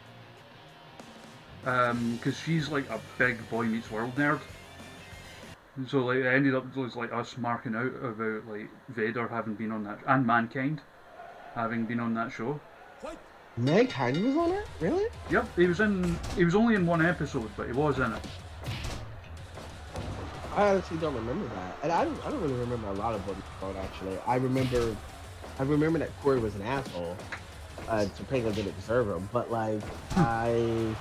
Because she's like a big Boy Meets World nerd. And so like it ended up was like us marking out about like Vader having been on that, and Mankind having been on that show. Mankind was on it? Really? Yep, he was only in one episode, but he was in it. I honestly don't remember that, and I don't really remember a lot of Boy Meets World actually. I remember that Corey was an asshole. Topanga didn't deserve him, but like I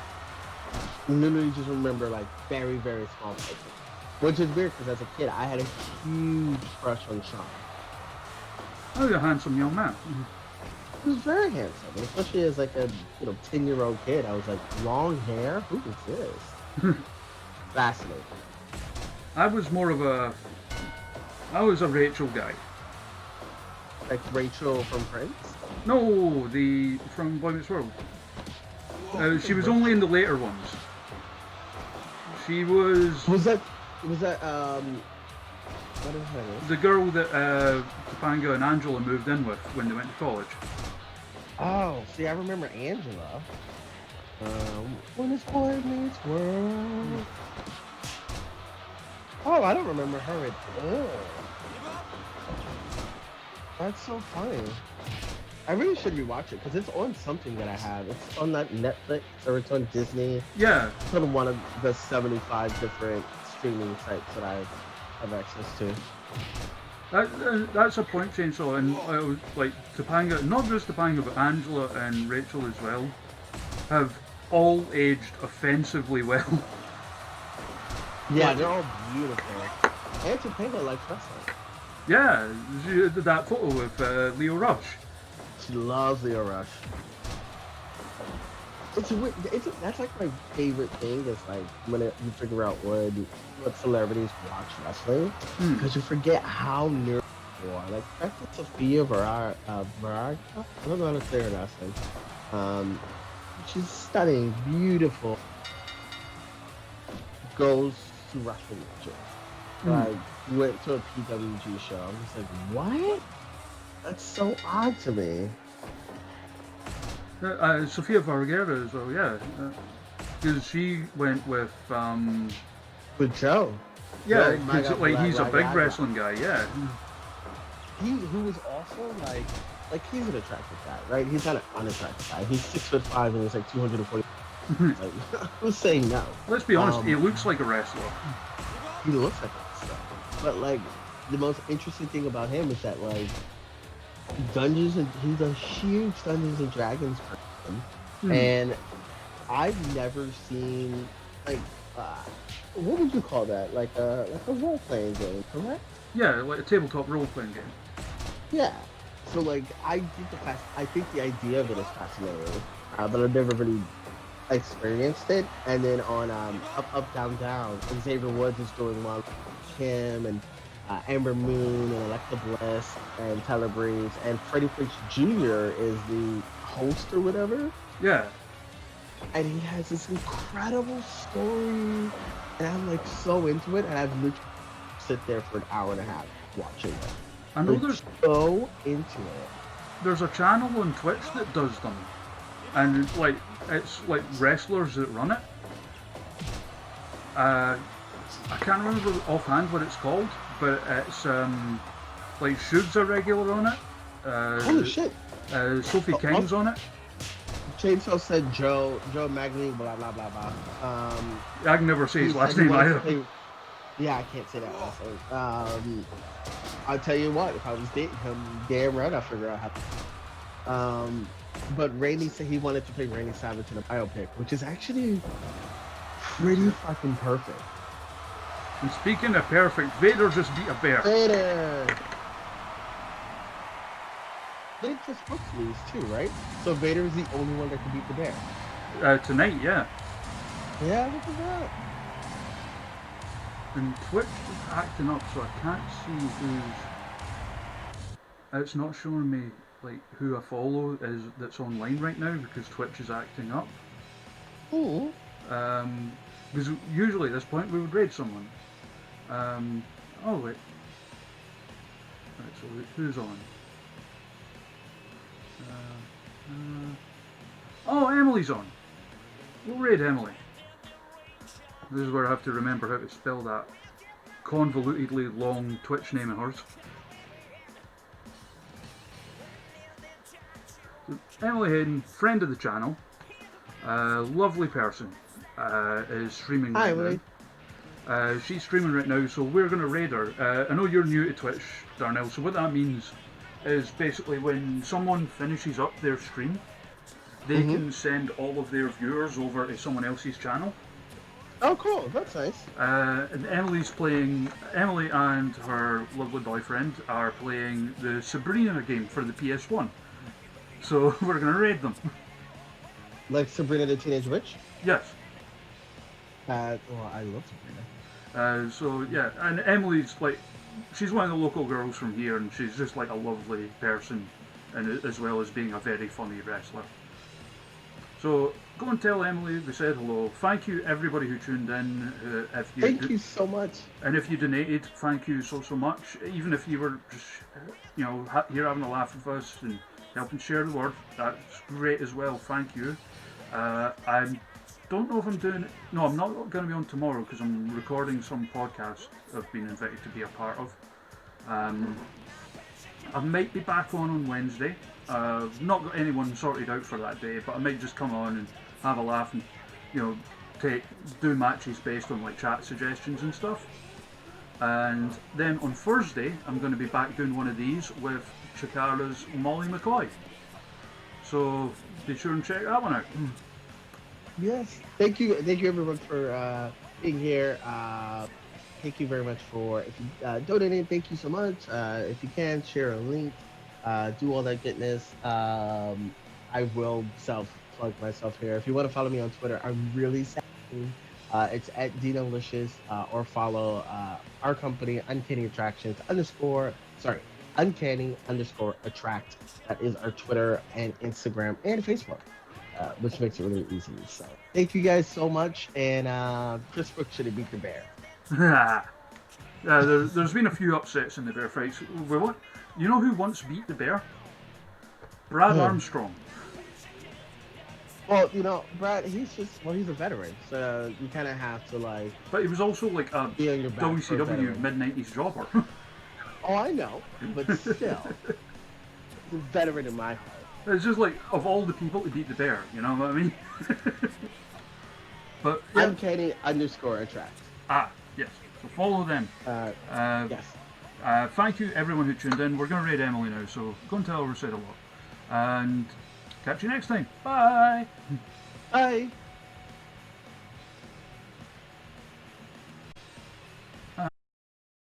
literally just remember like very very small things, which is weird because as a kid I had a huge crush on Sean. Oh, you're a handsome young man. He was very handsome, especially as like a 10-year-old kid. I was like, long hair? Who is this? Fascinating. I was a Rachel guy. Like Rachel from Prince? No, from Boy Meets World. She was only in the later ones. She was... Was that, what is her name? the girl that Topanga and Angela moved in with when they went to college. Oh, see, I remember Angela. When it's Boy Meets World. Oh, I don't remember her at all. That's so funny. I really should rewatch it because it's on something that I have. It's on that Netflix or it's on Disney. Yeah. It's on one of the 75 different streaming sites that I have access to. That's a point change, though, and like Topanga, not just Topanga, but Angela and Rachel as well, have all aged offensively well. Yeah, they're all beautiful. And Topanga likes wrestling. Yeah, she did that photo with Leo Rush. She loves Leo Rush. That's like my favorite thing is like when you figure out what celebrities watch wrestling because you forget how nerdy you are. Like back to Sophia Vergara, I don't know how to say her last name. She's stunning, beautiful. Goes to wrestling matches. Like went to a PWG show. I was like, what? That's so odd to me. Sofia Vergara as well, yeah. Because she went with Joe. Yeah, Joe, like he's a big wrestling guy, yeah. Who is also like he's an attractive guy, right? He's not an unattractive guy. He's 6'5" and he's like 240. Like, who's saying no? Let's be honest, he looks like a wrestler. He looks like a wrestler. But like the most interesting thing about him is that like he's a huge Dungeons and Dragons person, and I've never seen like what would you call that? Like a role playing game, correct? Yeah, like a tabletop role playing game. Yeah. So like I think the idea of it is fascinating, but I've never really experienced it. And then on Up Down Down, Xavier Woods is doing one with Kim and Amber Moon and Alexa Bliss and Tyler Breeze and Freddie Prinze Jr. is the host or whatever. Yeah. And he has this incredible story, and I'm like so into it, and I've literally sit there for an hour and a half watching it. I know there's so into it. There's a channel on Twitch that does them, and like it's like wrestlers that run it. I can't remember offhand what it's called, but it's like Shug's a regular on it. Holy shit! Sophie King's on it. Chainsaw said Joe Magni, blah blah blah blah. I can never say his last name either. Yeah, I can't say that last name. I'll tell you what, if I was dating him, damn right I'll figure out how to. But Randy said he wanted to play Randy Savage in a biopic, which is actually pretty fucking perfect. And speaking of perfect, Vader just beat a bear. Vader! They just booked these too, right? So Vader is the only one that can beat the bear. Tonight, yeah. Yeah, look at that. And Twitch is acting up, so I can't see who's. It's not showing me like who I follow that's online right now because Twitch is acting up. Ooh. Because usually at this point we would raid someone. Oh wait. Right, so who's on? Oh, Emily's on. We'll raid Emily. This is where I have to remember how to spell that convolutedly long Twitch name of hers. So, Emily Hayden, friend of the channel, lovely person, is streaming right now. She's streaming right now, so we're going to raid her. I know you're new to Twitch, Darnell, so what that means is basically when someone finishes up their stream, they can send all of their viewers over to someone else's channel. Oh, cool. That's nice. And Emily and her lovely boyfriend are playing the Sabrina game for the PS1. So we're going to raid them. Like Sabrina the Teenage Witch? Yes. Well, I love Sabrina. So yeah, and Emily's like, she's one of the local girls from here, and she's just like a lovely person, and as well as being a very funny wrestler. So go and tell Emily we said hello. Thank you everybody who tuned in. Thank you so much. And if you donated, thank you so much. Even if you were just, here having a laugh with us and helping share the word, that's great as well. Thank you. I don't know if I'm doing. No, I'm not going to be on tomorrow because I'm recording some podcast I've been invited to be a part of. I might be back on Wednesday. I've not got anyone sorted out for that day, but I might just come on and have a laugh and, do matches based on like chat suggestions and stuff. And then on Thursday, I'm going to be back doing one of these with Chikara's Molly McCoy. So be sure and check that one out. Yes, thank you everyone for being here. Thank you very much for if you donated. Thank you so much. If you can share a link, do all that goodness. I will self-plug myself here. If you want to follow me on Twitter, I'm really sad. It's at Dinalicious, or follow our company, Uncanny Attractions Uncanny _ Attract. That is our Twitter and Instagram and Facebook, which makes it really easy. So thank you guys so much. And Chris Brooks should have beat the bear. There's been a few upsets in the bear fights. You know who once beat the bear? Brad Armstrong. Well, Brad, he's a veteran, so you kind of have to like. But he was also like a be on your back for a WCW veteran. mid-90s jobber. Oh, I know, but still, he's a veteran in my heart. It's just like, of all the people to beat the bear, you know what I mean? But yeah. Uncanny _ Attract. Yes. So follow them. Yes. Thank you everyone who tuned in. We're going to raid Emily now, so go and tell her we said hello. And catch you next time. Bye. Bye.